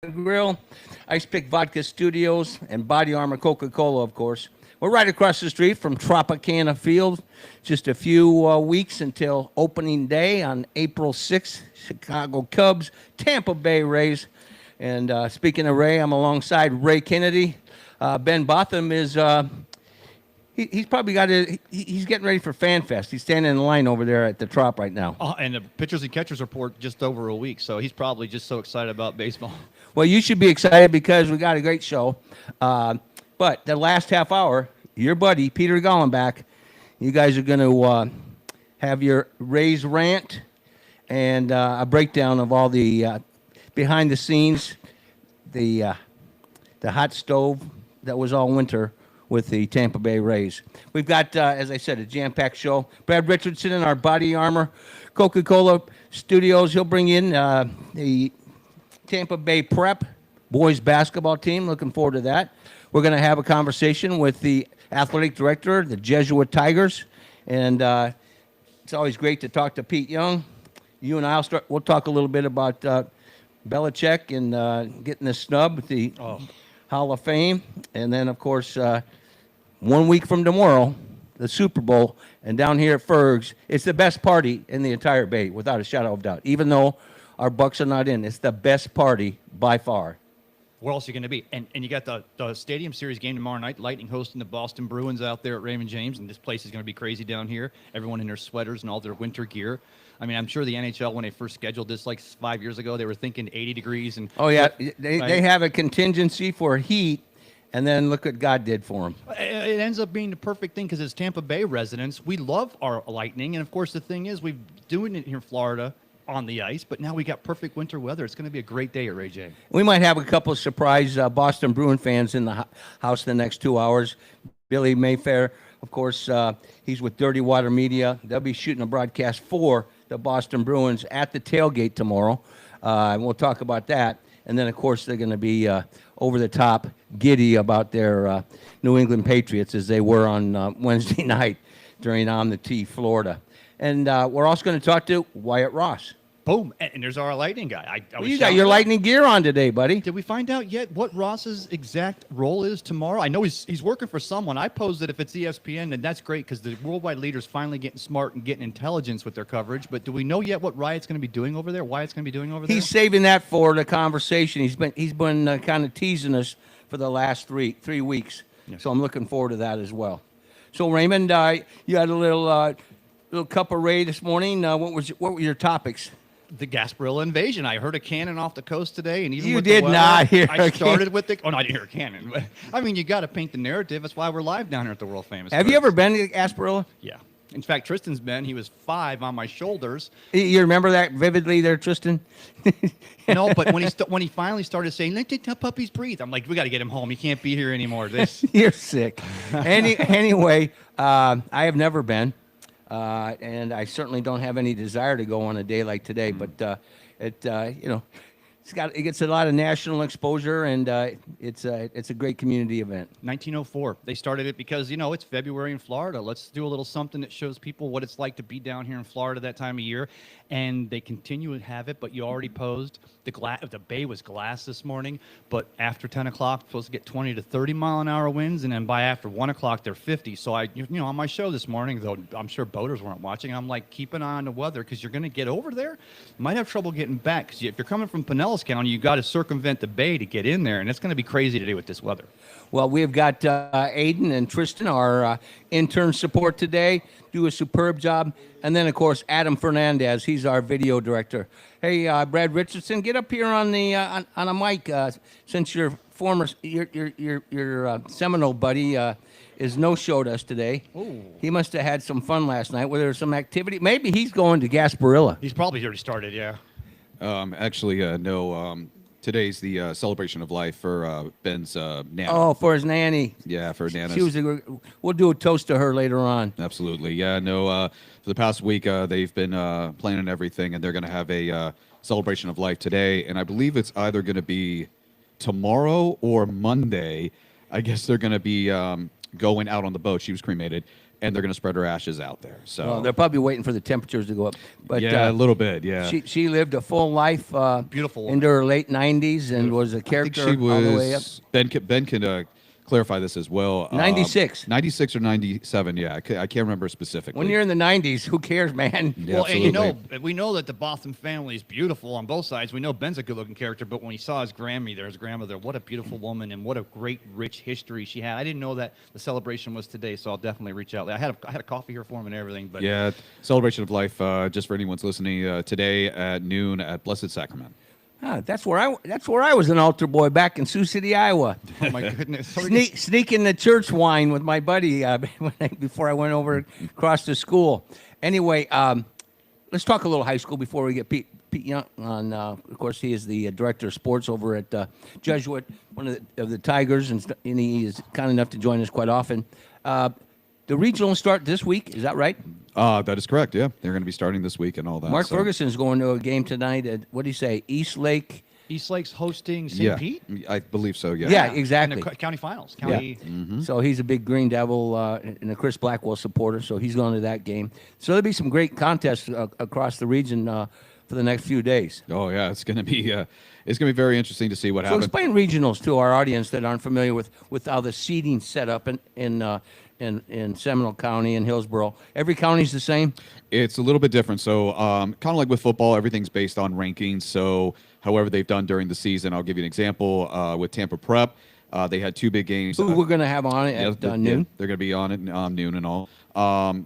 Grill, Ice Pick Vodka Studios, and Body Armor Coca-Cola, of course. We're right across the street from Tropicana Field. Just a few weeks until opening day on April 6th. Chicago Cubs, Tampa Bay Rays. And speaking of Ray, I'm alongside Ray Kennedy. Ben Botham is he's probably got he's getting ready for Fan Fest. He's standing in line over there at the Trop right now. And the pitchers and catchers report just over a week, so he's probably just so excited about baseball. Well, you should be excited because we got a great show. But the last half hour, your buddy, Peter Gollenbach, you guys are going to have your Rays rant and a breakdown of all the behind the scenes, the hot stove that was all winter with the Tampa Bay Rays. We've got, as I said, a jam-packed show. Brad Richardson in our Body Armor Coca-Cola studios. He'll bring in the Tampa Bay Prep boys basketball team. Looking forward to that. We're going to have a conversation with the athletic director, the Jesuit Tigers, and it's always great to talk to Pete Young. You and we'll talk a little bit about Belichick and getting the snub at the Hall of Fame, and then of course 1 week from tomorrow, the Super Bowl, and down here at Ferg's, it's the best party in the entire Bay, without a shadow of doubt. Even though our Bucks are not in, it's the best party by far. Where else are you going to be? And you got the Stadium Series game tomorrow night, Lightning hosting the Boston Bruins out there at Raymond James, and this place is going to be crazy down here. Everyone in their sweaters and all their winter gear. I mean, I'm sure the NHL, when they first scheduled this like 5 years ago, they were thinking 80 degrees. And oh, yeah. They have a contingency for heat, and then look what God did for them. It ends up being the perfect thing because as Tampa Bay residents, we love our Lightning. And, of course, the thing is, we've doing it here in Florida on the ice, but now we got perfect winter weather. It's going to be a great day at Ray J. We might have a couple of surprise Boston Bruin fans in the house the next 2 hours. Billy Mayfair, of course, he's with Dirty Water Media. They'll be shooting a broadcast for the Boston Bruins at the tailgate tomorrow. And we'll talk about that. And then, of course, they're going to be over the top giddy about their New England Patriots as they were on Wednesday night during On the Tee, Florida. And we're also going to talk to Wyatt Ross. Boom. And there's our Lightning guy. You got your Lightning gear on today, buddy. Did we find out yet what Ross's exact role is tomorrow? I know he's working for someone. I posed that if it's ESPN, then that's great because the worldwide leaders finally getting smart and getting intelligence with their coverage. But do we know yet what Wyatt's going to be doing over there? Wyatt's going to be doing over there? He's saving that for the conversation. He's been kind of teasing us for the last three weeks. Yes. So I'm looking forward to that as well. So Raymond, you had a little cup of Ray this morning. What were your topics? The Gasparilla invasion. I heard a cannon off the coast today, and even you with did the weather, not hear. I started with the. Oh no, I didn't hear a cannon. But I mean, you got to paint the narrative. That's why we're live down here at the world famous. Have you ever been to Gasparilla? Yeah. In fact, Tristan's been. He was 5 on my shoulders. You remember that vividly, there, Tristan? No, but when he finally started saying, "Let the puppies breathe," I'm like, we got to get him home. He can't be here anymore. This. You're sick. Anyway, I have never been. And I certainly don't have any desire to go on a day like today. But it gets a lot of national exposure, and it's a great community event. 1904. They started it because it's February in Florida. Let's do a little something that shows people what it's like to be down here in Florida that time of year. And they continue to have it. But you already posed the bay was glass this morning. But after 10 o'clock, supposed to get 20 to 30 mile an hour winds, and then by after 1 o'clock, they're 50. So on my show this morning, though I'm sure boaters weren't watching, I'm like, keep an eye on the weather because you're going to get over there. You might have trouble getting back because if you're coming from Pinellas County, you got to circumvent the bay to get in there, and it's going to be crazy today with this weather. Well, we've got Aiden and Tristan, our intern support today, do a superb job. And then, of course, Adam Fernandez. He's our video director. Hey, Brad Richardson, get up here on the on a mic since your Seminole buddy is no-showed us today. Ooh. He must have had some fun last night. Where there was some activity. Maybe he's going to Gasparilla. He's probably already started, yeah. No. Today's the celebration of life for Ben's nanny. Oh, for his nanny. Yeah, for Nana. We'll do a toast to her later on. Absolutely. Yeah, no, for the past week, they've been planning everything, and they're going to have a celebration of life today. And I believe it's either going to be tomorrow or Monday. I guess they're going to be going out on the boat. She was cremated. and they're going to spread her ashes out there. So Well, they're probably waiting for the temperatures to go up. But yeah, a little bit. Yeah, she lived a full life. Beautiful into her late 90s and was a I think character she was. all the way up. Ben can clarify this as well. 96. 96 or 97. Yeah, I can't remember specifically. When you're in the 90s, who cares, man? Yeah, Well, and you know, absolutely. we know that the Botham family is beautiful on both sides. We know Ben's a good-looking character, but when he saw his grandmother, what a beautiful woman and what a great, rich history she had. I didn't know that the celebration was today, so I'll definitely reach out. I had a coffee here for him and everything. But Yeah, celebration of life. Just for anyone's listening, today at noon at Blessed Sacrament. That's where I was an altar boy back in Sioux City, Iowa. oh my goodness, Sneaking the church wine with my buddy before I went over across the school. Anyway, let's talk a little high school before we get Pete Young on. Of course, he is the director of sports over at Jesuit, one of the Tigers, and he is kind enough to join us quite often. The regional start this week, is that right? That is correct. Yeah, they're going to be starting this week and all that. Mark so. Ferguson's going to a game tonight at, what do you say, East Lake? East Lake's hosting St. Yeah, Pete. I believe so. Yeah. Yeah, exactly. In the county finals. Yeah. County. So he's a big Green Devil and a Chris Blackwell supporter, so he's going to that game. So there'll be some great contests across the region for the next few days. Oh yeah, it's going to be very interesting to see what So happens. explain regionals to our audience that aren't familiar with how the seeding's set up in Seminole County and Hillsborough. Every county's the same? It's a little bit different. So, kind of like with football, everything's based on rankings. So, however they've done during the season, I'll give you an example. With Tampa Prep, they had two big games. Who we're going to have on it at noon? They're going to be on at noon and all.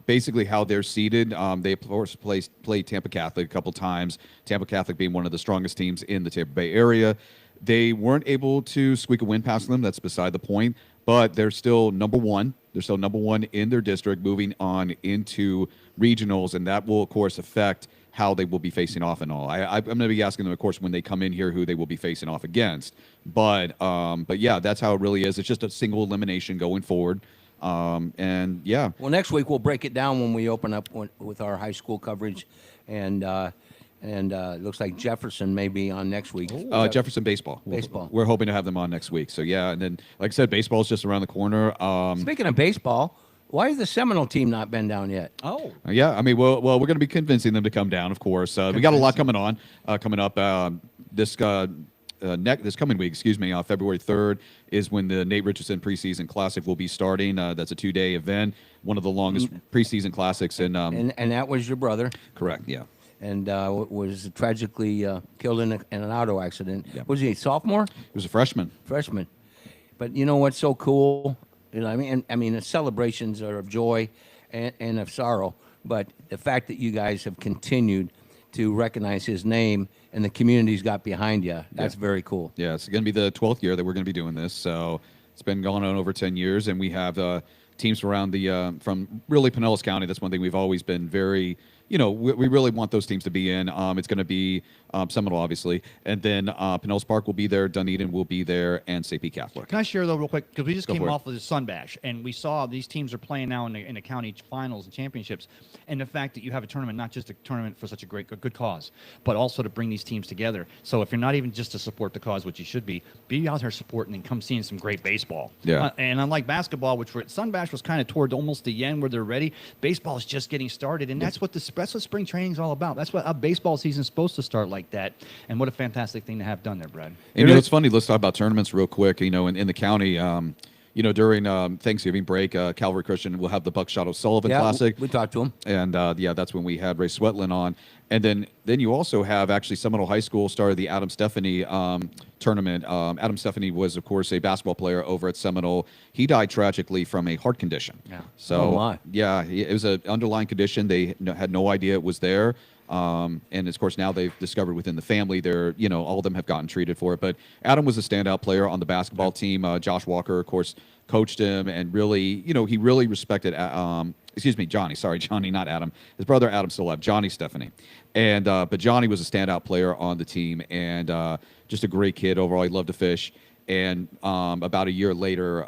Basically, how they're seeded, they of course played Tampa Catholic a couple times. Tampa Catholic being one of the strongest teams in the Tampa Bay area. They weren't able to squeak a win past them. That's beside the point. But they're still number one. They're still number one in their district, moving on into regionals, and that will, of course, affect how they will be facing off and all. I'm going to be asking them, of course, when they come in here, who they will be facing off against. But yeah, that's how it really is. It's just a single elimination going forward. And yeah. Well, next week we'll break it down when we open up with our high school coverage, and it looks like Jefferson may be on next week. Jefferson baseball. Baseball. We're hoping to have them on next week. So yeah, and then like I said, baseball's just around the corner. Speaking of baseball, why has the Seminole team not been down yet? Oh. Yeah, I mean, well, we're going to be convincing them to come down. Of course, we got a lot coming up. This coming week. Excuse me. February 3rd is when the Nate Richardson preseason classic will be starting. That's a 2-day event, one of the longest preseason classics. And that was your brother. correct. Yeah. And was tragically killed in an auto accident. Yep. Was he a sophomore? He was a freshman. Freshman. But you know what's so cool? You know, I mean, the celebrations are of joy and of sorrow. But the fact that you guys have continued to recognize his name and the community's got behind you, that's very cool. Yeah, it's going to be the 12th year that we're going to be doing this. So it's been going on over 10 years, and we have teams around from really Pinellas County. That's one thing we've always been very, we really want those teams to be in. It's going to be Seminole, obviously, and then Pinellas Park will be there, Dunedin will be there, and St. Pete Catholic. Can I share though real quick? Because we just came for it. off of the Sun Bash, and we saw these teams are playing now in the county finals and championships, and the fact that you have a tournament, not just a tournament for such a good cause, but also to bring these teams together. So if you're not even just to support the cause, which you should be out there supporting and come seeing some great baseball. Yeah. And unlike basketball, which Sun Bash was kind of toward almost the end where they're ready, baseball is just getting started, and that's what spring training is all about. That's what a baseball season is supposed to start like that. And what a fantastic thing to have done there, Brad. And it's funny. Let's talk about tournaments real quick. In the county, during Thanksgiving break, Calvary Christian will have the Buckshot O'Sullivan Classic. We talked to him. And that's when we had Ray Swetlin on. And then you also have actually Seminole High School started the Adam Stephanie tournament. Adam Stephanie was, of course, a basketball player over at Seminole. He died tragically from a heart condition. Yeah. So Oh, my. yeah, it was an underlying condition. They had no idea it was there. And of course now they've discovered within the family they're, all of them have gotten treated for it. But Adam was a standout player on the basketball team. Josh Walker, of course, coached him and really, he really respected, Johnny, not Adam. His brother Adam still left, Johnny Stephanie. And, but Johnny was a standout player on the team and just a great kid overall. He loved to fish. And about a year later,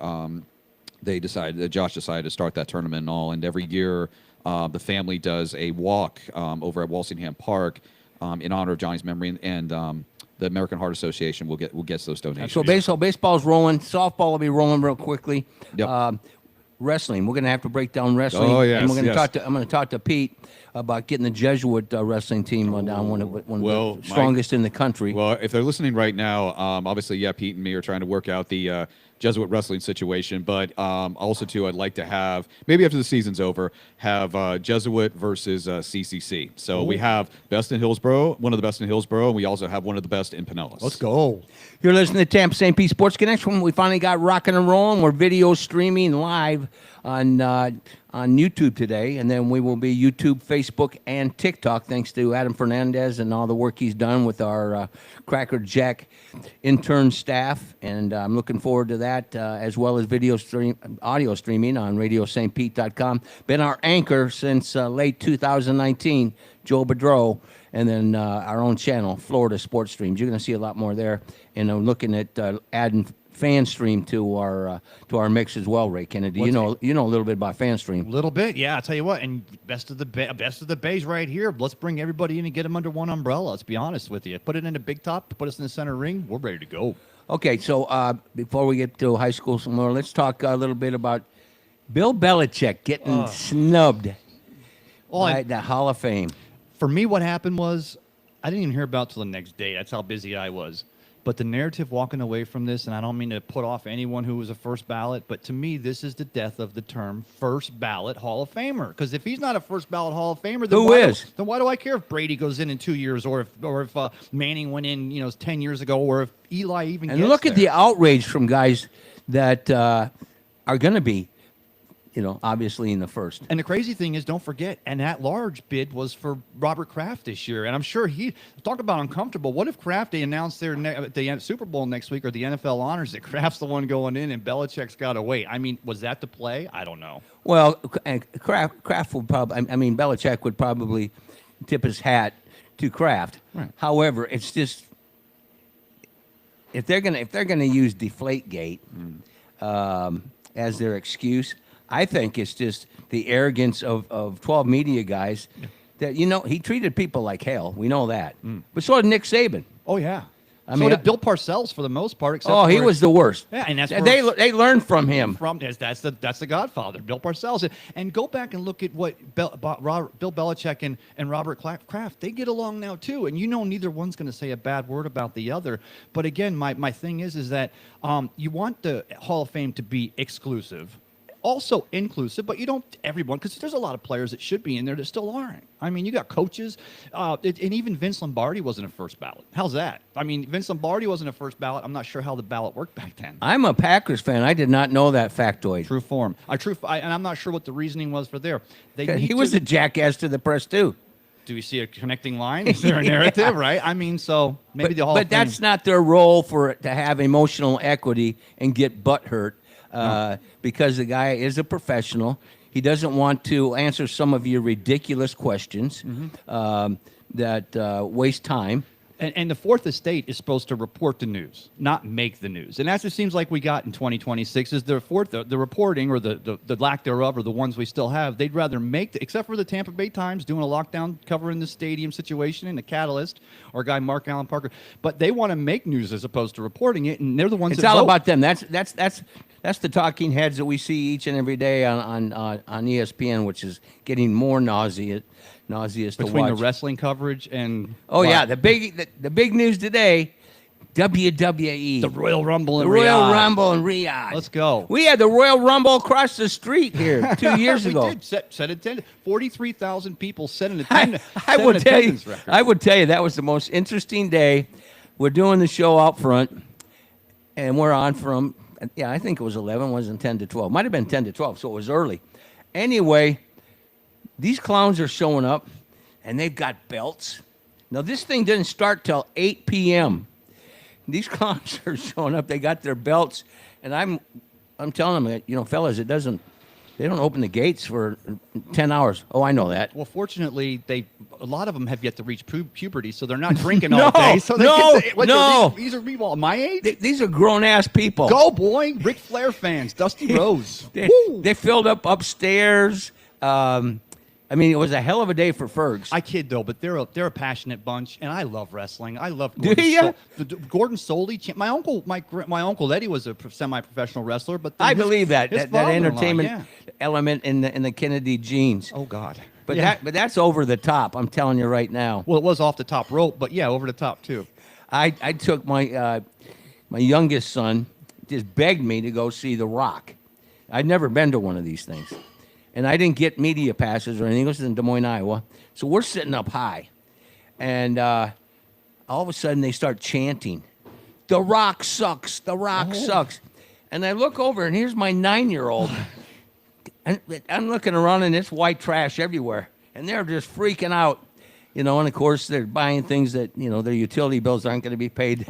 Josh decided to start that tournament and all. And every year, the family does a walk over at Walsingham Park in honor of Johnny's memory, and the American Heart Association will get those donations. So baseball's rolling. Softball will be rolling real quickly. Yep. wrestling. We're going to have to break down wrestling. Oh, yes, and we're going to yes. I'm going to talk to Pete about getting the Jesuit wrestling team down, one of Well, the strongest in the country. Well, if they're listening right now, obviously, yeah, Pete and me are trying to work out the Jesuit wrestling situation. But also, too, I'd like to have, maybe after the season's over, have Jesuit versus CCC. So we have best in Hillsboro, one of the best in Hillsboro, and we also have one of the best in Pinellas. Let's go. You're listening to Tampa St. Pete Sports Connection. We finally got rocking and rolling. We're video streaming live on YouTube today, and then we will be YouTube, Facebook, and TikTok. Thanks to Adam Fernandez and all the work he's done with our Cracker Jack intern staff, and I'm looking forward to that, as well as audio streaming on RadioSt.Pete.com. Been our anchor since late 2019, Joe Bedreau. And then our own channel, Florida Sports Streams. You're going to see a lot more there. And I'm looking at adding FanStream to our mix as well, Ray Kennedy. You know a little bit about FanStream. A little bit, yeah. I'll tell you what. And best of the Bays right here. Let's bring everybody in and get them under one umbrella. Let's be honest with you. Put it in a big top. Put us in the center ring. We're ready to go. Okay, so before we get to high school some more, let's talk a little bit about Bill Belichick getting snubbed by the Hall of Fame. For me, what happened was I didn't even hear about it till the next day. That's how busy I was. But the narrative walking away from this, and I don't mean to put off anyone who was a first ballot, but to me, this is the death of the term first ballot Hall of Famer. Because if he's not a first ballot Hall of Famer, then why do I care if Brady goes in 2 years, or if Manning went in 10 years ago, or if Eli even And gets look at there? the outrage from guys that are going to be, obviously in the first. And the crazy thing is, don't forget, an at-large bid was for Robert Kraft this year. And I'm sure talk about uncomfortable. What if Kraft, they announced the Super Bowl next week, or the NFL honors, that Kraft's the one going in and Belichick's got to wait? I mean, was that the play? I don't know. Well, Kraft would probably, Belichick would probably tip his hat to Kraft. Right. However, it's just, if they're gonna use Deflategate as their excuse, I think it's just the arrogance of 12 media guys that, he treated people like hell. We know that. But so did Nick Saban. Oh, yeah. I So mean, did Bill Parcells for the most part. Except he for- was the worst. Yeah, and that's they learned from him. That's the Godfather, Bill Parcells. And go back and look at what Bill Belichick and Robert Kraft, they get along now too. And neither one's going to say a bad word about the other. But again, my thing is that you want the Hall of Fame to be exclusive, also inclusive, but you don't everyone, because there's a lot of players that should be in there that still aren't. I mean, you got coaches, and even Vince Lombardi wasn't a first ballot. How's that? I mean, Vince Lombardi wasn't a first ballot. I'm not sure how the ballot worked back then. I'm a Packers fan. I did not know that factoid. True form. And I'm not sure what the reasoning was for there. He was a jackass to the press too. Do we see a connecting line? Is there a narrative, right? I mean, so maybe the Hall of Fame. But that's not their role to have emotional equity and get butthurt. Because the guy is a professional. He doesn't want to answer some of your ridiculous questions that waste time. And the fourth estate is supposed to report the news, not make the news. And that's what it seems like we got in 2026 is the reporting, or the lack thereof, or the ones we still have. They'd rather except for the Tampa Bay Times doing a lockdown covering the stadium situation and the Catalyst, or guy Mark Allen Parker. But they want to make news as opposed to reporting it, and they're the ones. It's that all vote. about them. That's the talking heads that we see each and every day on ESPN, which is getting more nauseous to Between watch. the wrestling coverage and Yeah, the big news today, WWE, the Royal Rumble in the Royal Riyadh. Rumble in Riyadh. Let's go. We had the Royal Rumble across the street here 2 years We ago. did set attendance. 43,000 people set an attendance. I would tell you that was the most interesting day. We're doing the show out front, and we're on from I think it was 11, wasn't 10 to 12. Might have been 10 to 12, so it was early. Anyway, these clowns are showing up, and they've got belts. Now, this thing didn't start till 8 p.m. These clowns are showing up. They got their belts, and I'm telling them, fellas, they don't open the gates for 10 hours. Oh, I know that. Well, fortunately, a lot of them have yet to reach puberty, so they're not drinking all day. So these are people my age. These are grown-ass people. Go, boy. Ric Flair fans. Dusty Rose. They filled up upstairs. I mean, it was a hell of a day for Fergs. I kid though, but they're a passionate bunch, and I love wrestling. I love Do Gordon ya? Gordon Soley. My uncle Eddie was a semi-professional wrestler, but then I his- believe that his that father-in-law, entertainment yeah. element in the Kennedy genes. Oh God. But Yeah. that's over the top. I'm telling you right now. Well, it was off the top rope, but yeah, over the top too. I took my my youngest son, just begged me to go see The Rock. I'd never been to one of these things, and I didn't get media passes or anything. It was in Des Moines, Iowa. So we're sitting up high, and all of a sudden they start chanting, "The Rock sucks. The Rock sucks." And I look over, and here's my 9-year-old. And I'm looking around, and it's white trash everywhere, and they're just freaking out. You know, and of course they're buying things that, you know, their utility bills aren't going to be paid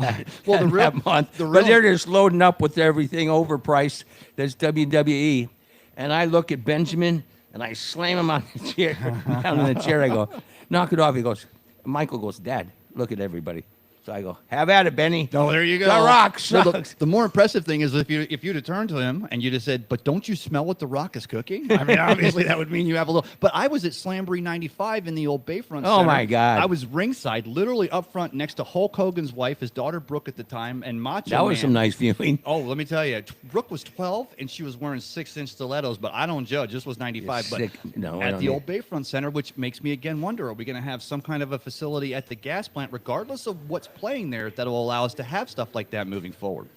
Well, the real- that month. the But real- they're just loading up with everything overpriced. That's WWE. And I look at Benjamin and I slam him on the chair, down in the chair. I go, knock it off. He goes, Michael goes, Dad, look at everybody. So I go, have at it, Benny. Oh, there you go. The Rock Well, sucks. the more impressive thing is if you'd have turned to him and you'd have said, "But don't you smell what the Rock is cooking?" I mean, obviously that would mean you have a little. But I was at Slamboree '95 in the old Bayfront. Oh, Center. my God. I was ringside, literally up front next to Hulk Hogan's wife, his daughter Brooke at the time, and Macho That was Man. some nice viewing. Oh, let me tell you, Brooke was 12 and she was wearing 6-inch stilettos. But I don't judge. This was '95. But sick. No, I at don't the need- old Bayfront Center, which makes me again wonder: are we going to have some kind of a facility at the gas plant, regardless of what's playing there, that will allow us to have stuff like that moving forward?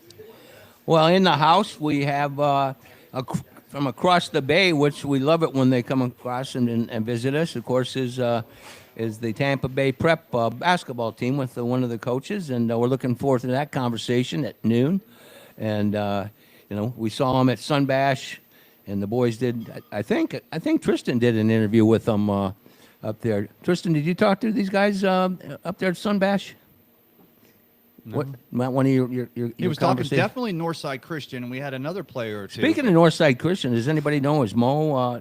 Well, in the house, we have from across the bay, which we love it when they come across and visit us. Of course, is the Tampa Bay Prep basketball team with one of the coaches, and we're looking forward to that conversation at noon. And you know, we saw them at Sunbash, and the boys did. I think Tristan did an interview with them up there. Tristan, did you talk to these guys up there at Sunbash? What one of your He was talking conversations? definitely Northside Christian, and we had another player or two. Speaking of Northside Christian, does anybody know is Mo?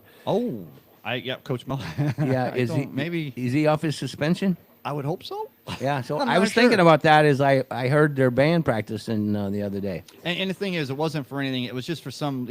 Coach Mo. Yeah, is he maybe? is he off his suspension? I would hope so. Yeah, so I'm I not was thinking sure. about that as I heard their band practicing the other day. And the thing is, it wasn't for anything. It was just for some,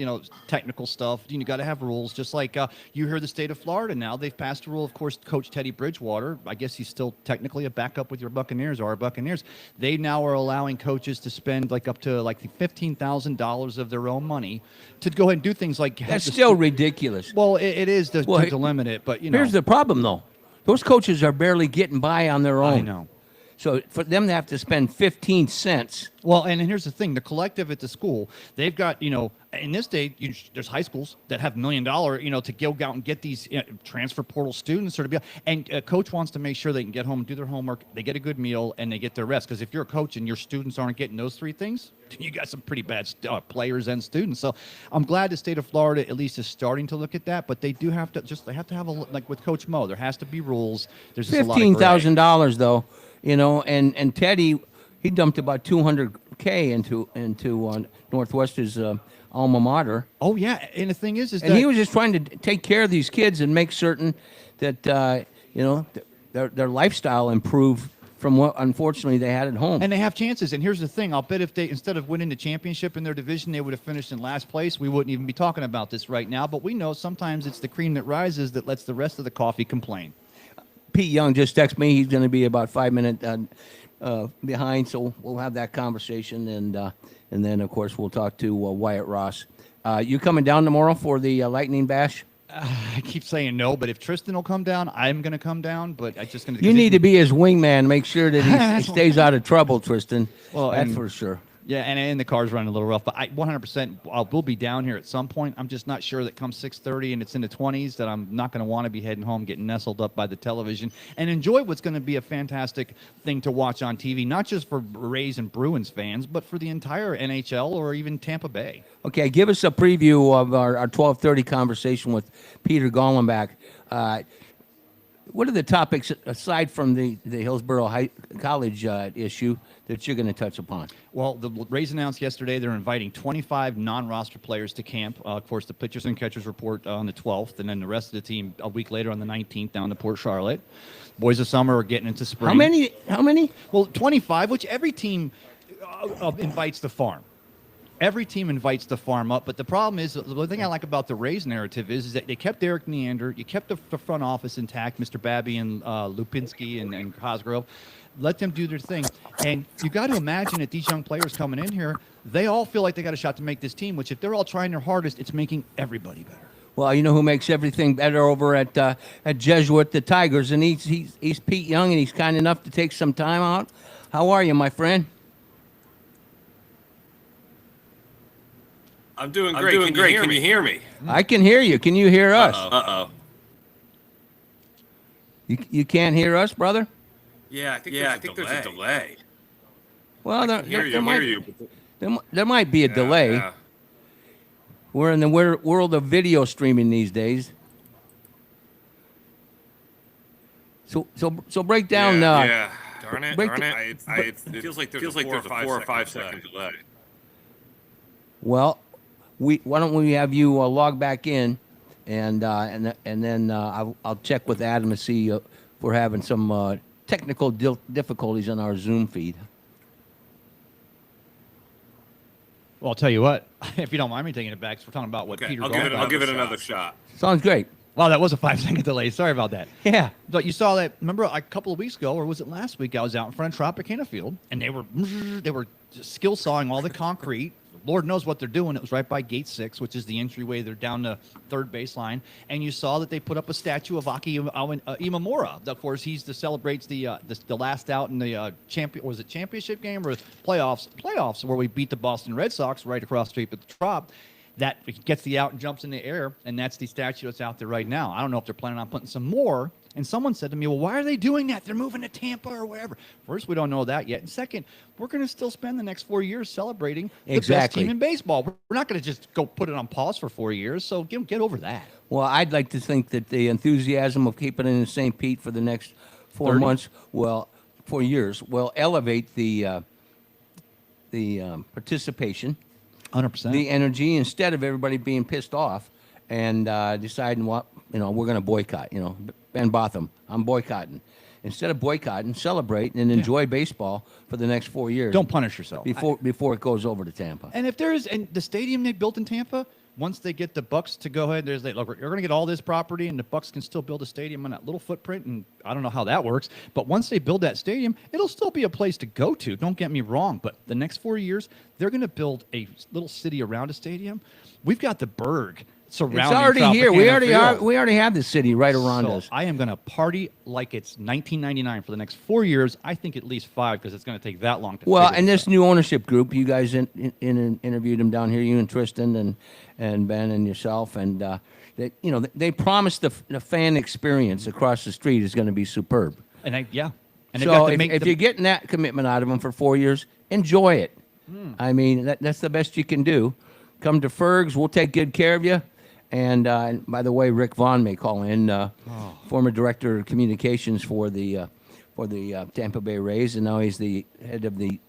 technical stuff. You got to have rules. Just like you hear the state of Florida now, they've passed a rule. Of course, Coach Teddy Bridgewater, I guess he's still technically a backup with your Buccaneers, our Buccaneers. They now are allowing coaches to spend up to $15,000 of their own money to go ahead and do things like. That's still ridiculous. Well, it is to Well, limit it, but Here's the problem, though. Those coaches are barely getting by on their own. I know. So for them to have to spend 15 cents. Well, and here's the thing: the collective at the school, they've got, in this day, there's high schools that have $1 million, to go out and get these transfer portal students, or to be, and coach wants to make sure they can get home and do their homework, they get a good meal, and they get their rest. Because if you're a coach and your students aren't getting those three things, you got some pretty bad players and students. So I'm glad the state of Florida at least is starting to look at that, but they do have to have like with Coach Mo, there has to be rules. There's just a lot of gray. $15,000 though, and Teddy, he dumped about $200K into Northwestern's alma mater. Oh yeah, and the thing is And he was just trying to take care of these kids and make certain that their lifestyle improved from what unfortunately they had at home. And they have chances. And here's the thing: I'll bet if they, instead of winning the championship in their division, they would have finished in last place, we wouldn't even be talking about this right now. But we know sometimes it's the cream that rises that lets the rest of the coffee complain. Pete Young just texted me. He's going to be about 5 minutes behind, so we'll have that conversation, and then of course we'll talk to Wyatt Ross. You coming down tomorrow for the Lightning Bash? I keep saying no, but if Tristan will come down, I'm going to come down. But I just going to. You need to be his wingman. Make sure that he stays out of trouble, Tristan. Well, that's and- for sure. Yeah, and the car's running a little rough, but 100% we'll be down here at some point. I'm just not sure that come 6:30 and it's in the 20s that I'm not going to want to be heading home, getting nestled up by the television, and enjoy what's going to be a fantastic thing to watch on TV, not just for Rays and Bruins fans, but for the entire NHL or even Tampa Bay. Okay, give us a preview of our 12:30 conversation with Peter Gollenbach. What are the topics, aside from the Hillsborough College issue, that you're going to touch upon? Well, the Rays announced yesterday they're inviting 25 non-roster players to camp. Of course, the pitchers and catchers report on the 12th, and then the rest of the team a week later on the 19th down to Port Charlotte. Boys of Summer are getting into spring. How many? Well, 25, which every team invites the farm. every team invites the farm up, but the problem is the thing I like about the Rays narrative is that they kept Eric Neander, you kept the front office intact, Mr. Babby and Lupinski and Cosgrove, let them do their thing, and you got to imagine that these young players coming in here, they all feel like they got a shot to make this team. Which if they're all trying their hardest, it's making everybody better. Well, you know who makes everything better over at Jesuit, the Tigers, and he's Pete Young, and he's kind enough to take some time out. How are you, my friend? I'm doing great. Can you hear me? I can hear you. Can you hear us? Uh-oh. You can't hear us, brother? Yeah, I think there's a delay. Well, I can hear you. there might be a delay. Yeah. We're in the world of video streaming these days. So break down. Yeah. Darn it. break It feels like there's a 4 or 5 second delay. Well, why don't we have you log back in, and then I'll check with Adam to see if we're having some technical difficulties on our Zoom feed. Well, I'll tell you what, if you don't mind me taking it back, 'cause we're talking about what Okay, Peter. I'll give it another shot. Sounds great. Wow, that was a 5-second delay. Sorry about that. Yeah. But you saw that. Remember a couple of weeks ago, or was it last week? I was out in front of Tropicana Field, and they were just skill sawing all the concrete. Lord knows what they're doing. It was right by Gate 6, which is the entryway. They're down the third baseline, and you saw that they put up a statue of Aki Imamura. Of course, celebrates the last out in the championship game or playoffs where we beat the Boston Red Sox right across the street at the Trop. That gets the out and jumps in the air, and that's the statue that's out there right now. I don't know if they're planning on putting some more. And someone said to me, well, why are they doing that? They're moving to Tampa or whatever. First, we don't know that yet. And second, we're going to still spend the next 4 years celebrating the best team in baseball. We're not going to just go put it on pause for 4 years. So get over that. Well, I'd like to think that the enthusiasm of keeping it in St. Pete for the next 4 30. months, 4 years, will elevate the participation, 100%. the energy, instead of everybody being pissed off and deciding what, we're going to boycott. Ben Botham, I'm boycotting. Instead of boycotting, celebrate and enjoy baseball for the next 4 years. Don't punish yourself. Before it goes over to Tampa. And and the stadium they built in Tampa, once they get the Bucks to go ahead, look, you're going to get all this property, and the Bucks can still build a stadium on that little footprint. And I don't know how that works, but once they build that stadium, it'll still be a place to go to. Don't get me wrong, but the next 4 years, they're going to build a little city around a stadium. We've got the Berg surrounding. It's already here. Tropicana We already have the city right around so us. I am going to party like it's 1999 for the next 4 years. I think at least 5 because it's going to take that long to. Well, figure and this this new ownership group, you guys interviewed them down here, you and Tristan and Ben and yourself, and they promised the fan experience across the street is going to be superb. And And they've So got to if you're getting that commitment out of them for 4 years, enjoy it. I mean, that's the best you can do. Come to Ferg's, we'll take good care of you. And by the way, Rick Vaughn may call in, former director of communications for the Tampa Bay Rays, and now he's the head of the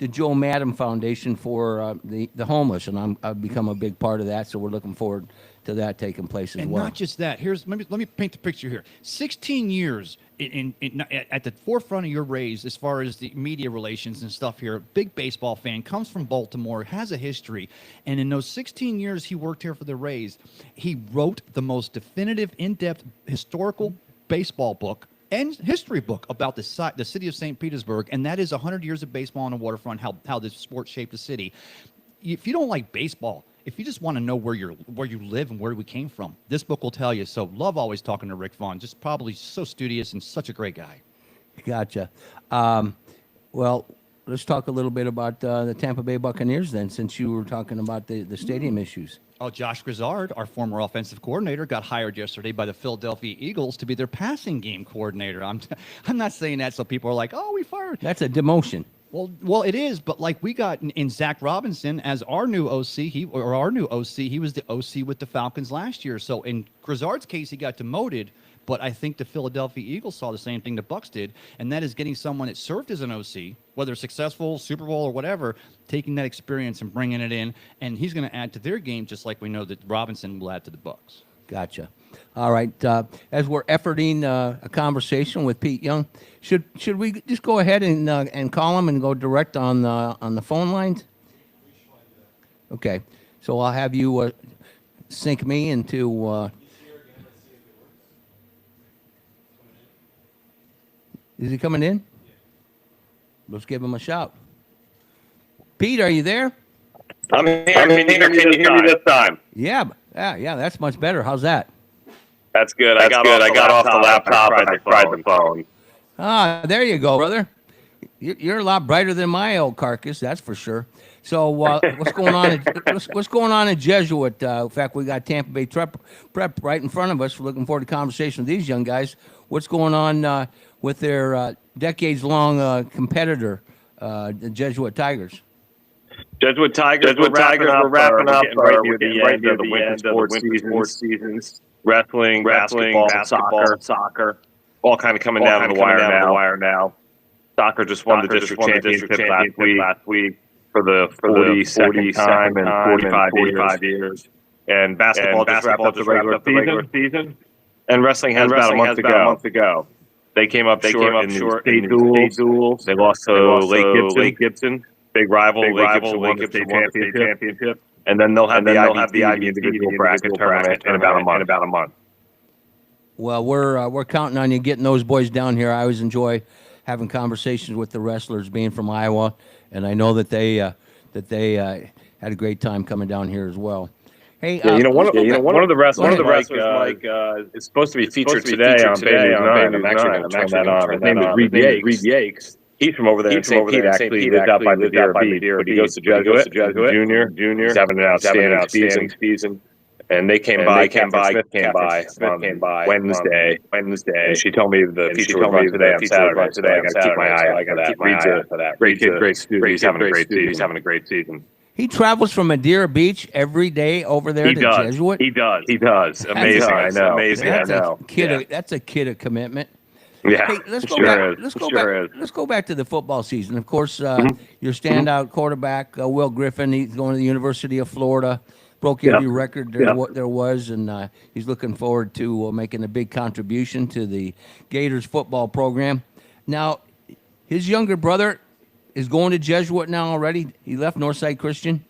Joe Madden Foundation for the homeless, and I've become a big part of that. So we're looking forward to that taking place as and well. not just that. Let me paint the picture here. 16 years at the forefront of your Rays as far as the media relations and stuff here. Big baseball fan, comes from Baltimore, has a history. And in those 16 years he worked here for the Rays, he wrote the most definitive, in-depth historical baseball book and history book about the city of St. Petersburg, and that is 100 years of baseball on the waterfront, how this sport shaped the city. If you don't like baseball, if you just want to know where you live and where we came from, this book will tell you. So love always talking to Rick Vaughn, just probably so studious and such a great guy. Gotcha. Well, let's talk a little bit about the Tampa Bay Buccaneers then, since you were talking about the stadium issues. Oh, Josh Grizzard, our former offensive coordinator, got hired yesterday by the Philadelphia Eagles to be their passing game coordinator. I'm not saying that so people are like, oh, we fired. That's a demotion. Well, it is, but like we got in Zach Robinson as our new OC. He was the OC with the Falcons last year. So in Grizzard's case, he got demoted. But I think the Philadelphia Eagles saw the same thing the Bucks did, and that is getting someone that served as an OC, whether successful, Super Bowl, or whatever, taking that experience and bringing it in, and he's going to add to their game just like we know that Robinson will add to the Bucks. Gotcha. All right. As we're efforting a conversation with Pete Young, should we just go ahead and call him and go direct on the phone lines? Okay. So I'll have you sync me into. Is he coming in? Let's give him a shout. Pete, are you there? I'm here. Can you hear me this time? Yeah. That's much better. How's that? That's good. I got off the laptop and I tried the phone. Ah, there you go, brother. You're a lot brighter than my old carcass, that's for sure. So what's going on? What's going on in Jesuit? In fact, we got Tampa Bay Prep right in front of us. We're looking forward to conversation with these young guys. What's going on with their decades-long competitor, the Jesuit Tigers? Jesuit Tigers, we're wrapping up. We're getting right near the winter sports seasons. Wrestling, basketball, soccer, all kind of coming down the wire now. Soccer just won the district championship last week for the 42nd time in 45 years. And basketball just wrapped up the regular season. And wrestling has about a month to go. They came up short in the state duels. They lost to Lake Gibson. Big rival. Lake Gibson won the state championship. And then they'll have the IBC individual bracket tournament in about a month. Well, we're counting on you getting those boys down here. I always enjoy having conversations with the wrestlers, being from Iowa, and I know that they had a great time coming down here as well. Hey, one of the wrestlers, Mike, is supposed to be featured today on Baby 9. I'm actually going to turn that on. His name is Reed Yakes. He's from over there in St. Pete, actually. Lives out by the Deer Beach, but he goes to Jesuit. Junior. He's having an outstanding season. And they came by. Smith came by Wednesday. And she told me the feature would run today on Saturday. So I got to keep my eye out for that. Great student. He's having a great season. He travels from Madeira Beach every day over there to Jesuit. He does. Amazing. I know. That's a kid of commitment. Yeah, hey, let's go back to the football season. Of course, your standout quarterback, Will Griffin, he's going to the University of Florida, broke every record there was, and he's looking forward to making a big contribution to the Gators football program. Now, his younger brother is going to Jesuit now already. He left Northside Christian.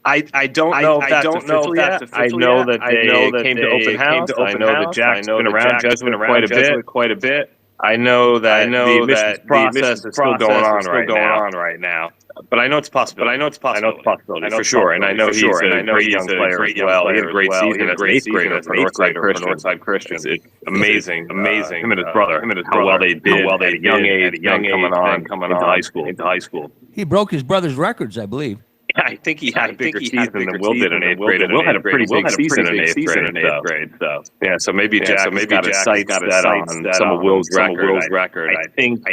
I don't know if that's official yet. I know that they came to open house. I know that Jack's been around Jesuit quite a bit. I know that the admissions process is still going on right now. But I know it's possible. For sure. And I know he's a great young player as well. He had a great season as an eighth grader for Northside Christian. It's amazing. Him and his brother. How well they did at a young age coming on into high school. He broke his brother's records, I believe. Yeah, I think he had a bigger season than Will did in eighth grade. Will had a pretty big season in eighth grade. So yeah, so maybe Jack's got his sights set on some of Will's record. I think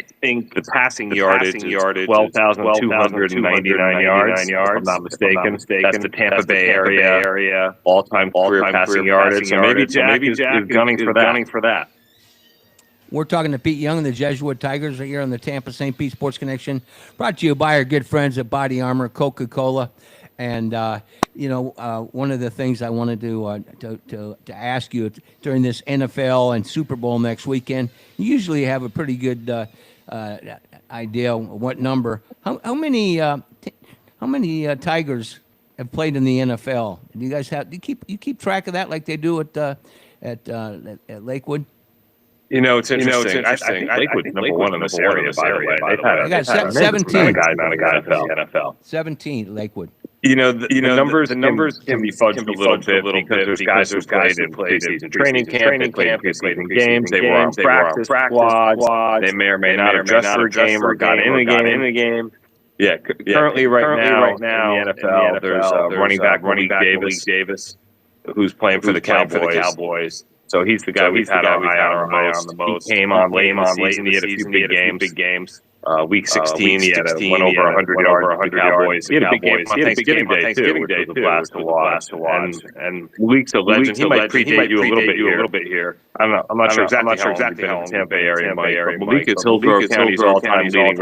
the passing yardage is 12,299 yards. If I'm not mistaken. That's the Tampa Bay area all-time career passing yardage. So maybe Jack is gunning for that. We're talking to Pete Young, the Jesuit Tigers, right here on the Tampa St. Pete Sports Connection, brought to you by our good friends at Body Armor, Coca-Cola. And, one of the things I wanted to ask you during this NFL and Super Bowl next weekend, you usually have a pretty good idea of what number. How many Tigers have played in the NFL? Do you guys do you keep track of that like they do at Lakewood? It's interesting. I think Lakewood's number one in this area, by the way. They got 17. Not a guy in the NFL. 17, Lakewood. The numbers can be fudged a little bit because there's guys who played in preseason training camp, they played preseason games, they were on practice squads, they may or may not have dressed for a game or got in a game. Yeah, currently right now in the NFL, there's running back Malik Davis, who's playing for the Cowboys. So he's the guy we've had our eye on the most. He came on late in the season. He had a few big games. Week 16, he went over 100 yards for the Cowboys. He had a big game on Thanksgiving Day, too, which was a blast to watch. And Malik's a legend. He might predate you a little bit here. I'm not sure exactly how long in the Tampa Bay area, Mike. Malik is Hillsborough County's all-time leading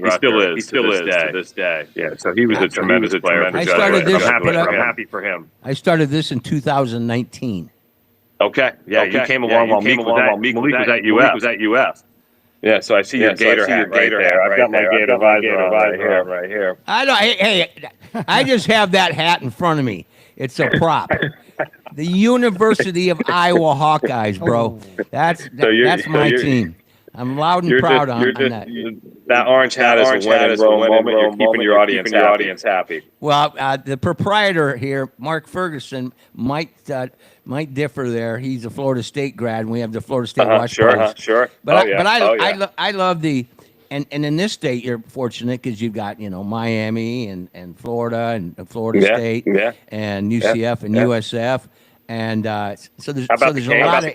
rusher. He still is to this day. Yeah, so he was a tremendous player for Jesuit. I'm happy for him. I started this in 2019. Okay. Yeah, you came along while Meek was at UF. Yeah, so I see your Gator hat right there. I've got my Gator visor on right here. I don't. Hey, I just have that hat in front of me. It's a prop. The University of Iowa Hawkeyes, bro. That's my team. I'm loud and proud on that. That orange hat is a win and roll moment. You're keeping your audience happy. Well, the proprietor here, Mark Ferguson, might differ there. He's a Florida State grad, and we have the Florida State Watch Parties. Sure. But I love the and in this state you're fortunate because you've got Miami and Florida and Florida State and UCF and USF and so there's a lot of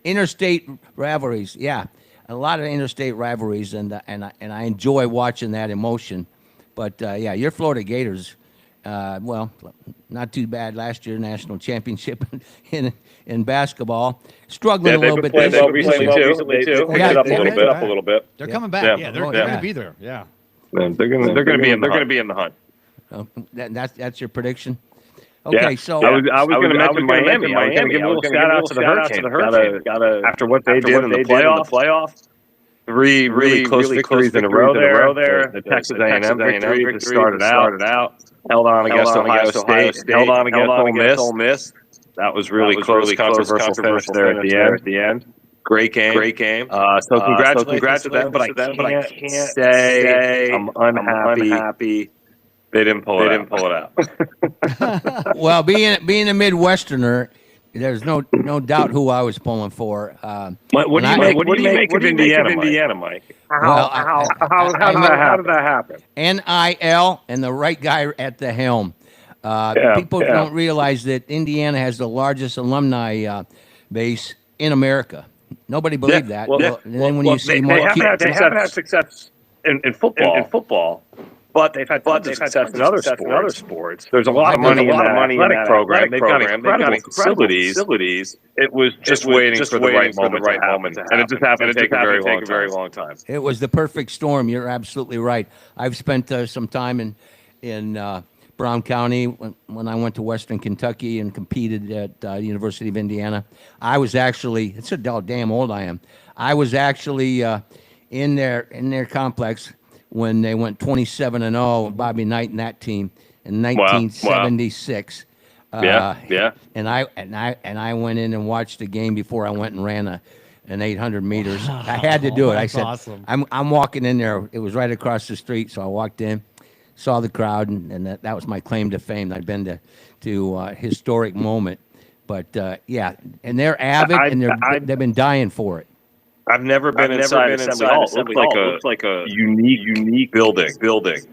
interstate rivalries. Yeah. A lot of interstate rivalries, and I enjoy watching that emotion. But your Florida Gators, well, not too bad last year, national championship in basketball. Struggling a little bit. Recently too. Picked it up a little bit. They're coming back. Yeah, they're going to be there. Yeah, they're going to be in the hunt. That's your prediction. Okay, so I was going to mention Miami. I was going to give a little shout out to the Hurricanes. After what they did in the playoff, three really close victories in a row there. The Texas A&M victory that started out, held on against Ohio State, held on against Ole Miss. That was really close, controversial finish there at the end. Great game. So congratulations to them, but I can't say I'm unhappy. They didn't pull it out. Well, being a Midwesterner, there's no doubt who I was pulling for. What do you make of Indiana, Mike? How did that happen? NIL and the right guy at the helm. People don't realize that Indiana has the largest alumni base in America. Nobody believed that. And then when you see they haven't had success in football. But they've had success in other sports. There's a lot of money in that athletic program. They've got incredible facilities. It was just waiting for the right moment to happen. And it just happened to take a very long time. It was the perfect storm. You're absolutely right. I've spent some time in Brown County when I went to Western Kentucky and competed at University of Indiana. I was actually, it's how damn old I am. I was actually in their complex when they went 27-0, Bobby Knight and that team in 1976. Wow. And I went in and watched the game before I went and ran an 800 meters. I had to do it. I said, awesome. I'm walking in there. It was right across the street, so I walked in, saw the crowd, and that was my claim to fame. I'd been to a historic moment. But and they're avid, and they've been dying for it. I've never been inside Assembly Hall. It looks like a unique building.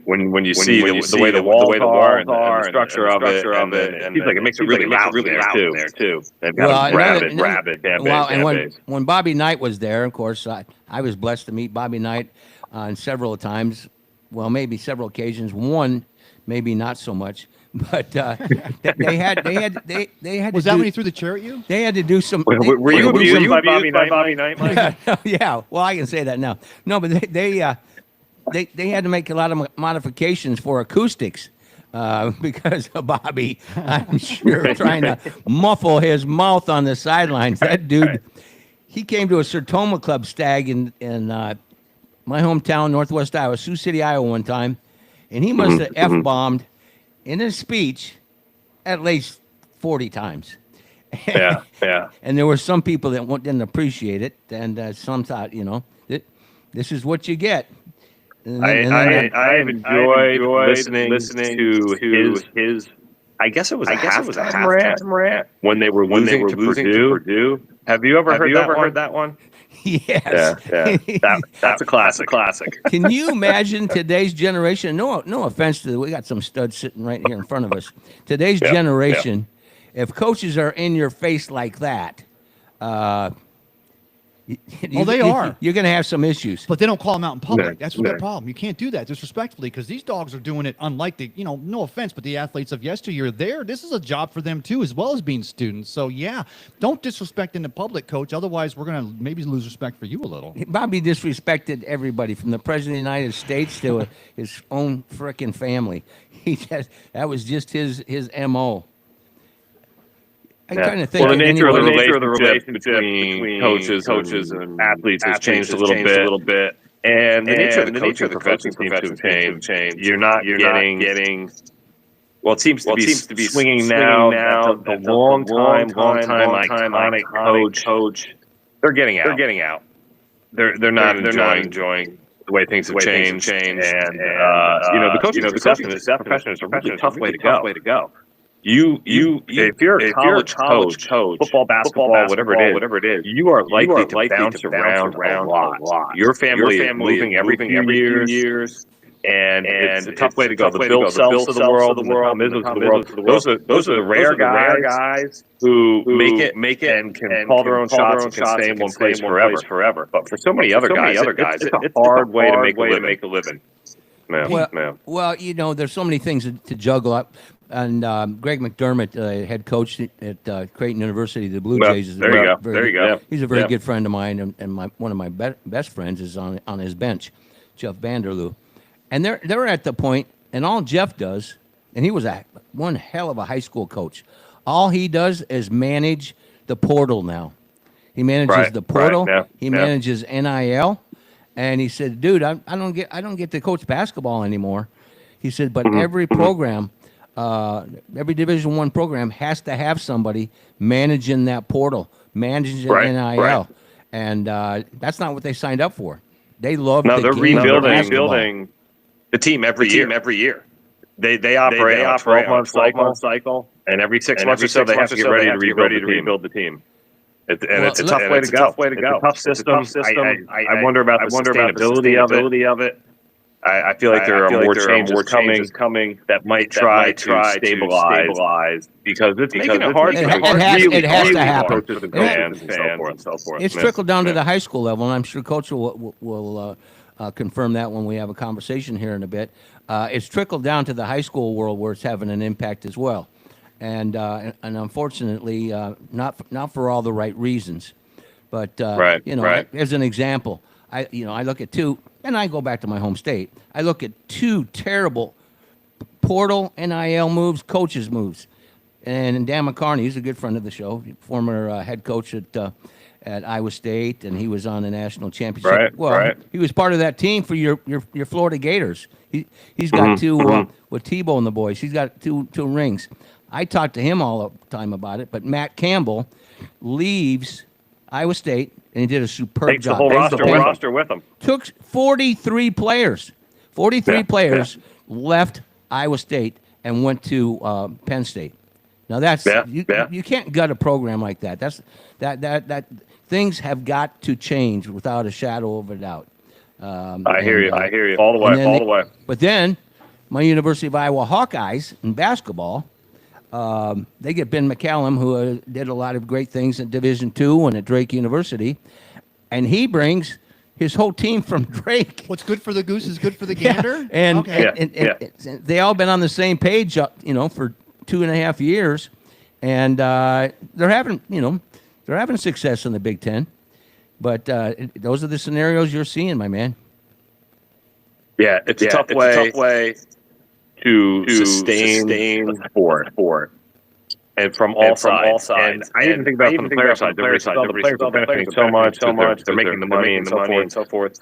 When you see the way the walls are and the structure of it, and it seems like it makes it really loud there too. They've got rabid fan base. And when Bobby Knight was there, of course, I was blessed to meet Bobby Knight on several times. Well, maybe several occasions. One, maybe not so much. But they had. Was that when he threw the chair at you? They had to do some. Were you abused by Bobby Knight? Yeah. Well, I can say that now. No, but they had to make a lot of modifications for acoustics because of Bobby. I'm sure trying to muffle his mouth on the sidelines. That dude, he came to a Sertoma Club stag in my hometown, Northwest Iowa, Sioux City, Iowa, one time, and he must have f-bombed in his speech at least 40 times. Yeah. And there were some people that didn't appreciate it, and some thought, this is what you get. I've enjoyed listening to his. I guess it was a halftime rant when they were losing to Purdue. Have you ever heard that one? Yes. Yeah. That's a classic. Can you imagine today's generation? No offense to we got some studs sitting right here in front of us. Today's generation, if coaches are in your face like that, they are. You're going to have some issues. But they don't call them out in public. That's their problem. You can't do that disrespectfully because these dogs are doing it unlike the, no offense, but the athletes of yesteryear. This is a job for them too, as well as being students. So don't disrespect in the public, coach. Otherwise, we're going to maybe lose respect for you a little. Bobby disrespected everybody from the president of the United States to his own frickin' family. That was just his MO. I'm trying to think. Well, the of nature of the anybody- relationship between coaches and athletes has changed a little bit. And the nature of the coaching profession seems to have changed. You're not getting. Well, it seems to be swinging now. The long time iconic coach. They're getting out. They're not enjoying the way things have changed. And the coaching profession is a really tough way to go. If you're a college coach, football, basketball, whatever it is, you are likely to bounce around a lot. Your family is moving every few years, and it's a tough way to go. The Bill Selfs of the world, and the Tom Izzo's of the world, those are the rare guys who make it and can call their own shots and can stay in one place forever. But for so many other guys, it's a hard way to make a living. Man. Well, there's so many things to juggle up. And Greg McDermott, head coach at Creighton University, the Blue Jays, is there you go. He's a very good friend of mine, and one of my best friends is on his bench, Jeff Vanderloo. And they're at the point, and all Jeff does, and he was one hell of a high school coach. All he does is manage the portal now. He manages the portal. He manages NIL, and he said, "Dude, I don't get to coach basketball anymore." He said, "But every program." Every Division I program has to have somebody managing that portal, managing NIL, and that's not what they signed up for. They love. No, they're rebuilding the team every year. They operate on a 12-month cycle, and every 6 months or so they have to get ready to rebuild the team. It's a tough way to go. It's a tough system. I wonder about the sustainability of it. I feel like there are more changes coming that might try to stabilize because it's making it hard. It has to happen. Fans and so forth. It's trickled down to the high school level, and I'm sure Coach will confirm that when we have a conversation here in a bit. It's trickled down to the high school world where it's having an impact as well, and unfortunately, not for all the right reasons. But as an example, I look at two. And I go back to my home state. I look at two terrible portal NIL moves, coaches moves. And Dan McCarney, he's a good friend of the show, former head coach at Iowa State, and he was on the national championship. He was part of that team for your Florida Gators. He's got two with Tebow and the boys. He's got two rings. I talk to him all the time about it. But Matt Campbell leaves Iowa State. And he did a superb Takes job. The whole roster with him. Took 43 players. 43 players left Iowa State and went to Penn State. Now that's you can't gut a program like that. That things have got to change without a shadow of a doubt. I hear you all the way. But then my University of Iowa Hawkeyes in basketball. They get Ben McCallum, who did a lot of great things at Division II and at Drake University, and he brings his whole team from Drake. What's good for the goose is good for the gander. And they all been on the same page, for 2.5 years, and they're having success in the Big Ten. But those are the scenarios you're seeing, my man. Yeah, it's a tough way to sustain the sport. And from all sides. And I didn't think about from the player side. The players are benefiting so much. They're making the money and so forth.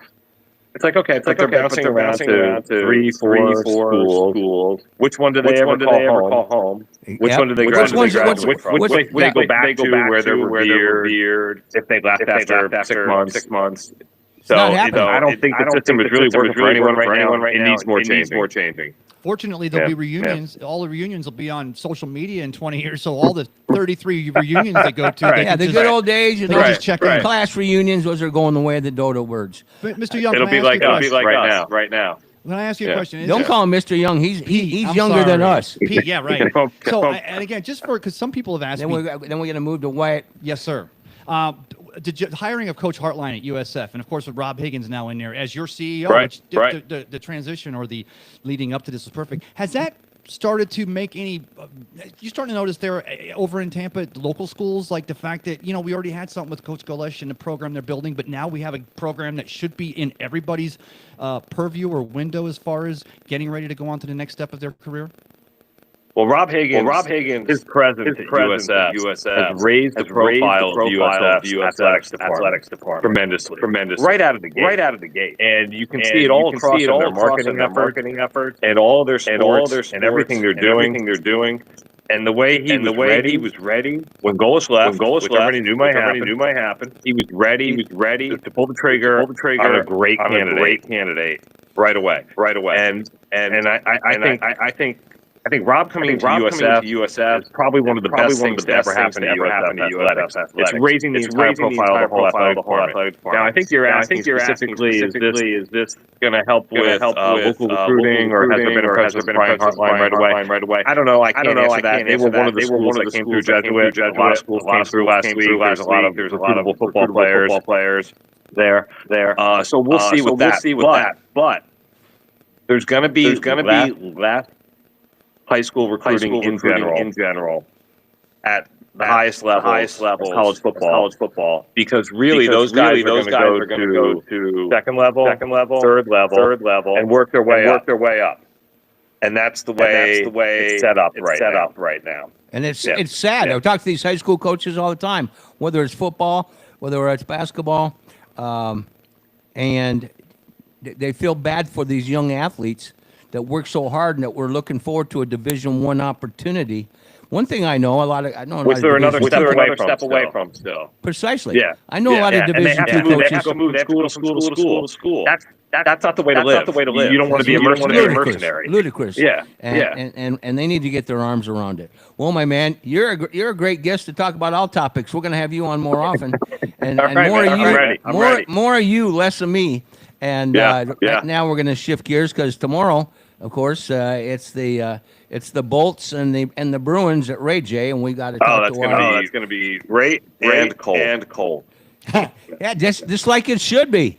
It's like, okay, they're bouncing around to 3, 4 schools. Which one do they ever call home? Which one do they graduate from? Which do they go back to where they're revered if they left after 6 months? So I don't think the system is really working for anyone right now. It needs more changing. Fortunately, there'll be reunions. All the reunions will be on social media in 20 years. So all the 33 reunions they go to, the good old days, just check in. Class reunions. Those are going the way of the dodo birds. But Mr. Young, it'll be like us right now. Can I ask you a question? Don't call him Mr. Young. He's younger than us. Pete, yeah, right. So, and again, because some people have asked me. Then we're going to move to Wyatt. Yes, sir. The hiring of Coach Hartline at USF, and of course with Rob Higgins now in there as your CEO, the transition or the leading up to this was perfect. Has that started to make any? You starting to notice there over in Tampa, local schools, like the fact that we already had something with Coach Golesh and the program they're building, but now we have a program that should be in everybody's purview or window as far as getting ready to go on to the next step of their career. Well, Rob Hagan, his president at USF has raised the profile of USF's athletics department tremendously. Right out of the gate. And you can see it all across in their marketing efforts and all their sports and everything they're doing. And the way he was ready when Golis left, which everybody knew might happen. He was ready to pull the trigger on a great candidate right away. And I think Rob coming to USF is probably one of the best things to ever happen to USF athletics. It's raising the entire profile of the whole athletic department. Now, I think you're asking specifically, is this going to help with local recruiting, or has there been a presence of Brian Hartline right away? I don't know. I can't answer that. They were one of the schools that came through Jesuit. A lot of schools came through last week. There's a lot of football players there. So we'll see with that. But there's going to be less high school recruiting in general at the highest level of college football, because really those guys are going to go to second level, third level, and work their way up. And that's the way it's set up right now. And it's sad. I talk to these high school coaches all the time, whether it's football, whether it's basketball, and they feel bad for these young athletes that work so hard and that we're looking forward to a Division I opportunity. One thing I know, which they're another step away from still. Precisely. Yeah. I know a lot of Division II coaches. They have to move school to school. That's not the way to live. You don't want to be a mercenary. Ludicrous. Yeah. And they need to get their arms around it. Well, my man, you're a great guest to talk about all topics. We're going to have you on more often. And more of you, less of me. And right now we're going to shift gears because tomorrow, of course, it's the Bolts and the Bruins at Ray J, and we got to talk to that's going to be great and cold. Yeah, just like it should be.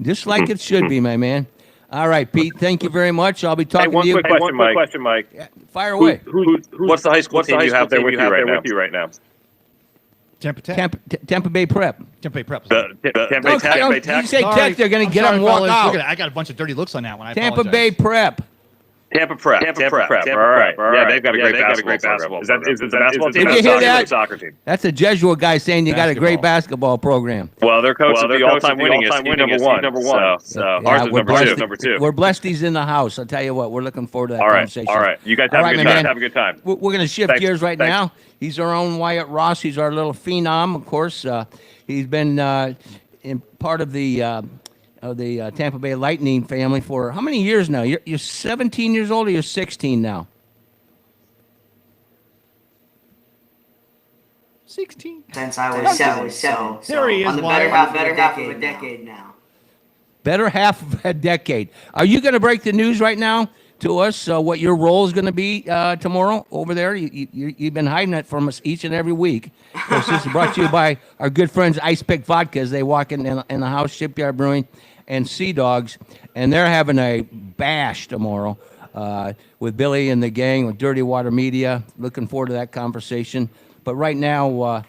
Just like it should be, my man. All right, Pete, thank you very much. I'll be talking to you. One quick question, Mike. Yeah, fire away. What's the high school team you have there with you right now? Tampa Bay Prep. Tampa Bay Prep. Tampa Bay Tech. You say Tech, they're going to get them and walk out. I got a bunch of dirty looks on that one. Tampa Bay Prep. Tampa Prep. All right. Yeah, they've got a great basketball program. Is it the basketball team? Did you hear that? Soccer team. That's a Jesuit guy saying you got a great basketball program. Well, their coach is the all-time winningest. He's number one. So ours is number two. We're blessed he's in the house. I'll tell you what, we're looking forward to that conversation. All right. You guys have a good time. We're going to shift gears right now. He's our own Wyatt Ross. He's our little phenom, of course. He's been in part of the Tampa Bay Lightning family for how many years now? You're 17 years old, or you're 16 now? 16. Since I was 7. So there he is. On the better half of a decade now. Better half of a decade. Are you going to break the news right now to us? What your role is going to be tomorrow over there? You've been hiding it from us each and every week. This is brought to you by our good friends Ice Pick Vodka as they walk in the house, Shipyard Brewing and Sea Dogs, and they're having a bash tomorrow with Billy and the gang with Dirty Water Media. Looking forward to that conversation. But right now,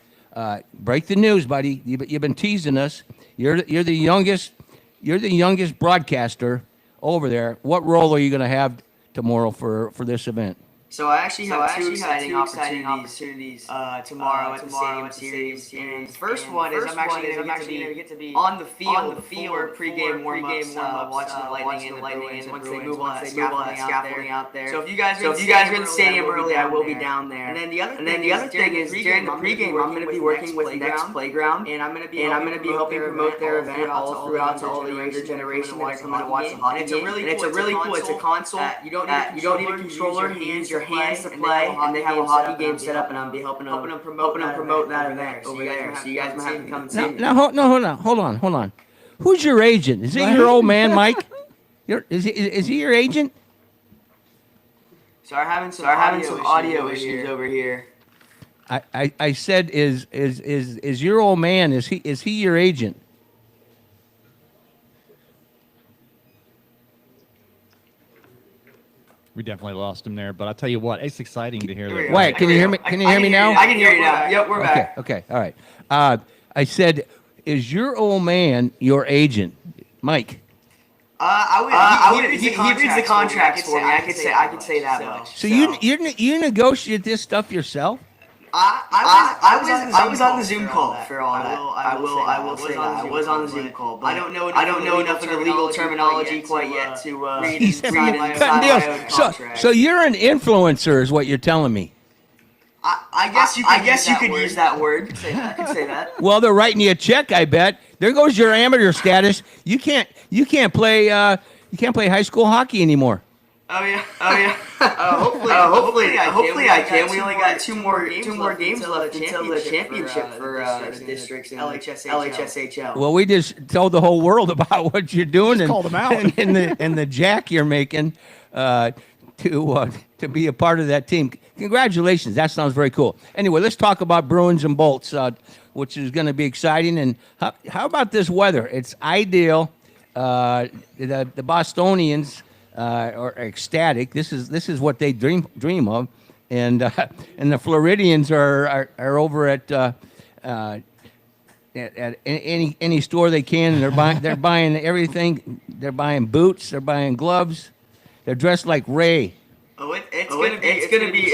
break the news, buddy. You've been teasing us. You're the youngest broadcaster over there. What role are you going to have tomorrow for this event? So I actually have two exciting opportunities tomorrow at the Stadium Series. And the first one is I'm actually going to get to be on the field for pregame warm-ups, watching the Lightning and the Bruins once they move all that scaffolding out there. So if you guys are in the stadium early, I will be down there. And then the other thing is during the pregame, I'm going to be working with Next Playground, and I'm going to be helping promote their event all throughout to all the younger generation that are coming to watch the hockey game. And it's a really cool. It's a console. You don't need a controller. You use your hands to play, and they have a hockey game set up, and I'll be helping them promote that event over there. So you guys might have to come and see me. Hold on. Who's your agent? Is it your old man, Mike? Is he your agent? So I'm having some audio issues over here. I said, is your old man? Is he your agent? We definitely lost him there, but I'll tell you what, it's exciting to hear that. Wait, can you hear me? Can you hear me now? I can hear you now. Yep, we're back. Okay, all right. I said, is your old man your agent, Mike? He reads the contracts for me. I could say that much. So you negotiate this stuff yourself? I was on the Zoom call for all that. I will say that I was on the Zoom call, but I don't know enough of the legal terminology quite yet to read He's my cutting deals. own So, contract. so you're an influencer, is what you're telling me. I guess you could use that word. I could say that. Well, they're writing you a check, I bet. There goes your amateur status. You can't play high school hockey anymore. Oh yeah. Hopefully I can. We only got two more games left until the championship for the districts in LHSHL. Well, we just told the whole world about what you're doing and called them out. and the jack you're making to be a part of that team. Congratulations. That sounds very cool. Anyway, let's talk about Bruins and Bolts, which is going to be exciting. And how about this weather? It's ideal. The Bostonians are ecstatic. This is what they dream of, and the Floridians are over at any store they can, and they're buying everything. They're buying boots. They're buying gloves. They're dressed like Ray. It's gonna be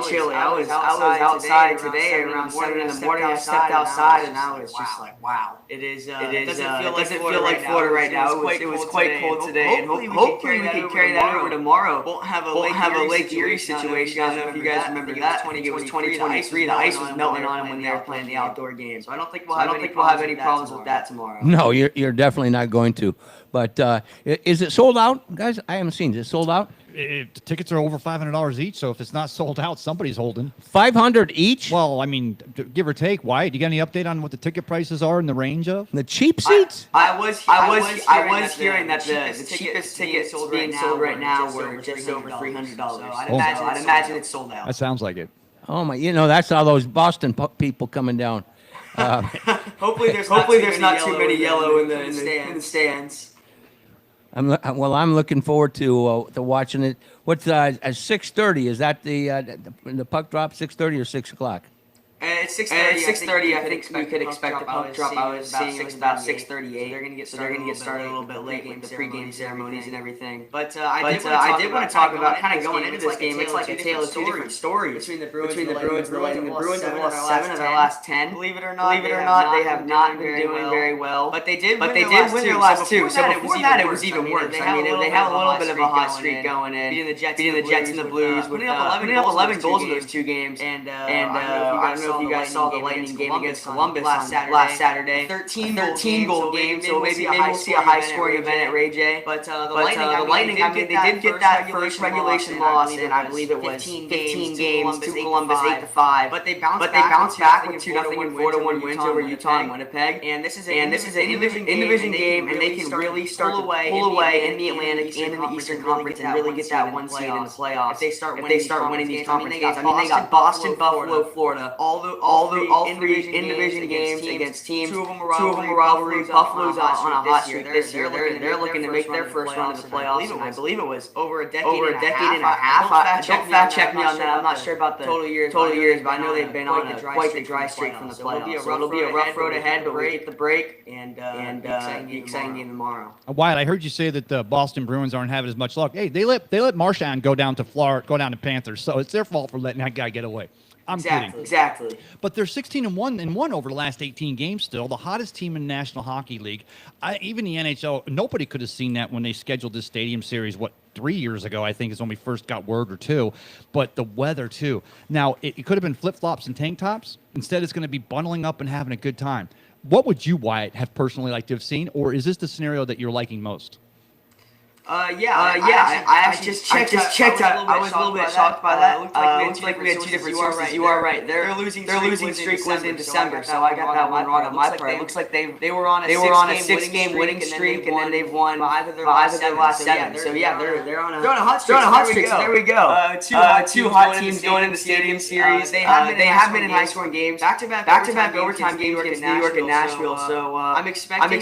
chilly. I was outside today around 7 in the morning. I stepped outside and I was just like, wow. It doesn't feel like Florida right now. It was quite cold today, and hopefully we can carry that over tomorrow. Won't have a Lake Erie situation. I don't know if you guys remember that. I think it was 2023. The ice was melting on them when they were playing the outdoor games. So I don't think we'll have any problems with that tomorrow. No, you're definitely not going to. But is it sold out, guys? I haven't seen it. Is it sold out? The tickets are over $500 each, so if it's not sold out, somebody's holding. 500 each? Well, I mean, give or take. Why? Do you got any update on what the ticket prices are in the range of? The cheap seats? I was hearing that the cheapest tickets being sold right now were just over $300. So I'd imagine it's sold out. That sounds like it. Oh my! That's all those Boston people coming down. Hopefully there's not too many yellow in the stands. I'm looking forward to watching it. What's at 6:30? Is that the puck drop? 6:30 or 6 o'clock? It's 6:30. I think we could expect a puck drop. I was seeing it was about 6:38. They're gonna get started a little bit late with the pregame ceremonies and everything. But I did want to talk about kind of going into this game. It's like a tale of two different stories between the Bruins and the Lightning. The Bruins have lost 7 of their last 10. Believe it or not, they have not been doing very well. But they did win their last two. So before that, it was even worse. I mean, they have a little bit of a hot streak going in, beating the Jets and the Blues, putting up 11 goals in those two games. And I don't know if you guys saw the Lightning game against Columbus last Saturday. 13 goal game, so maybe we'll see a high scoring event at Ray J. But the Lightning, I mean, they did get that first regulation loss, and I believe it was 15 games to Columbus 8-5. But they bounced back with 2-0 and 4-1 wins over Utah and Winnipeg. And this is an in-division game, and they can really start to pull away in the Atlantic and in the Eastern Conference and really get that one seed in the playoffs. If they start winning these conference games, I mean, they got Boston, Buffalo, Florida, all three in-division games against teams. Two of them were rivalries. Buffalo's on a hot streak this year. They're looking to make their first run to the playoffs, and I believe it was over a decade and a half. Don't fact check me on that. I'm not sure about the total years, but I know they've been on quite the dry streak from the playoffs. So it'll be a rough road ahead, but we get the break and the exciting game tomorrow. Wyatt, I heard you say that the Boston Bruins aren't having as much luck. Hey, they let Marchand go down to Florida, go down to Panthers, so it's their fault for letting that guy get away. I'm kidding. Exactly. But they're 16-1 over the last 18 games still. The hottest team in the National Hockey League. Even the NHL, nobody could have seen that when they scheduled this stadium series, 3 years ago, I think, is when we first got word or two. But the weather, too. Now, it could have been flip-flops and tank tops. Instead, it's going to be bundling up and having a good time. What would you, Wyatt, have personally liked to have seen? Or is this the scenario that you're liking most? I just checked out. I was a little bit shocked by that. Looked like we had two different sources. You are right. Their losing streak was in December, so I got that one wrong on my part. It looks like they were on a 6-game winning streak, and then they've won 5 of their last 7. So yeah, they're on a hot streak. So there we go. Two hot teams going into Stadium Series. They have been in high scoring games. Back-to-back overtime games against New York and Nashville. So I'm expecting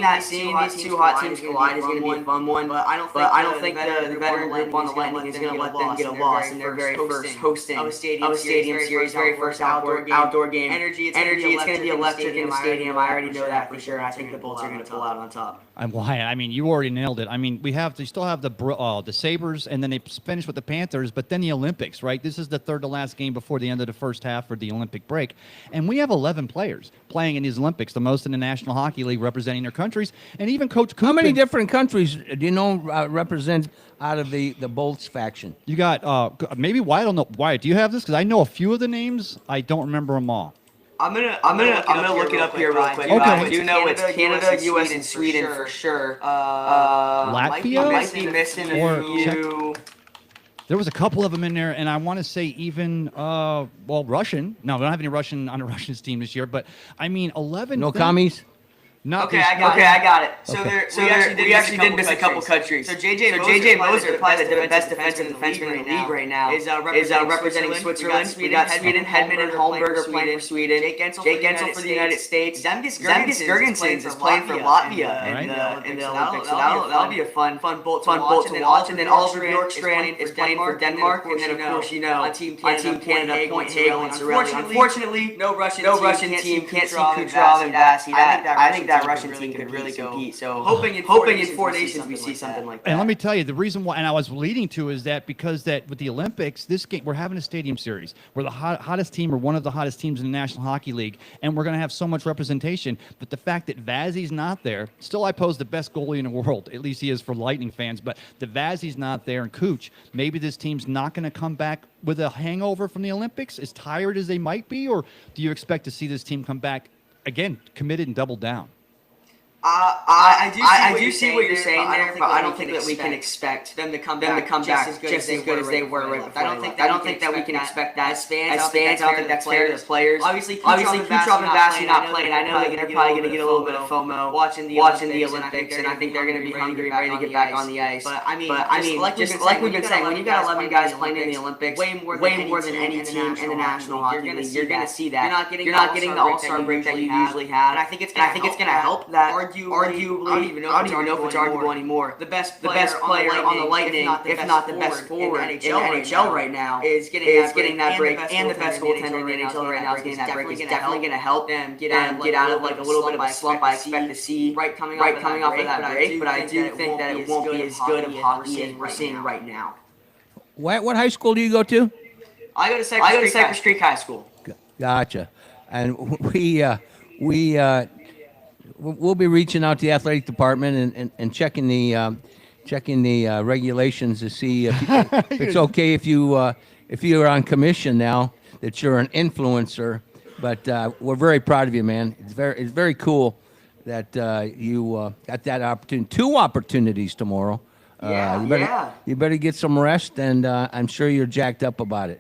that seeing these two hot teams collide is going to be a fun one. But I don't think the veteran group on the Lightning is going to let them get a loss in their very first hosting of a Stadium Series, very first outdoor game. Energy, it's going to be electric in the stadium. I already know that for sure. I think the Bolts are going to pull out on top. I mean, you already nailed it. I mean, we still have the Sabres, and then they finish with the Panthers, but then the Olympics, right? This is the third to last game before the end of the first half for the Olympic break, and we have 11 players playing in these Olympics, the most in the National Hockey League, representing their countries, and even Coach Coop. How many different countries do you know represent out of the Bolts faction? You got maybe Wyatt. I don't know. Wyatt, do you have this? Because I know a few of the names. I don't remember them all. I'm gonna look it up here real quick. Okay. I do know it's Canada, US, and Sweden for sure. Latvia? Might be missing Or a few. There was a couple of them in there, and I want to say even Russian. No, we don't have any Russian on the Russians team this year, but I mean 11. No commies? Not Okay, this- I got it. So Okay. we actually did miss a couple countries. So JJ Moser, probably the best defensive defenseman in the league right now, is representing Switzerland. We got Sweden, Hedman, and Holmberger playing for Sweden. Jake Gensel for the United States. Zemgus Girgensons is playing for Latvia in the Olympics. So that'll be a fun bolt to watch. And then Oliver Bjorkstrand is playing for Denmark. And then of course on Team Canada, Point Hagel and Cirelli. Unfortunately, no Russian team can't see Kucherov and Vasi. I think that Russian team could really compete. So hoping in 4 nations we see something like that. And let me tell you, the reason why, and I was leading to, is that because that with the Olympics, this game, we're having a stadium series. We're the hottest team, or one of the hottest teams in the National Hockey League, and we're going to have so much representation. But the fact that Vasi's not there, still I pose the best goalie in the world. At least he is for Lightning fans. But the Vasi's not there, and Cooch, maybe this team's not going to come back with a hangover from the Olympics, as tired as they might be, or do you expect to see this team come back again, committed and doubled down? I do see what you're saying there, but I don't think that we can expect them to come back just as good as they were right before. I don't think that we can expect that as fans. I don't think that's fair to the players. Obviously, Kucherov and Vasi not playing. I know they're probably going to get a little bit of FOMO watching the Olympics, and I think they're going to be hungry, ready to get back on the ice. But I mean, just like we've been saying, when you got 11 guys playing in the Olympics, way more than any team in the National Hockey League, you're going to see that. You're not getting the All-Star break that you usually have, and I think it's going to help that. Arguably, I don't even know if it's arguable anymore. The best player on the Lightning, if not the best forward in the NHL right now, is getting that break, and the best goaltender in the NHL right now is getting that break. It's definitely going to help them get out of like a little bit of a slump I expect to see right coming off of that break. But I do think that it won't be as good of hockey as we're seeing right now. What high school do you go to? I go to Cypress Creek High School. Gotcha. And we'll be reaching out to the athletic department and checking the regulations to see if it's okay if you're on commission now, that you're an influencer. But we're very proud of you, man. It's very cool that you got that opportunity. 2 opportunities tomorrow. You better get some rest, and I'm sure you're jacked up about it.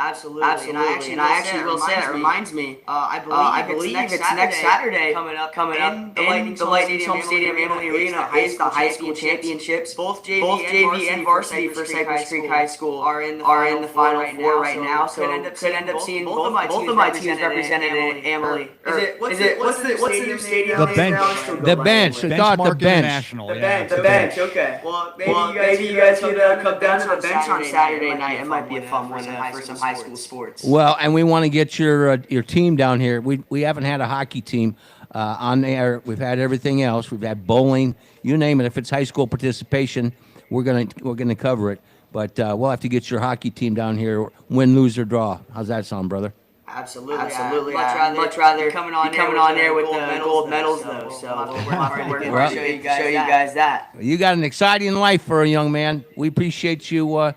Absolutely. And I actually will say, it reminds me, I believe it's next Saturday coming up in the Lightning's home stadium, Amalie Arena, is the high school championships. Both JV and varsity for Cypress Creek High School are in the Final Four right now, so could end up seeing both of my teams represented in Amalie. What's the new stadium? The Bench. The Bench. Benchmark The Bench. International. The Bench. Okay. Well, maybe you guys could come down to the Bench on Saturday night. It might be a fun one for some high school sports. Well, and we want to get your team down here. We haven't had a hockey team on there. We've had everything else. We've had bowling, you name it. If it's high school participation, we're gonna cover it. But we'll have to get your hockey team down here, win, lose, or draw. How's that sound, brother? Absolutely. Much rather coming on there with the gold medals, though. So we're going to show you guys that. You got an exciting life for a young man. We appreciate you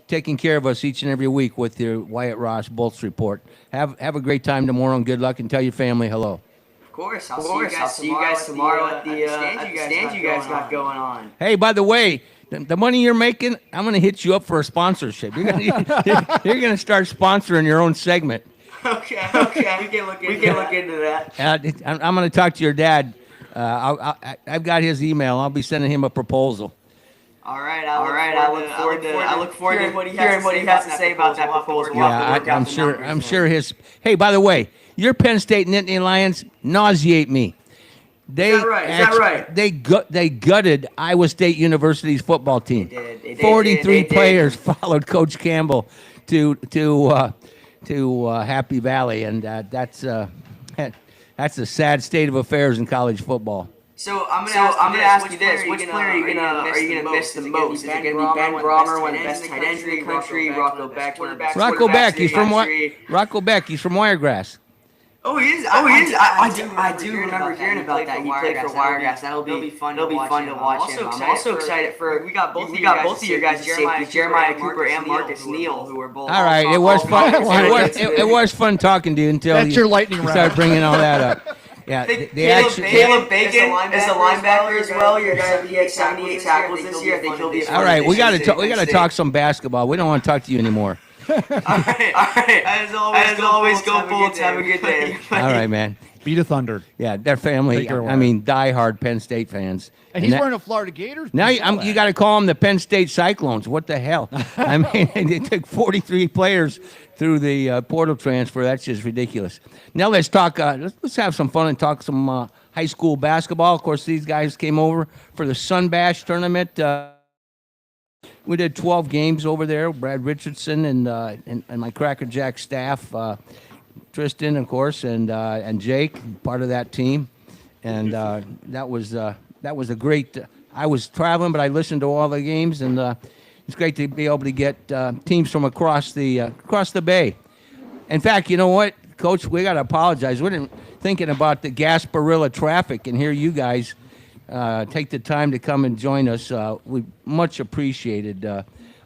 taking care of us each and every week with your Wyatt Ross Bolts report. Have a great time tomorrow, and good luck, and tell your family hello. Of course. I'll see you guys tomorrow at the stand you guys got going on. Hey, by the way, the money you're making, I'm going to hit you up for a sponsorship. You're going to start sponsoring your own segment. Okay. We can look into that. I'm going to talk to your dad. I've got his email. I'll be sending him a proposal. All right. I look forward to hearing what he has to say about that proposal. Yeah, I'm sure his. Hey, by the way, your Penn State Nittany Lions nauseate me. Is that right? They gutted Iowa State University's football team. They did. 43 players followed Coach Campbell to Happy Valley, and that's a sad state of affairs in college football. So I'm gonna ask you this: which player are you gonna miss the most? Is it gonna be Ben Brommer, one of the best tight ends in the country? Rocco Beck, one of the best Rocco Beck, quarterbacks in the country? Rocco Beck, he's from Wiregrass. Oh, he is. I do remember hearing about that. He played for Wiregrass. That'll be fun to watch him. I'm also excited for. We got both of your guys' safety, Jeremiah Cooper and Marcus Neal, who were both. All right, it was fun. It was fun talking to you until That's your lightning you round. started bringing all that up. Yeah, Caleb Bacon is a linebacker as well. You're going to be at 78 tackles this year. I think he'll be a fun all right, we addition got to to State. talk some basketball. We don't want to talk to you anymore. All right. As always, go Bolts. Have a good day. All right, man. Beat a Thunder. Yeah, their family. Take her away. I mean, diehard Penn State fans. And he's that- wearing a Florida Gators. Now We saw you that. got to call them the Penn State Cyclones. What the hell? I mean, they took 43 players through the portal transfer. That's just ridiculous. Now let's talk. Let's have some fun and talk some high school basketball. Of course, these guys came over for the Sun Bash tournament. We did 12 games over there. Brad Richardson and my Cracker Jack staff, Tristan, of course, and Jake, part of that team, and that was a great. I was traveling, but I listened to all the games, and it's great to be able to get teams from across the bay. In fact, you know what, Coach, we got to apologize. We didn't thinking about the Gasparilla traffic, and here you guys. Take the time to come and join us. We much appreciated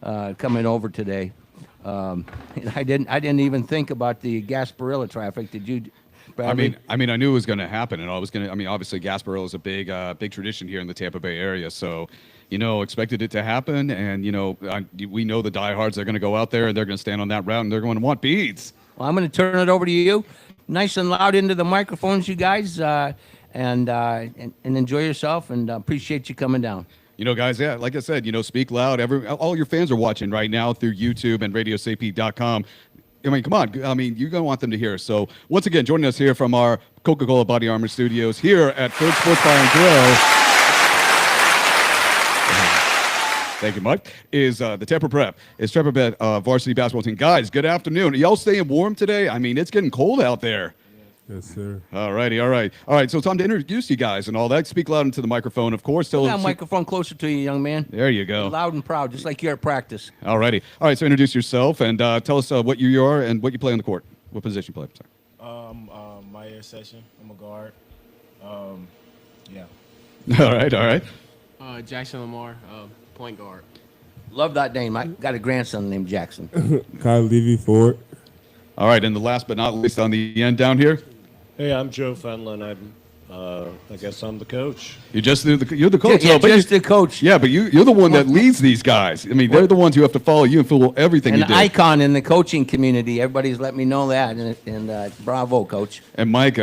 coming over today. I didn't even think about the Gasparilla traffic. Did you, Bradley? I mean, I knew it was going to happen, and I was going to. I mean, obviously, Gasparilla is a big tradition here in the Tampa Bay area, so expected it to happen, and we know the diehards are going to go out there and they're going to stand on that route and they're going to want beads. Well, I'm going to turn it over to you, nice and loud into the microphones, you guys, and enjoy yourself, and appreciate you coming down. Guys, yeah, like I said, speak loud. All your fans are watching right now through YouTube and RadioCP.com. I mean, come on. I mean, you're going to want them to hear. So, once again, joining us here from our Coca-Cola Body Armor Studios here at Ford Sports Bar and Grill. Thank you, Mike. Is the Temper Prep. It's Temper Prep varsity basketball team. Guys, good afternoon. Are y'all staying warm today? I mean, it's getting cold out there. Yes, sir. All righty, all right. All right, so time to introduce you guys and all that. Speak loud into the microphone, of course. Put that microphone closer to you, young man. There you go. Loud and proud, just like you're at practice. All righty. All right, so introduce yourself and tell us what you are and what you play on the court. What position you play? Sorry. My air session. I'm a guard. Yeah. All right. Jackson Lamar, point guard. Love that name. I got a grandson named Jackson. Kyle Levy, forward. All right, and the last but not least on the end down here. Hey, I'm Joe Fenlon. I guess I'm the coach. You're the coach. Yeah, but just the coach. Yeah, but you're the one that leads these guys. I mean, they're the ones who have to follow you and follow everything An you do. icon in the coaching community. Everybody's let me know that, and bravo, Coach. And Mike,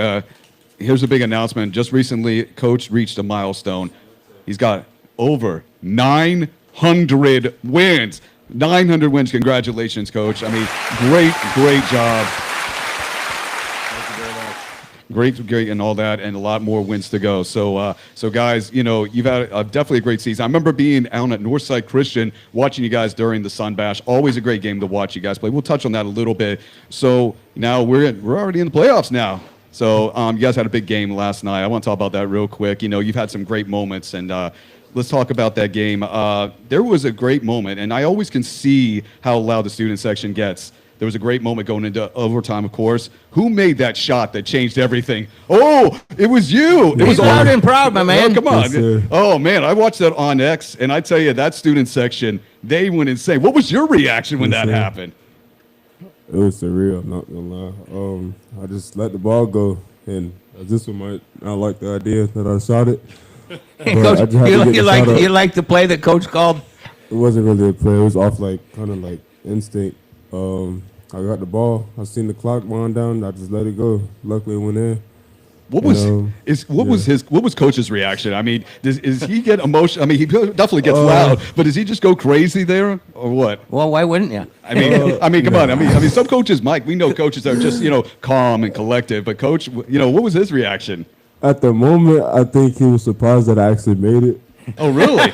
here's a big announcement. Just recently, Coach reached a milestone. He's got over 900 wins. 900 wins. Congratulations, Coach. I mean, great job. Great, and all that, and a lot more wins to go. So guys, you've had definitely a great season. I remember being down at Northside Christian, watching you guys during the Sun Bash. Always a great game to watch you guys play. We'll touch on that a little bit. So now we're already in the playoffs now. So you guys had a big game last night. I want to talk about that real quick. You've had some great moments, and let's talk about that game. There was a great moment, and I always can see how loud the student section gets. There was a great moment going into overtime, of course. Who made that shot that changed everything? Oh, it was you. It was loud and proud, my man. Oh, come on. Yes, Oh, man, I watched that on X, and I tell you, that student section, they went insane. What was your reaction when that Yes, sir. happened? It was surreal, I'm not gonna lie. I just let the ball go, and this one might not like the idea that I shot it. But Coach, I just had to get the shot up. you like the play that Coach called? It wasn't really a play. It was off kind of instinct. I got the ball. I seen the clock wind down. I just let it go. Luckily, it went in. What was Coach's reaction? I mean, is he get emotional? I mean, he definitely gets loud, but does he just go crazy there, or what? Well, why wouldn't you? I mean, come on. I mean, some coaches, Mike. We know coaches that are just calm and collective, but Coach, what was his reaction? At the moment, I think he was surprised that I actually made it. Oh, really?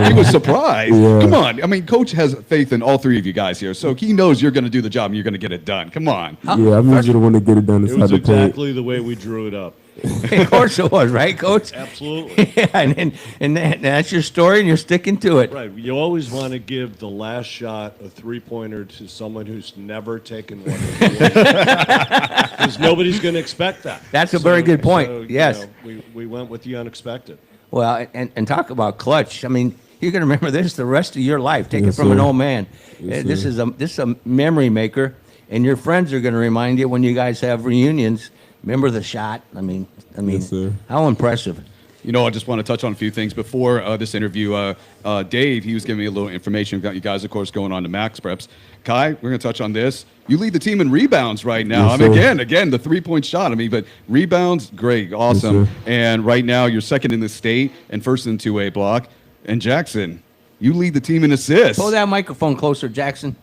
He was surprised. Yeah. Come on. I mean, Coach has faith in all three of you guys here, so he knows you're going to do the job and you're going to get it done. Come on. Yeah, I'm usually the one to get it done It inside was the paint. exactly the way we drew it up. Of course it was, right, Coach? Absolutely. Yeah, and that's your story, and you're sticking to it. Right. You always want to give the last shot, a three-pointer, to someone who's never taken one before. Because nobody's going to expect that. That's a very good point. So, you Yes. know, we went with the unexpected. Well, and talk about clutch. I mean, you're going to remember this the rest of your life. Take Yes, it from an sir. old man. Yes, This sir. is a memory maker, and your friends are going to remind you when you guys have reunions. Remember the shot? I mean, Yes, sir. how impressive. You know, I just want to touch on a few things before this interview. Dave, he was giving me a little information about you guys, of course, going on to Max Preps. Kai, we're going to touch on this. You lead the team in rebounds right now. Yes, I mean, sir. again, the three-point shot. I mean, but rebounds, great, awesome. sir. And right now, you're second in the state and first in 2A block. And Jackson, you lead the team in assists. Pull that microphone closer, Jackson.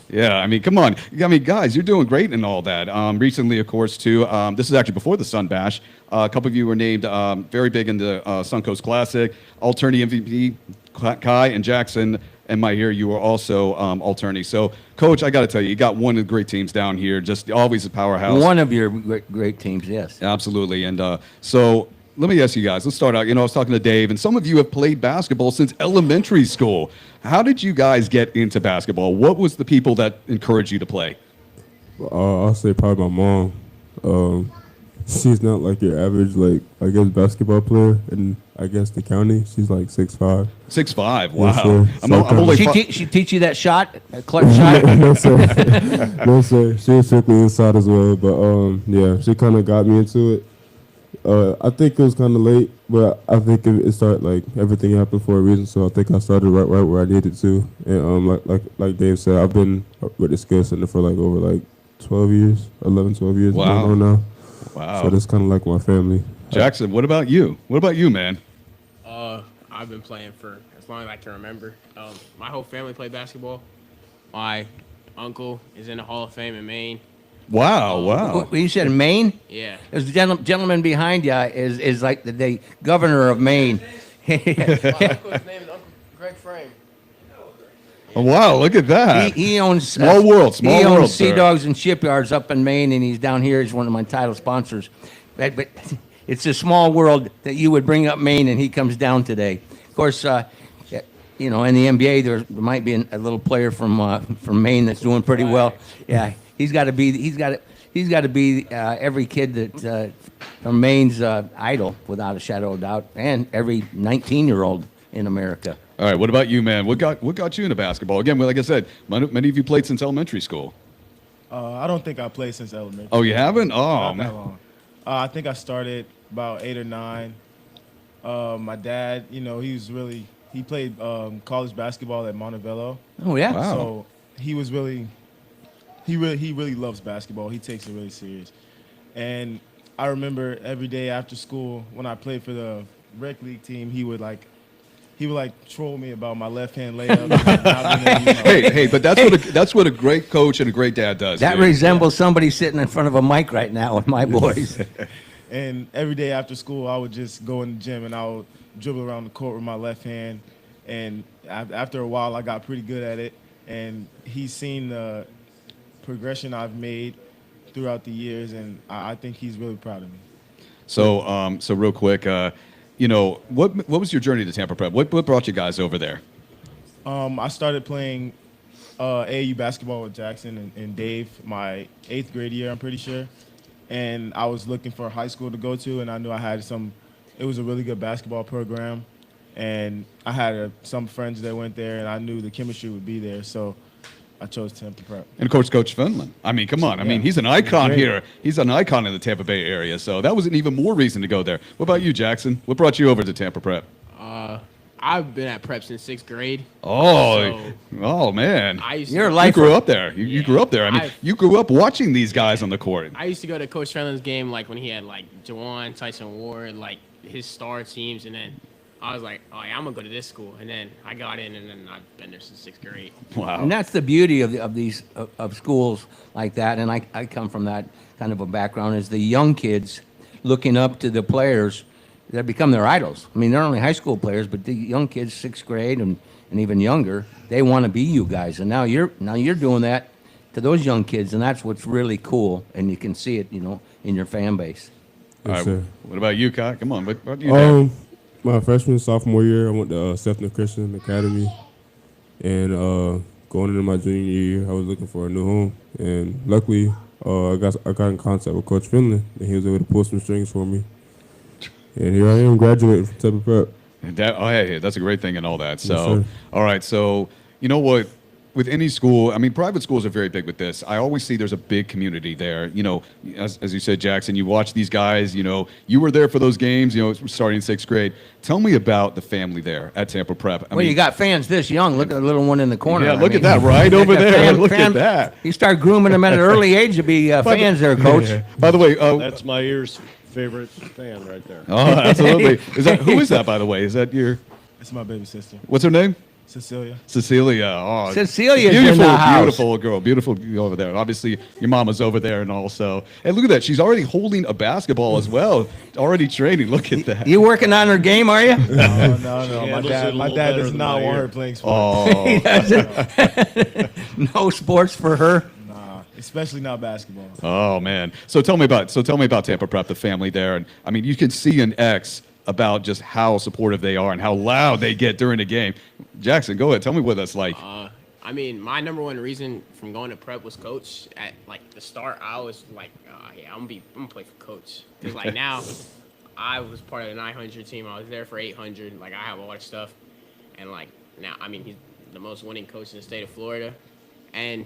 Yeah, I mean, come on. I mean, guys, you're doing great and all that. Recently, of course, too, this is actually before the Sun Bash. A couple of you were named very big in the Suncoast Classic. All-tourney MVP, Kai and Jackson, and my here, you were also all-tourney. So, Coach, I got to tell you, you got one of the great teams down here, just always a powerhouse. One of your great teams, yes. Absolutely. And so let me ask you guys, let's start out. You know, I was talking to Dave, and some of you have played basketball since elementary school. How did you guys get into basketball? What was the people that encouraged you to play? I'll say probably my mom. She's not like your average, like, I guess, basketball player. And I guess the county, she's like 6'5". 6'5", wow. Yes, sir. I'm only She teach you that shot, a clutch shot? No, sir. No, sir. She was strictly inside as well. But, yeah, she kind of got me into it. I think it was kind of late, but I think it started, like, everything happened for a reason. So I think I started right where I needed to. And like Dave said, I've been with the skill center for like over like 12 years, 11, 12 years Wow. going on now. Wow. So that's kind of like my family. Jackson, what about you? What about you, man? I've been playing for as long as I can remember. My whole family played basketball. My uncle is in the Hall of Fame in Maine. Wow, wow. You said Maine? Yeah. There's the gentleman behind you is like the governor of Maine. My uncle's name is Uncle Greg Frame. Oh, wow, look at that. He owns Small world, small he world, owns Sea sir. Dogs and Shipyards up in Maine, and he's down here. He's one of my title sponsors. But it's a small world that you would bring up Maine, and he comes down today. Of course, you know, in the NBA, there might be a little player from Maine that's doing pretty well. Yeah, he's got to be every kid that from Maine's idol, without a shadow of doubt, and every 19-year-old in America. All right, what about you, man? What got you into basketball? Again, like I said, many of you played since elementary school. I don't think I played since elementary. Oh, you haven't? Oh, Not that man. long. I think I started about 8 or 9. My dad, you know, he played college basketball at Montevello. Oh yeah. Wow. So he really loves basketball. He takes it really serious. And I remember every day after school when I played for the rec league team, he would troll me about my left hand layup. Hey, but that's what a great coach and a great dad does. That dude. resembles somebody sitting in front of a mic right now with my boys. And every day after school, I would just go in the gym and I would dribble around the court with my left hand. And after a while, I got pretty good at it. And he's seen the progression I've made throughout the years, and I think he's really proud of me. So, so real quick, you know, what was your journey to Tampa Prep? What brought you guys over there? I started playing AAU basketball with Jackson and Dave my 8th grade year, I'm pretty sure. And I was looking for a high school to go to, and I knew I had it was a really good basketball program. And I had some friends that went there, and I knew the chemistry would be there. So I chose Tampa Prep. And of course, Coach Finland. I mean, come on. I mean, he's an icon great. here. He's an icon in the Tampa Bay area. So that was an even more reason to go there. What about you, Jackson? What brought you over to Tampa Prep? I've been at prep since 6th grade. Oh man. I used You're a to, lifer. You grew up there. You grew up there. I mean, I've- you grew up watching these guys on the court. I used to go to Coach Fenlon's game like when he had like Jawan, Tyson Ward, like his star teams, and then I was like, oh yeah, I'm gonna go to this school, and then I got in, and then I've been there since 6th grade. Wow. And that's the beauty of these schools like that. And I come from that kind of a background, is the young kids looking up to the players that become their idols. I mean, they're only high school players, but the young kids, 6th grade and even younger, they want to be you guys. And now you're doing that to those young kids, and that's what's really cool. And you can see it, you know, in your fan base. All right. sir. What about you, Kai? Come on. What do you do? My freshman, sophomore year, I went to Sefton Christian Academy, and going into my junior year, I was looking for a new home, and luckily, I got in contact with Coach Finley, and he was able to pull some strings for me, and here I am, graduating from Temple Prep. Hey, that's a great thing and all that. So, sir. all right. So, you know what? With any school, I mean, private schools are very big with this. I always see there's a big community there. You know, as you said, Jackson, you watch these guys, you know, you were there for those games, you know, starting in 6th grade. Tell me about the family there at Tampa Prep. I Well, you got fans this young. Look at the little one in the corner. Yeah, I look mean, at that right over there. Look at that. You start grooming them at an early age to be fans there, Coach. By the way, That's my ear's favorite fan right there. oh, absolutely. Who is that, by the way? Is that your, It's my baby sister, what's her name? Cecilia. Cecilia. Oh, Cecilia's beautiful, in the house. beautiful girl over there. Obviously, your mama's over there, and also, and look at that. She's already holding a basketball as well. Already training. Look at that. You working on her game, are you? No. handles it a My little dad better does than not my want ear. her playing sports. Oh, No sports for her. Nah, especially not basketball. oh man. So tell me about Tampa Prep, the family there, and I mean, you can see an X about just how supportive they are and how loud they get during the game. Jackson, go ahead. Tell me what that's like. I mean, my number one reason from going to prep was coach. At like the start, I was like, yeah, I'm gonna play for coach. Cause like now, I was part of the 900 team. I was there for 800. Like I have all that stuff, and like now, I mean, he's the most winning coach in the state of Florida, and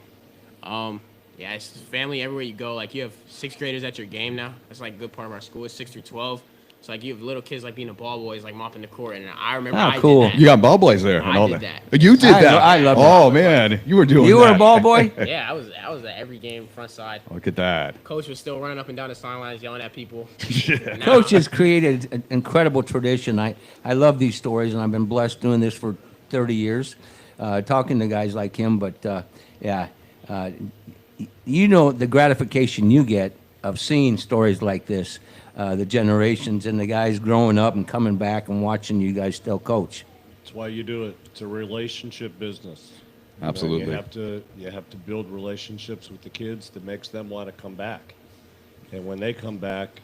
yeah, it's family everywhere you go. Like you have 6th graders at your game now. That's like a good part of our school. It's 6 through 12. So like you have little kids like being a ball boys, like mopping the court, and I remember I cool. did that. You got ball boys there and I all did that. that. You did that. I love Oh man, you were doing. You were that. a ball boy? Yeah, I was at every game, front side. Look at that. Coach was still running up and down the sidelines, yelling at people. Now- Coach has created an incredible tradition. I love these stories, and I've been blessed doing this for 30 years, talking to guys like him. But, you know the gratification you get of seeing stories like this, the generations and the guys growing up and coming back and watching you guys still coach. That's why you do it. It's a relationship business. You know, Absolutely. you have to build relationships with the kids that makes them want to come back. And when they come back,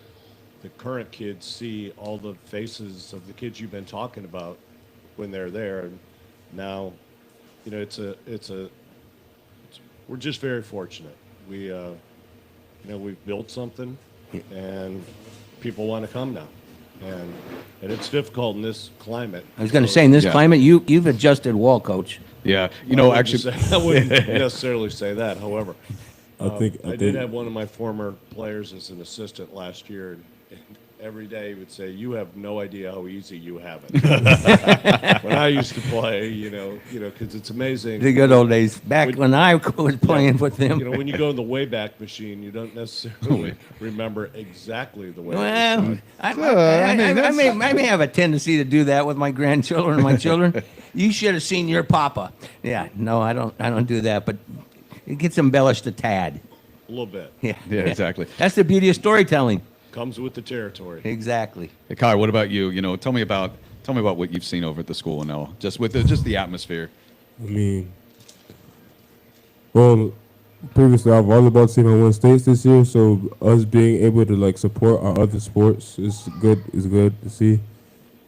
the current kids see all the faces of the kids you've been talking about when they're there. And now, you know, we're just very fortunate. We've built something, and people want to come now, and it's difficult in this climate. I was going to say, in this Yeah. climate, you've adjusted well, Coach. Yeah, you know, actually, I wouldn't necessarily say that. However, I think I did have one of my former players as an assistant last year, and every day he would say, "You have no idea how easy you have it." When I used to play, you know, because it's amazing. The good old days, back when I was playing with them. You know, when you go in the Wayback Machine, you don't necessarily remember exactly the way. it was Well, done. I may have a tendency to do that with my grandchildren and my children. You should have seen your papa. Yeah, no, I don't do that, but it gets embellished a tad. A little bit Yeah, yeah, exactly. That's the beauty of storytelling. comes with the territory. Exactly. Hey, Kai, what about you? You know, tell me about what you've seen over at the school and all, just with just the atmosphere. I mean, well, previously our volleyball team I won states this year, so us being able to like support our other sports is good to see,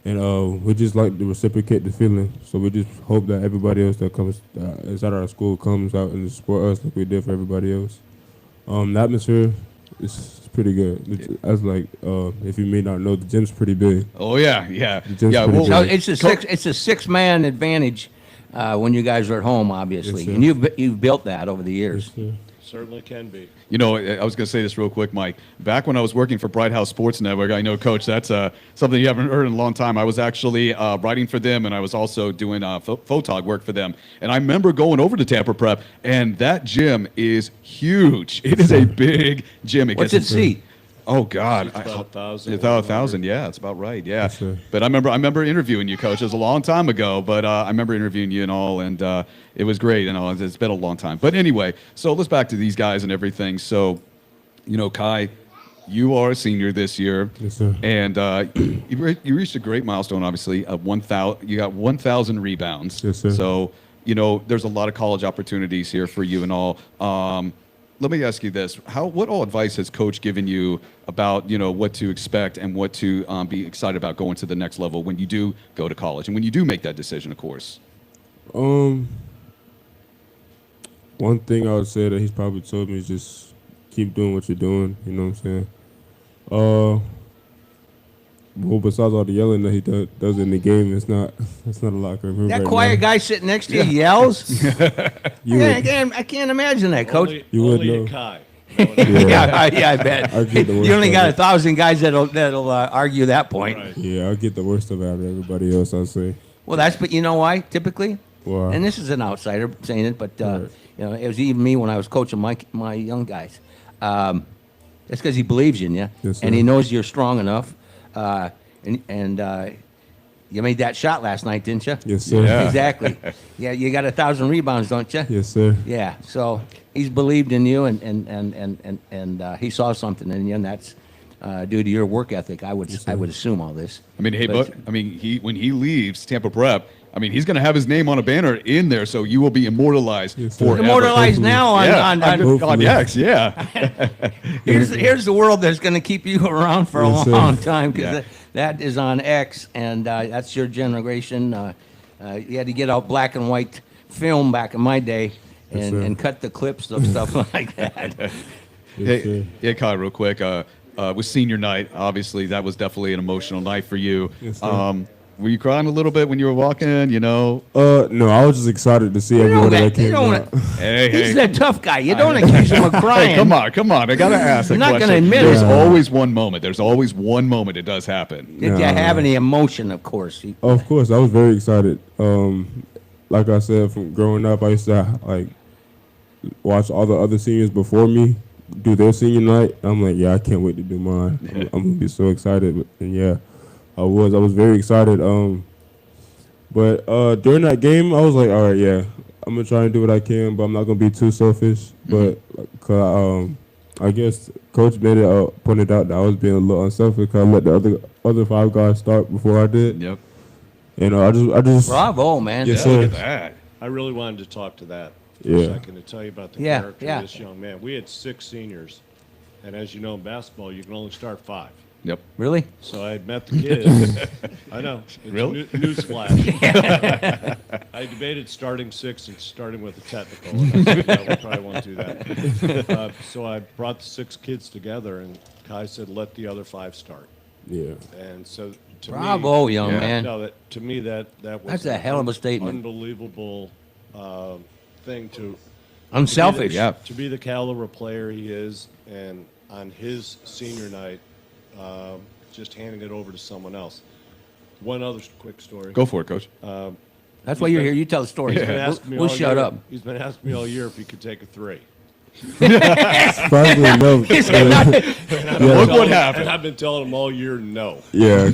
and we just like to reciprocate the feeling. So we just hope that everybody else that comes is at our school comes out and support us like we did for everybody else. The atmosphere is pretty good. As like if you may not know, the gym's pretty big. Oh yeah. gym's Yeah, pretty well, So big. it's a 6-man advantage when you guys are at home, obviously, Yes, sir. and you've built that over the years. Yeah. Certainly can be. You know, I was going to say this real quick, Mike. Back when I was working for Bright House Sports Network, I know, Coach, that's something you haven't heard in a long time. I was actually writing for them, and I was also doing photog work for them. And I remember going over to Tampa Prep, and that gym is huge. It is a big gym. What's it seat? Oh God, It's about 1,000. It's about 1,000. Yeah, it's about right. Yeah, Yes, sir. but I remember interviewing you, Coach. It was a long time ago, but I remember interviewing you and all, and it was great. And all. It's been a long time. But anyway, so let's back to these guys and everything. So, you know, Kai, you are a senior this year, Yes, sir. and you reached a great milestone. Obviously, of 1,000. You got 1,000 rebounds. Yes, sir. So, you know, there's a lot of college opportunities here for you and all. let me ask you this: what all advice has Coach given you about what to expect and what to be excited about going to the next level when you do go to college and when you do make that decision, of course? One thing I would say that he's probably told me is just keep doing what you're doing. You know what I'm saying? Well, besides all the yelling that he does in the game, it's not a locker room. That right quiet now. guy sitting next to you yells. You Yeah, would- I can't imagine that, Coach. You would only know. a Kai. yeah, I bet. I get the worst You only of got it. 1,000 guys that'll argue that point. Right. Yeah, I'll get the worst of it out of everybody else, I'll say. Well, but you know why? Typically, Why? and this is an outsider saying it, but Right. it was even me when I was coaching my young guys. That's because he believes in you, Yes, and sir. he knows you're strong enough. And you made that shot last night, didn't you? Yes, sir. Yeah. Exactly. Yeah, you got 1,000 rebounds, don't you? Yes, sir. Yeah. So he's believed in you, and he saw something in you, and that's due to your work ethic. I would assume all this. I mean, hey, But- but I mean, when he leaves Tampa Prep, I mean, he's going to have his name on a banner in there, so you will be immortalized Yes, sir. forever. Immortalized now on, Yeah, on, on, on, on X, yeah. here's the world that's going to keep you around for a Yes, sir. long time because Yeah. that is on X, and that's your generation. You had to get out black and white film back in my day Yes, and, sir. and cut the clips of stuff like that. Yes, Hey, sir. yeah, Kai, real quick. With senior night, obviously, that was definitely an emotional night for you. Yes, sir. Were you crying a little bit when you were walking? No, I was just excited to see You everyone know that came out. Hey, He's hey. the tough guy. You don't accuse him of crying. Hey, come on. I gotta ask. You're a not gonna question. admit There's it. always one moment. There's always one moment it does happen. Did you Nah. have any emotion, of course? Of course, I was very excited. Like I said, from growing up, I used to watch all the other seniors before me do their senior night. I'm like, yeah, I can't wait to do mine. I'm gonna be so excited. And yeah, I was very excited. But during that game, I was like, all right, yeah, I'm gonna try and do what I can, but I'm not gonna be too selfish. But I guess Coach made it pointed out that I was being a little unselfish because I let the other 5 guys start before I did. Yep. And I just Bravo, man. Yes, Yeah, sir. look at that. I really wanted to talk to that for Yeah. a second to tell you about the Yeah, character yeah. of this young man. We had 6 seniors, and as you know in basketball, you can only start 5. Yep. Really? So I had met the kids. I know. It's Really? Newsflash. I debated starting 6 and starting with the technical. And I said, no, we probably won't do that. So I brought the 6 kids together, and Kai said, let the other 5 start. yeah. And so to Bravo, me, young Yeah. man. no, to me that was That's a hell of a statement. Unbelievable thing to Unselfish. Yeah. to be the caliber player he is, and on his senior night, just handing it over to someone else. One other quick story. Go for it, Coach. That's why you're here. You tell the stories. He's been asking me We'll all shut year- up. He's been asking me all year if he could take a 3. Surprisingly enough, Look what happened. And I've been telling him all year no. yeah.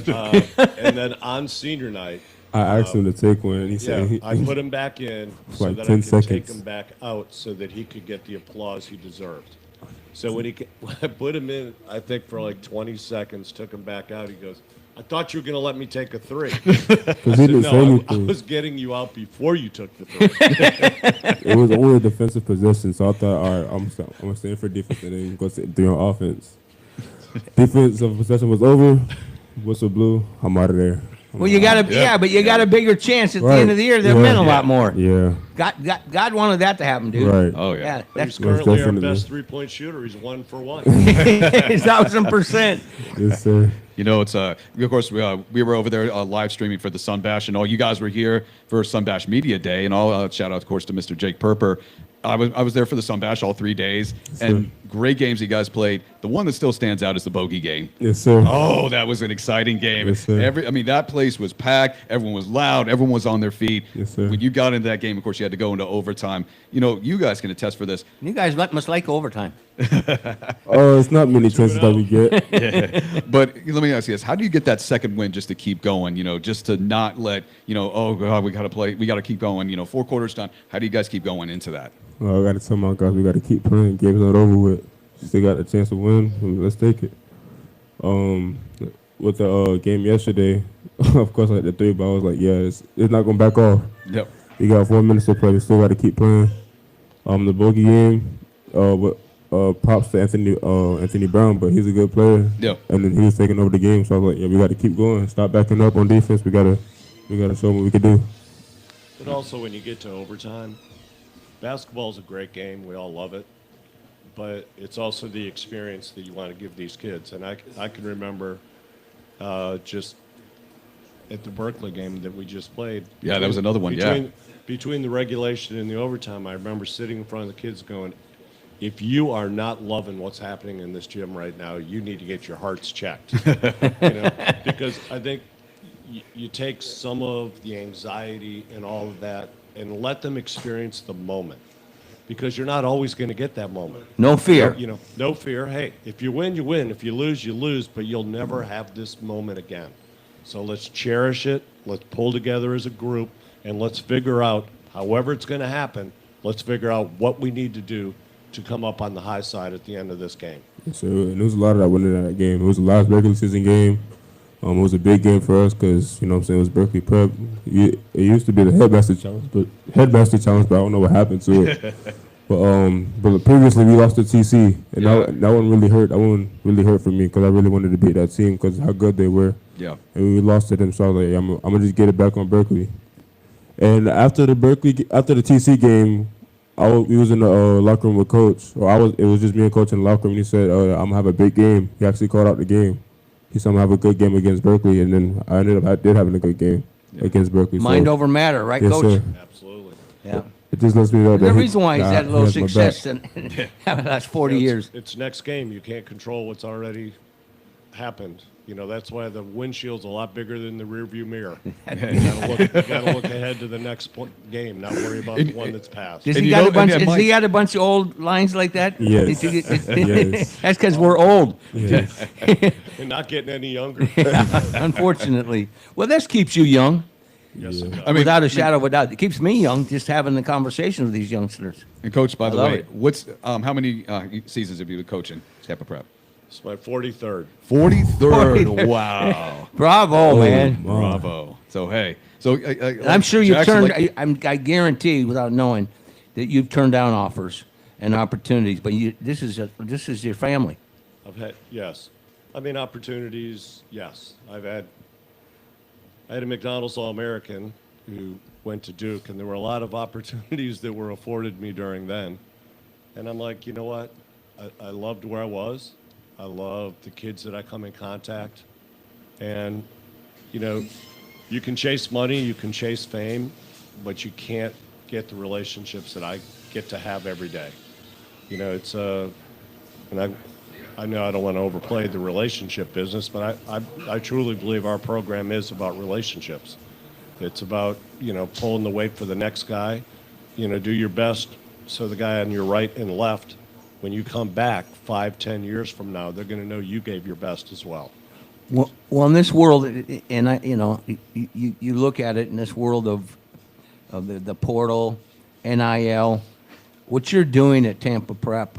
And then on senior night, I asked him to take one, and he said, yeah, I put him back in so Like that 10 I could take seconds. him back out so that he could get the applause he deserved. So when when I put him in, I think for like 20 seconds, took him back out. He goes, "I thought you were going to let me take a 3." because he didn't No, say I anything. was getting you out before you took the 3. It was only a defensive possession, so I thought, all right, I'm gonna stay for defense and then go sit 3 on offense. Defensive possession was over. Whistle blew. I'm out of there. Well, you got but you got a bigger chance at the end of the year. That Yeah. meant a lot more. Yeah. God wanted that to happen, dude. Right. Oh, yeah. He's That's currently our definitely. best 3-point shooter. He's 1 for 1. 1,000%. Yes, sir. You know, it's of course we were over there live streaming for the Sun Bash, and all you guys were here for Sun Bash Media Day, and all shout out, of course, to Mr. Jake Perper. I was there for the Sun Bash all 3 days, and great games you guys played. The one that still stands out is the Bogey game. Yes, sir. Oh, that was an exciting game. Yes, sir. That place was packed. Everyone was loud. Everyone was on their feet. Yes, sir. When you got into that game, of course, you had to go into overtime. You know, you guys can attest for this. You guys must like overtime. It's not many chances that we get. But let me ask you this: how do you get that second win just to keep going? You know, just to not let oh God, we got to play. We got to keep going. 4 quarters done. How do you guys keep going into that? I got to tell my guys we got to keep playing. Game's not over with. Still got a chance to win. Let's take it. With the game yesterday, of course I had the 3, but I was like, yeah, it's not gonna back off. Yep. We got 4 minutes to play. We still got to keep playing. The Bogey game, but props to Anthony Brown, but he's a good player. Yeah. And then he was taking over the game, so I was like, yeah, we got to keep going. Stop backing up on defense. We gotta show them what we can do. But also, when you get to overtime, basketball is a great game. We all love it. But it's also the experience that you want to give these kids. And I can remember just at the Berkeley game that we just played. Yeah, that was another one, yeah. Between the regulation and the overtime, I remember sitting in front of the kids going, if you are not loving what's happening in this gym right now, you need to get your hearts checked. Because I think you take some of the anxiety and all of that and let them experience the moment, because you're not always going to get that moment. No fear. No fear. Hey, if you win, you win. If you lose, you lose, but you'll never have this moment again. So let's cherish it. Let's pull together as a group, and let's figure out, however it's going to happen, let's figure out what we need to do to come up on the high side at the end of this game. So, and there was a lot of that went in that game. It was the last regular season game. It was a big game for us because, it was Berkeley Prep. It used to be the Headmaster Challenge, but I don't know what happened to it. But previously we lost to TC, and that one really hurt. That one really hurt for me because I really wanted to beat that team because of how good they were. Yeah. And we lost to them, so I was like, I'm gonna just get it back on Berkeley. And after the TC game, we was in the locker room with Coach. It was just me and Coach in the locker room. And he said, I'm gonna have a big game. He actually called out the game. He said I'm gonna have a good game against Berkeley, and then I did having a good game against Berkeley. Mind over matter, right, yes, Coach? Sir. Absolutely. Yeah. It just lets me know that The reason why he's had a little he has my success back. in the last 40 years. It's next game. You can't control what's already happened. That's why the windshield's a lot bigger than the rearview mirror. You gotta look ahead to the next game, not worry about the one that's passed. Does he got a bunch of old lines like that? Yes. Yes. That's because we're old. Yes. And not getting any younger. Unfortunately. Well, this keeps you young. Yes, it does. Without a shadow of a doubt. It keeps me young just having the conversation with these youngsters. And Coach, by the love way, it. what's how many seasons have you been coaching Tampa Prep? It's my 43rd. 43rd. Wow. Bravo, man. Bravo. So hey, I'm sure you've Jackson, turned. I guarantee, without knowing, that you've turned down offers and opportunities. But this is your family. Yes. Opportunities, yes. I had a McDonald's All-American who went to Duke, and there were a lot of opportunities that were afforded me during then. And I'm like, you know what? I loved where I was. I love the kids that I come in contact. And, you can chase money, you can chase fame, but you can't get the relationships that I get to have every day. It's and I know I don't want to overplay the relationship business, but I truly believe our program is about relationships. It's about, pulling the weight for the next guy, do your best so the guy on your right and left, when you come back 5-10 years from now, they're going to know you gave your best as well. Well, in this world, and you look at it in this world of the portal, NIL, what you're doing at Tampa Prep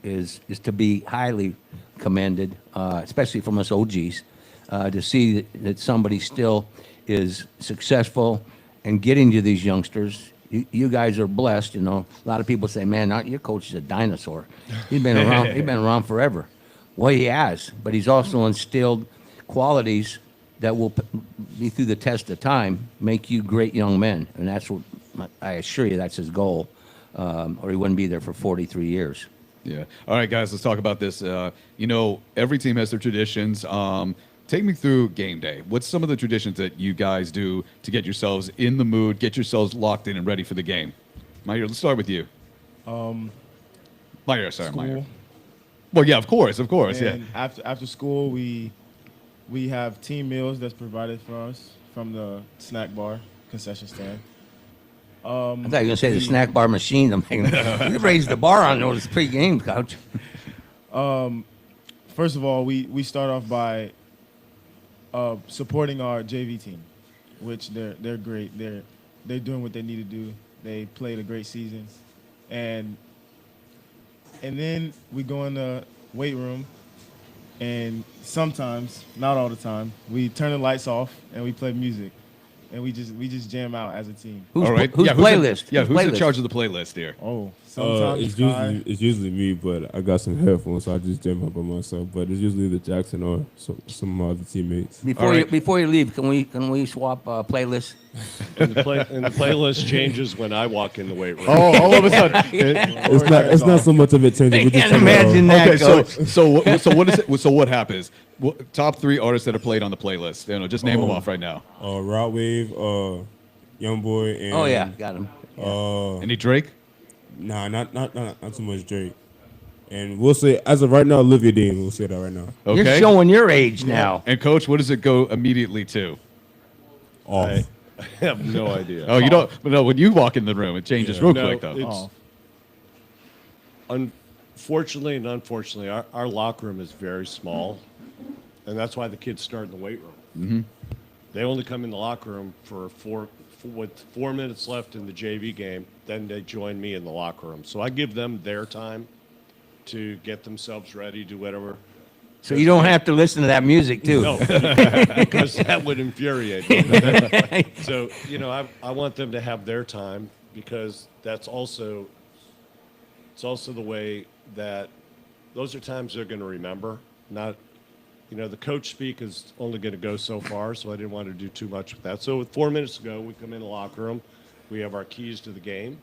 is to be highly commended, especially from us OGs, to see that somebody still is successful and getting to these youngsters. You guys are blessed. A lot of people say, "Man, your coach is a dinosaur. He's been around. He's been around forever." Well, he has, but he's also instilled qualities that will be through the test of time, make you great young men, and that's what I assure you. That's his goal, or he wouldn't be there for 43 years. Yeah. All right, guys, let's talk about this. Every team has their traditions. Take me through game day. What's some of the traditions that you guys do to get yourselves in the mood, get yourselves locked in and ready for the game? Mayer, let's start with you. Mayer, sorry, School. Mayer. Well, yeah, of course, And yeah. After school, we have team meals that's provided for us from the snack bar concession stand. I thought you were going to say the snack bar machine. I'm thinking, you raised the bar on those pre-game, Coach. First of all, we start off by supporting our JV team, which they're great. They're doing what they need to do. They played a great season, and then we go in the weight room, and sometimes, not all the time, we turn the lights off and we play music. and we just jam out as a team. Who's, All right. who's yeah, playlist? Who's in playlist? charge of the playlist here? Oh, sometimes It's usually me, but I got some headphones, so I just jam up by myself. But it's usually the Jackson or some of my other teammates. Before you leave, can we swap playlists? And the playlist changes when I walk in the weight room. Oh, all of a sudden. It's not so much of it changing. I We just can't imagine that. Okay, Coach. so what is it? So what happens? Top 3 artists that are played on the playlist. You know, just name them off right now. Rod Wave, Young Boy, and Oh yeah, got him. Any Drake? Nah, not too much Drake. And we'll say, as of right now, Olivia Dean. We'll say that right now. Okay. You're showing your age now. And Coach, what does it go immediately to? Off. I have no idea. Oh, you don't. But no, when you walk in the room, it changes real quick though. It's, unfortunately and unfortunately, our locker room is very small, and that's why the kids start in the weight room. Mm-hmm. They only come in the locker room with 4 minutes left in the JV game. Then they join me in the locker room. So I give them their time to get themselves ready, do whatever. So you don't have to listen to that music too. No, because that would infuriate me. So, you know, I want them to have their time, because it's also the way that those are times they're going to remember. Not, you know, the coach speak is only going to go so far, so I didn't want to do too much with that. So with 4 minutes to go, we come in the locker room, we have our keys to the game,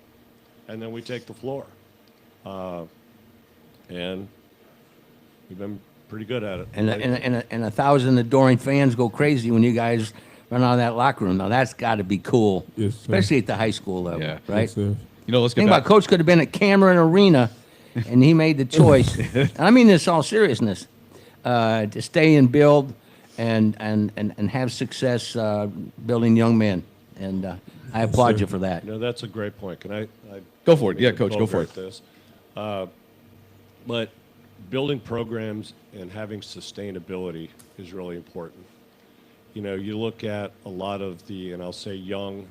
and then we take the floor. And we've been pretty good at it. And 1,000 adoring fans go crazy when you guys run out of that locker room. Now that's got to be cool, Yes, sir. especially at the high school level, Yeah. right? Yes, sir. You know, let's get Think back. about Coach could have been at Cameron Arena, and he made the choice. And I mean this all seriousness, to stay and build and have success building young men. And I applaud you for that. No, that's a great point. Can I Go for it. Yeah, make a Coach, go for quote it. about this? But building programs and having sustainability is really important. You know, you look at a lot of the, and I'll say young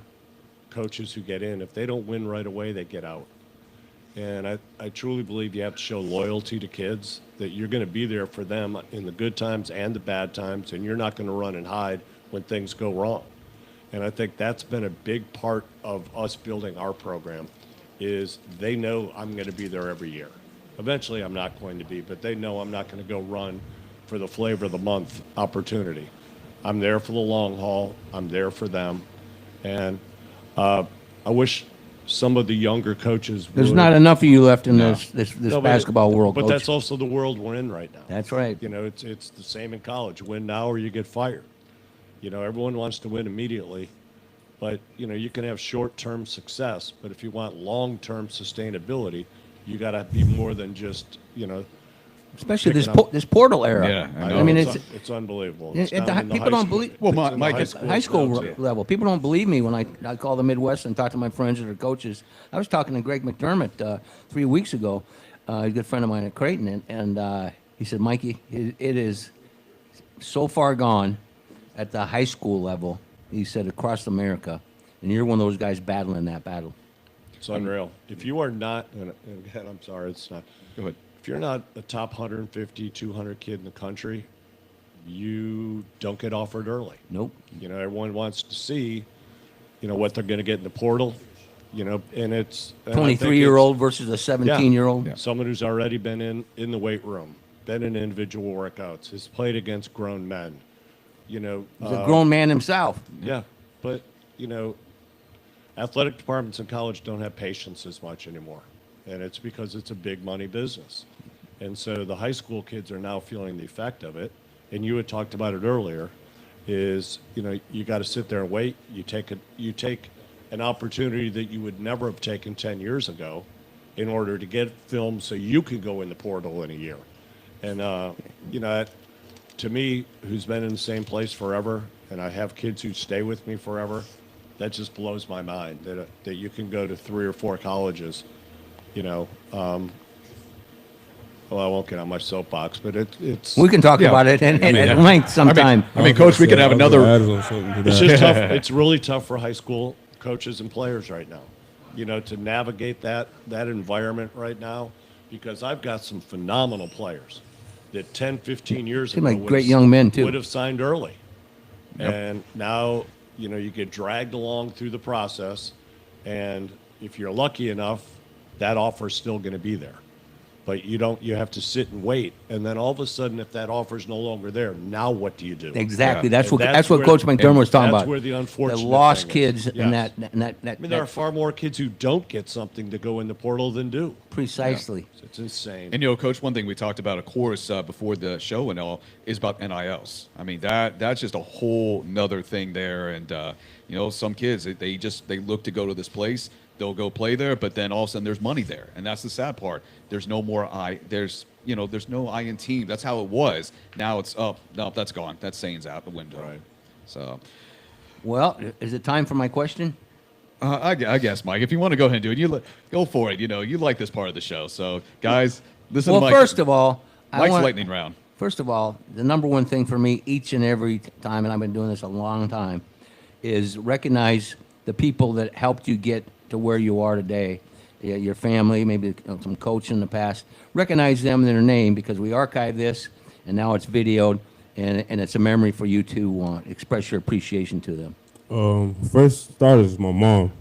coaches who get in, if they don't win right away, they get out. And I truly believe you have to show loyalty to kids, that you're going to be there for them in the good times and the bad times, and you're not going to run and hide when things go wrong. And I think that's been a big part of us building our program, is they know I'm going to be there every year. Eventually I'm not going to be, but they know I'm not going to go run for the flavor of the month opportunity. I'm there for the long haul. I'm there for them. And I wish some of the younger coaches There's would. not enough of you left in this No, but- basketball world, But Coach. that's also the world we're in right now. That's right. You know, it's the same in college. Win now or you get fired. You know, everyone wants to win immediately, but you know, you can have short-term success, but if you want long-term sustainability, you got to be more than just, you know, Especially this picking up- this portal era. Yeah, I know, I mean, it's unbelievable. It's At down in the people high don't school. believe. Well, It's in the Mike, High school now, too. level. People don't believe me when I call the Midwest and talk to my friends that are coaches. I was talking to Greg McDermott 3 weeks ago, a good friend of mine at Creighton, and he said, Mikey, it is so far gone at the high school level. He said across America, and you're one of those guys battling that battle. It's unreal. If you are not, and again, I'm sorry, it's not. Go ahead. If you're not a top 150, 200 kid in the country, you don't get offered early. Nope. You know, everyone wants to see, you know, what they're going to get in the portal, you know, and it's and I think 23-year-old versus a 17-year-old. it's someone who's already been in the weight room, been in individual workouts, has played against grown men, you know. He's a grown man himself. Yeah, but you know, athletic departments in college don't have patience as much anymore, and it's because it's a big money business. And so the high school kids are now feeling the effect of it. And you had talked about it earlier, is, you know, you got to sit there and wait. You take an opportunity that you would never have taken 10 years ago in order to get film so you can go in the portal in a year. And, you know, to me, who's been in the same place forever, and I have kids who stay with me forever, that just blows my mind that you can go to 3 or 4 colleges, you know. Well, I won't get on my soapbox, but it's We can talk about it at length sometime. I mean, Coach, we could have another. it's just tough. It's really tough for high school coaches and players right now, you know, to navigate that environment right now, because I've got some phenomenal players that 10, 15 years Seem ago like great young men, too. would have signed early. Yep. And now, you get dragged along through the process, and if you're lucky enough, that offer's still going to be there. But you have to sit and wait, and then all of a sudden, if that offer's no longer there, now what do you do? Exactly. Yeah. That's And what where- Coach McDermott was talking that's about. where the unfortunate lost thing is. kids and Yes. that I mean, there are far more kids who don't get something to go in the portal than do. precisely. It's insane. And Coach, one thing we talked about, of course, before the show and all, is about NILs. I mean, that's just a whole nother thing there. And some kids they look to go to this place, they'll go play there, but then all of a sudden there's money there, and that's the sad part. There's no more there's no I in team. That's how it was. Now it's no, that's gone. That saying's out the window. Right. So. Well, is it time for my question? I guess, Mike, if you want to go ahead and do it, go for it. You like this part of the show. So, guys, listen Well, to Mike. first of all, Mike's lightning round. First of all, the number one thing for me each and every time, and I've been doing this a long time, is recognize the people that helped you get to where you are today. Your family, maybe some coach in the past. Recognize them in their name, because we archive this, and now it's videoed, and it's a memory for you to express your appreciation to them. First starters is my mom.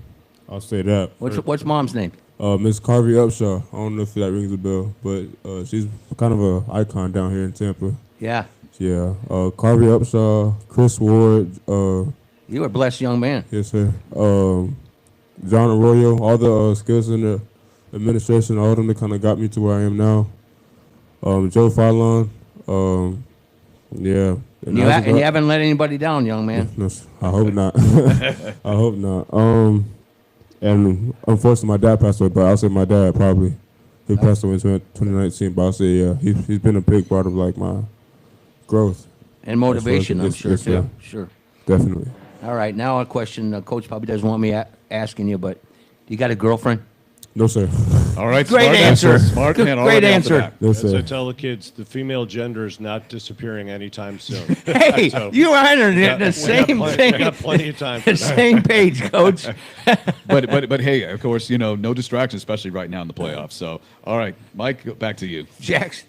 I'll say that. What's mom's name? Miss Carvey Upshaw. I don't know if that rings a bell, but she's kind of an icon down here in Tampa. Yeah. Yeah. Carvey Upshaw, Chris Ward. You were a blessed young man. Yes, sir. John Arroyo, all the skills in the administration, all of them that kind of got me to where I am now. Joe Fallon. Yeah. And you haven't let anybody down, young man. No, I hope not. I hope not. And unfortunately, my dad passed away, but I'll say my dad probably. He passed away in 2019, but I'll say, yeah, he's been a big part of, like, my growth. And motivation, I'm sure, yes, too. sir. Sure. Definitely. All right, now a question Coach probably doesn't want me asking you, but you got a girlfriend? No, sir. All right. Great smart answer. Smart Good- man. great already off the answer. bat. No, As I sir. tell the kids, the female gender is not disappearing anytime soon. Hey, So- you are in Yeah, the we same got thing. we got plenty of time for The that. same page, Coach. But hey, of course, no distractions, especially right now in the playoffs. So, all right, Mike, back to you. Jackson.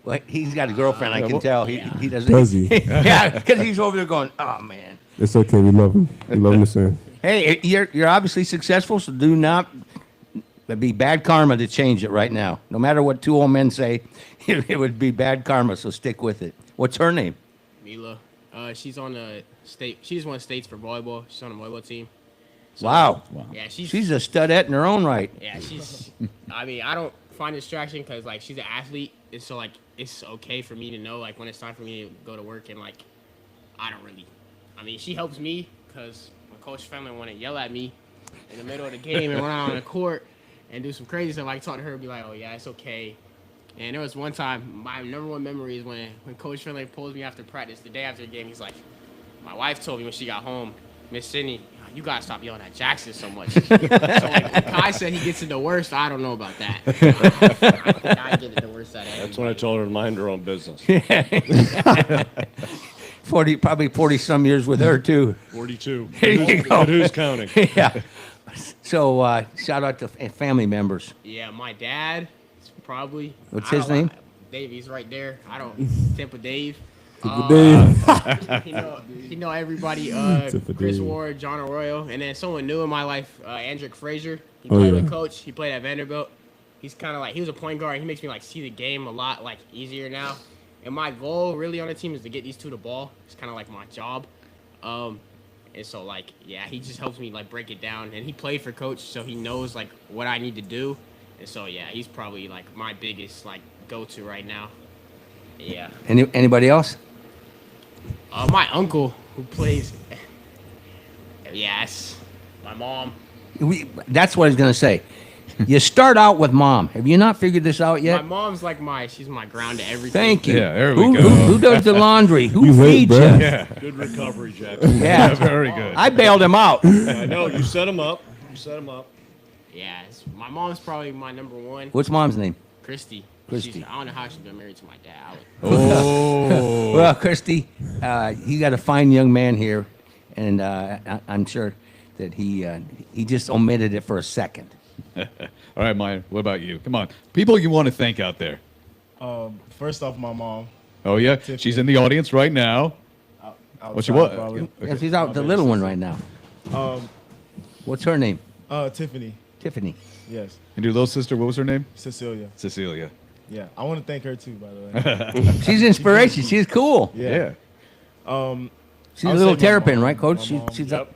Well, he's got a girlfriend, I can well- tell. He doesn't. Does he? Yeah, because he's over there going, oh, man. It's okay. We love him. We love him the same. Hey, you're obviously successful, so do not be bad karma to change it right now. No matter what two old men say, it would be bad karma, so stick with it. What's her name? Mila. She's on the state. She's one of the states for volleyball. She's on the volleyball team. Wow. Yeah, She's a studette in her own right. Yeah, she's. I mean, I don't find distraction because like she's an athlete, and so like it's okay for me to know like when it's time for me to go to work, and like I don't really. I mean, she helps me because my coach family want to yell at me in the middle of the game and run out on the court and do some crazy stuff. Like talk to her and be like, oh yeah, it's okay. And there was one time, my number one memory is when Coach Finley pulls me after practice, the day after the game, he's like, my wife told me when she got home, Miss Sydney, you gotta stop yelling at Jackson so much. So like, when Kai said he gets it the worst, I don't know about that. I get it the worst out of everybody. That's when I told her to mind her own business. 40 some years with her too. 42. There you go. But who's counting? Yeah. So shout out to family members. Yeah, my dad, probably. What's I his don't- name? Dave, he's right there. I don't, Tampa Dave. Dave. He know everybody. Tampa Chris Dave. Ward, John Arroyo, and then someone new in my life, Andrick Frazier. He Oh, played yeah. with Coach. He played at Vanderbilt. He's kind of like he was a point guard. He makes me like see the game a lot like easier now. And my goal really on the team is to get these two the ball. It's kind of like my job. And so like yeah, he just helps me like break it down. And he played for Coach, so he knows like what I need to do. And so yeah, he's probably like my biggest like go-to right now. Yeah. Anybody else? My uncle who plays. Yes. My mom. That's what I was gonna say. You start out with mom. Have you not figured this out My yet? mom's like she's my ground to everything. Thank you. Yeah, there we who, go. Who does the laundry? Who You lit, feeds bruh. you? Yeah. Good recovery, Jackson. Yeah. Very good. I bailed him out. I know. You set him up. Yeah, my mom's probably my number one. What's mom's name? Christy. Christy. I don't know how she's been married to my dad. Oh. Well, Christy, you got a fine young man here, and I'm sure that he just omitted it for a second. All right, Maya, what about you? Come on. People you want to thank out there. First off, my mom. Oh, yeah? Tiffany. She's in the audience right now. What you what? Probably. Yes, he's out with the little one right now. What's her name? Tiffany. Tiffany. Yes. And your little sister, what was her name? Cecilia. Cecilia. Yeah. I want to thank her too, by the way. She's inspiration. She's cool. Yeah. She's a I'll little say my terrapin, mom. right, Coach? My mom. She's Yep. up.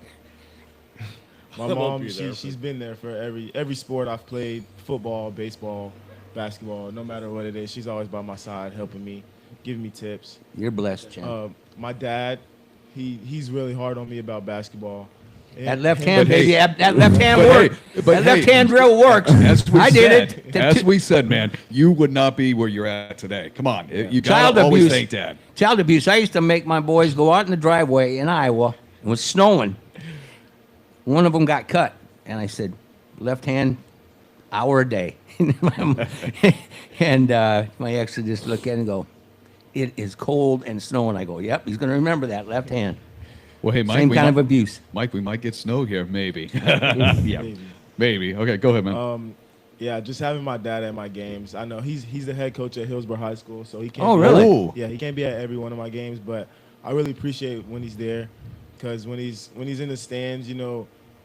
My I won't mom, be there, she's been there for every sport I've played, football, baseball, basketball, no matter what it is. She's always by my side, helping me, giving me tips. You're blessed, champ. My dad, he's really hard on me about basketball. That left Him- hand, But hey- baby. That left hand but works. hey- but That left hey, hand drill works. As we I said, did it. As we said, man, you would not be where you're at today. Come on, you Child gotta always abuse. thank Dad. Child abuse. I used to make my boys go out in the driveway in Iowa. It was snowing. One of them got cut, and I said, "Left hand, hour a day." And my ex would just look at it and go, "It is cold and snowing." I go, "Yep, he's going to remember that left hand." Well, hey, Mike, Same we kind might, of abuse. Mike, we might get snow here, maybe. Yeah, maybe. Okay, go ahead, man. Yeah, just having my dad at my games. I know he's the head coach at Hillsborough High School, so he can't. Oh, be- really? Oh. Yeah, he can't be at every one of my games, but I really appreciate when he's there, because when he's in the stands,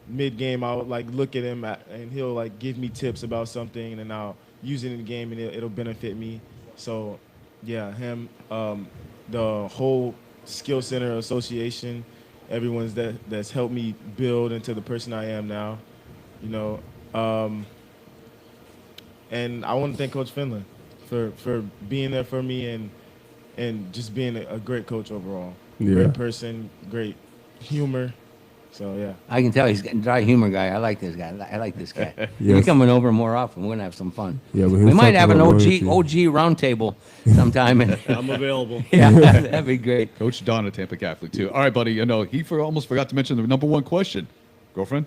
mid game, I'll like look at him and he'll like give me tips about something, and I'll use it in the game, and it'll benefit me. So, yeah, him, the whole Skill Center Association, everyone's that's helped me build into the person I am now, and I want to thank Coach Finland for being there for me and just being a great coach overall. Yeah. Great person, great humor. So, yeah. I can tell he's a dry humor guy. I like this guy. I like this guy. You're Yes. coming over more often. We're gonna have some fun. Yeah, but he We was might talking have an about OG loyalty. round table sometime. And I'm available. yeah, that'd be great. Coach Don at Tampa Catholic too. All right, buddy. He almost forgot to mention the number one question. Girlfriend?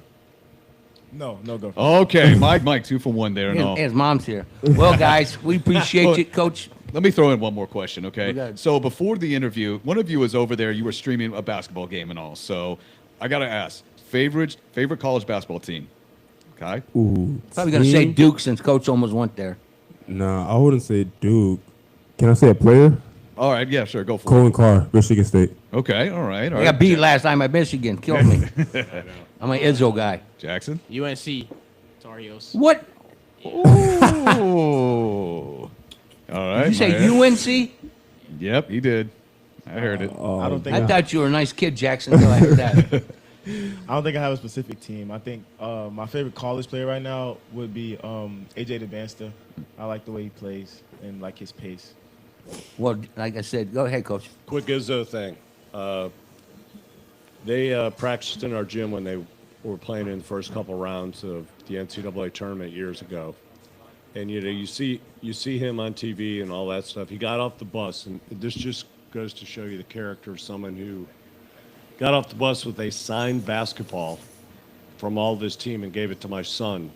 No go. Okay, Mike, 2 for 1 there and all. His mom's here. Well, guys, we appreciate you, Coach. Let me throw in one more question, okay? Go ahead. So before the interview, one of you was over there. You were streaming a basketball game and all. So I gotta ask, favorite college basketball team? Okay. Ooh, Probably gonna say team? Duke since Coach almost went there. Nah, I wouldn't say Duke. Can I say a player? All right. Yeah. Sure. Go for Colin Carr, Michigan State. it. Okay. All right. All I right. got beat last time at Michigan. Killed me. I'm an Izzo guy. Jackson. UNC, Tar Heels. What? Oh. All right. Did you say my- UNC? Yep, he did. I heard it. I don't think I thought you were a nice kid, Jackson, until I heard that. I don't think I have a specific team. I think my favorite college player right now would be AJ DeBanster. I like the way he plays and like his pace. Well, like I said, go ahead, Coach. Quick Izzo thing. They practiced in our gym when they were playing in the first couple rounds of the NCAA tournament years ago. And you see him on TV and all that stuff. He got off the bus, and this just goes to show you the character of someone who got off the bus with a signed basketball from all of his team and gave it to my son,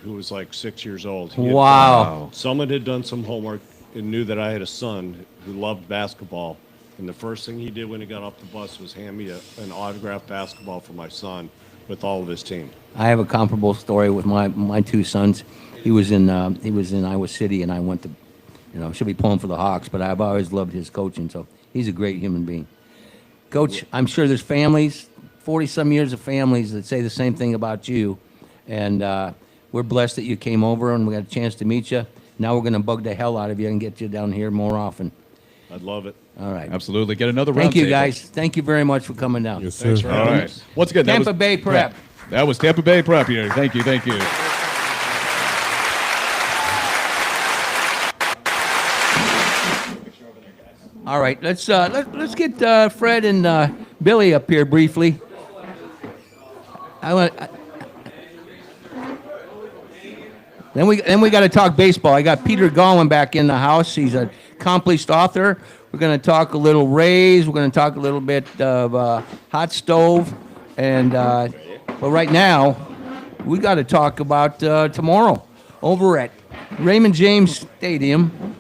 who was like 6 years old. He had Wow. someone had done some homework and knew that I had a son who loved basketball. And the first thing he did when he got off the bus was hand me an autographed basketball for my son with all of his team. I have a comparable story with my 2 sons. He was in Iowa City, and I went to, should be pulling for the Hawks, but I've always loved his coaching. So he's a great human being. Coach, I'm sure there's families, 40-some years of families that say the same thing about you, and we're blessed that you came over and we got a chance to meet you. Now we're going to bug the hell out of you and get you down here more often. I'd love it. All right. Absolutely. Get another round Thank you, table. guys. Thank you very much for coming down. Yes, sir. Thanks for All having right. us. Once again, Tampa Bay Prep. That was Tampa Bay Prep here. Thank you. Thank you. All right, let's get Fred and Billy up here briefly. Then we got to talk baseball. I got Peter Gollin back in the house. He's an accomplished author. We're going to talk a little Rays. We're going to talk a little bit of hot stove, and but right now we got to talk about tomorrow over at Raymond James Stadium.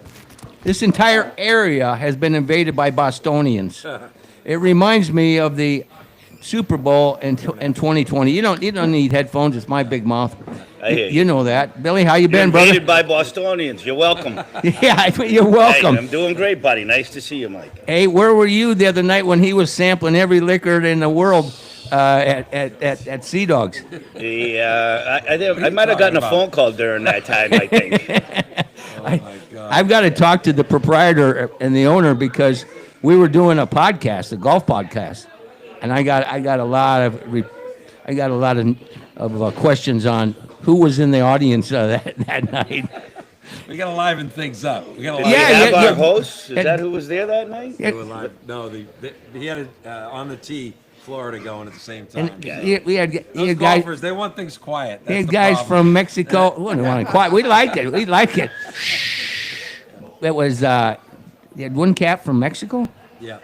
This entire area has been invaded by Bostonians. It reminds me of the Super Bowl in 2020. You don't need headphones. It's my big mouth. I hear You know that, Billy. How you been, You're brother? invaded by Bostonians. You're welcome. Yeah, you're welcome. Hey, I'm doing great, buddy. Nice to see you, Mike. Hey, where were you the other night when he was sampling every liquor in the world at Sea Dogs? I might have gotten a phone call during that time, I think. I've got to talk to the proprietor and the owner because we were doing a podcast, a golf podcast, and I got a lot of questions on who was in the audience that night. We got to liven things up. We got to Did we have our host? Is that who was there that night? They were live. No, he had it on the tee, Florida going at the same time. And we had Those guys. golfers, they want things quiet. We had That's the guys problem. from Mexico. We didn't want it quiet. We liked it. We liked it. It was. You had one cat from Mexico. Yeah.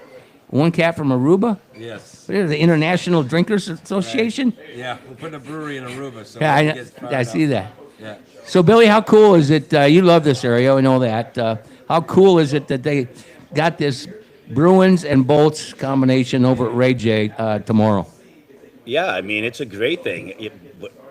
One cat from Aruba. Yes. What is it, the International Drinkers Association? Right. Yeah, we're putting a brewery in Aruba. So Yeah, it gets fired I see up. that. Yeah. So, Billy, how cool is it? You love this area, I know that. How cool is it that they got this Bruins and Bolts combination over at Ray J tomorrow? Yeah, I mean, it's a great thing.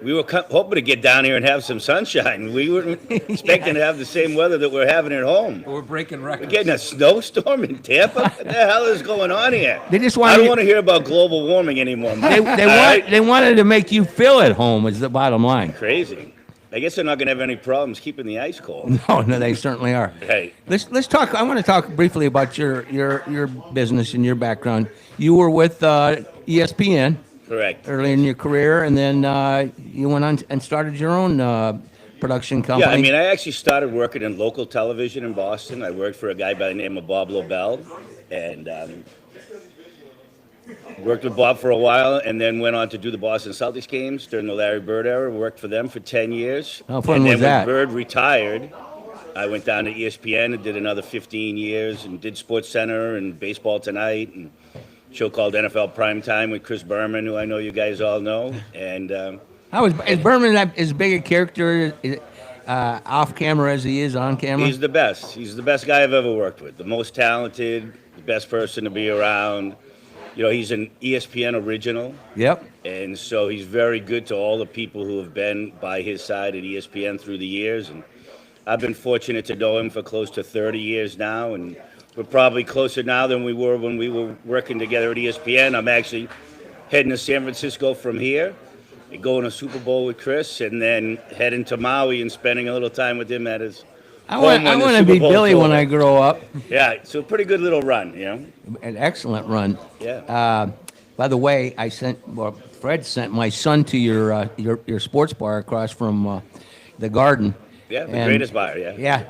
We were hoping to get down here and have some sunshine. We weren't expecting to have the same weather that we're having at home. We're breaking records. We're getting a snowstorm in Tampa? What the hell is going on here? They just I wanted don't want to hear about global warming anymore. they wanted to make you feel at home. Is the bottom line. Crazy. I guess they're not going to have any problems keeping the ice cold. No, they certainly are. Hey. Let's talk. I want to talk briefly about your business and your background. You were with ESPN. Correct. Early in your career, and then you went on and started your own production company. Yeah, I mean, I actually started working in local television in Boston. I worked for a guy by the name of Bob Lobel, and worked with Bob for a while, and then went on to do the Boston Celtics games during the Larry Bird era. Worked for them for 10 years. How fun and was then that? when Bird retired, I went down to ESPN and did another 15 years and did Sports Center and Baseball Tonight and a show called NFL Primetime with Chris Berman, who I know you guys all know. And How is Berman as big a character off camera as he is on camera? he's the best. He's the best guy I've ever worked with. The most talented, the best person to be around. You know, he's an ESPN original. Yep. And so he's very good to all the people who have been by his side at ESPN through the years. And I've been fortunate to know him for close to 30 years now. And we're probably closer now than we were when we were working together at ESPN. I'm actually heading to San Francisco from here, going to Super Bowl with Chris, and then heading to Maui and spending a little time with him at his I want to be Billy when I grow up. Yeah, so a pretty good little run, you know? An excellent run. Yeah. By the way, Fred sent my son to your sports bar across from the Garden. Yeah, the And- greatest bar, yeah. Yeah.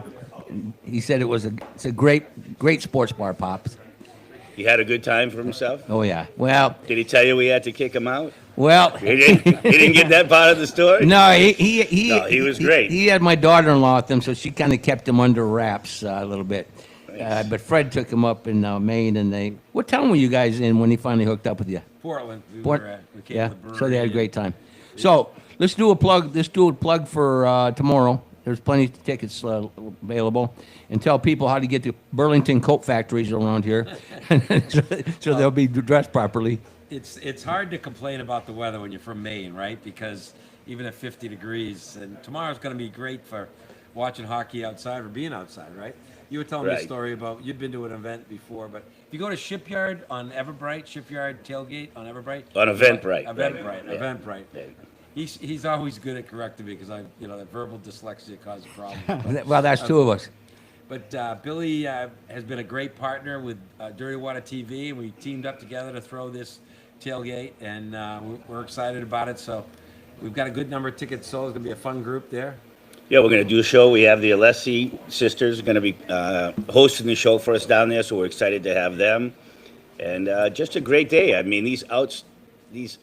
He said it's a great sports bar, Pops. He had a good time for himself? Oh yeah. Well, Did he tell you we had to kick him out? well. He didn't get that part of the story? No, he was great. He had my daughter-in-law with him, so she kind of kept him under wraps a little bit. But Fred took him up in Maine, and what town were you guys in when he finally hooked up with you? Portland. We came Yeah. to the brewery. So they had a great time. So let's do a plug. Let's do a plug for tomorrow. There's plenty of tickets available, and tell people how to get to Burlington Coat Factories around here, so they'll be dressed properly. It's hard to complain about the weather when you're from Maine, right? Because even at 50 degrees, and tomorrow's going to be great for watching hockey outside or being outside, right? You were telling me a Right. story about you'd been to an event before, but if you go to Shipyard on Everbright, Shipyard Tailgate on Everbright, On Eventbrite. Eventbrite, Yeah. Eventbrite. Yeah. He's always good at correcting me because that verbal dyslexia causes problems. Well, that's two of us. But Billy has been a great partner with Dirty Water TV, and we teamed up together to throw this tailgate, and we're excited about it. So we've got a good number of tickets sold. It's going to be a fun group there. Yeah, we're going to do a show. We have the Alessi sisters going to be hosting the show for us down there, so we're excited to have them. And just a great day. I mean, these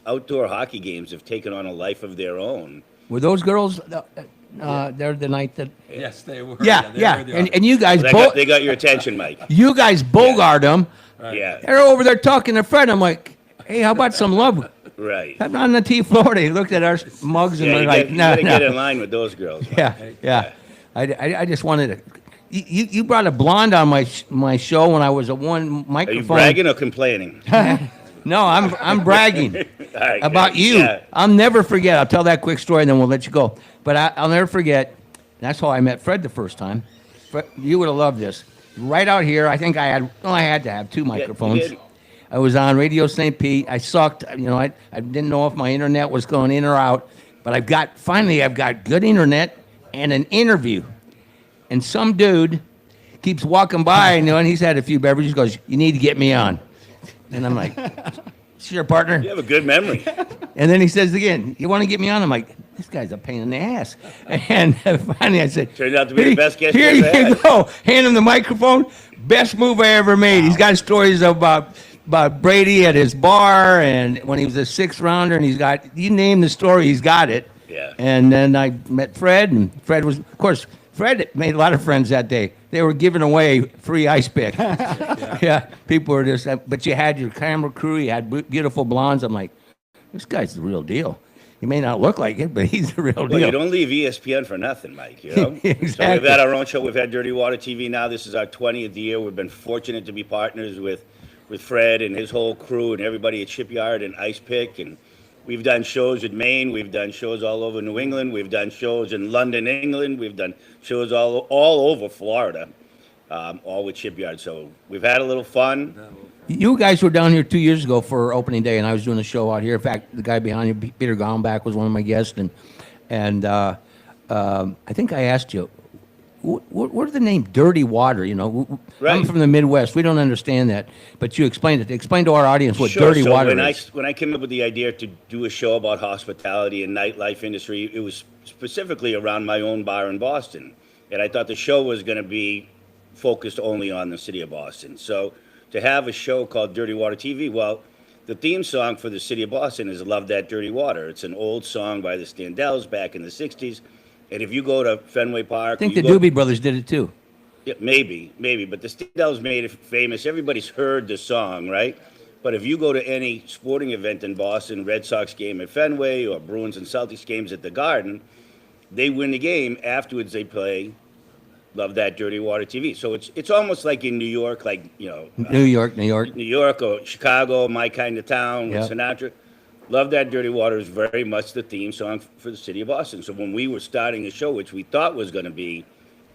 outdoor hockey games have taken on a life of their own. Were those girls there the night that? Yes, they were. Yeah. They were And you guys They got your attention, Mike. you guys bogart them. Yeah, They're over there talking to Fred. I'm like, hey, how about some love? right. I'm on the T Florida. He looked at our mugs and Yeah, we're you like, got to no. get in line with those girls. Mike. Yeah. I just wanted to. You brought a blonde on my show when I was at one Are microphone. you bragging or complaining? No, I'm bragging All right, about good. you. Yeah. I'll never forget. I'll tell that quick story, and then we'll let you go. But I'll never forget. That's how I met Fred the first time. Fred, you would have loved this. Right out here, I think I had to have 2 microphones. did. I was on Radio St. Pete. I sucked. I didn't know if my internet was going in or out. But I've got good internet and an interview. And some dude keeps walking by, and he's had a few beverages. He goes, "You need to get me on." And I'm like, "Sure, partner." You have a good memory. And then he says again, "You want to get me on?" I'm like, "This guy's a pain in the ass." And finally I said, Turned out to be the best guest Here you ever you had. go. Hand him the microphone. Best move I ever made. He's got stories about Brady at his bar and when he was a 6th rounder, and you name the story, he's got it. Yeah. And then I met Fred, and Fred was, of course, Fred made a lot of friends that day. They were giving away free ice pick. Yeah, people were just, but you had your camera crew, you had beautiful blondes. I'm like, this guy's the real deal. He may not look like it, but he's the real Well, deal. you don't leave ESPN for nothing, Mike, you know? Exactly. So we've had our own show. We've had Dirty Water TV now. This is our 20th year. We've been fortunate to be partners with Fred and his whole crew and everybody at Shipyard and Ice Pick. And we've done shows in Maine. We've done shows all over New England. We've done shows in London, England. We've done shows all over Florida, all with Shipyard. So we've had a little fun. You guys were down here 2 years ago for opening day, and I was doing a show out here. In fact, the guy behind you, Peter Gombach, was one of my guests, and I think I asked you, where's the name Dirty Water? I'm Right. from the Midwest. We don't understand that, but you explained it. Explain to our audience what Sure. Dirty So Water when is. when I came up with the idea to do a show about hospitality and nightlife industry, it was specifically around my own bar in Boston, and I thought the show was going to be focused only on the city of Boston. So to have a show called Dirty Water TV, well, the theme song for the city of Boston is "Love That Dirty Water." It's an old song by the Standells back in the '60s, and if you go to Fenway Park, I think you the go- Doobie Brothers did it too. Yeah, maybe, but the Standells made it famous. Everybody's heard the song, right? But if you go to any sporting event in Boston, Red Sox game at Fenway or Bruins and Celtics games at the Garden, they win the game. Afterwards, they play "Love That Dirty Water TV." So it's almost like in New York, like New York. New York or Chicago, my kind of town with Yep. Sinatra. "Love That Dirty Water" is very much the theme song for the city of Boston. So when we were starting a show, which we thought was going to be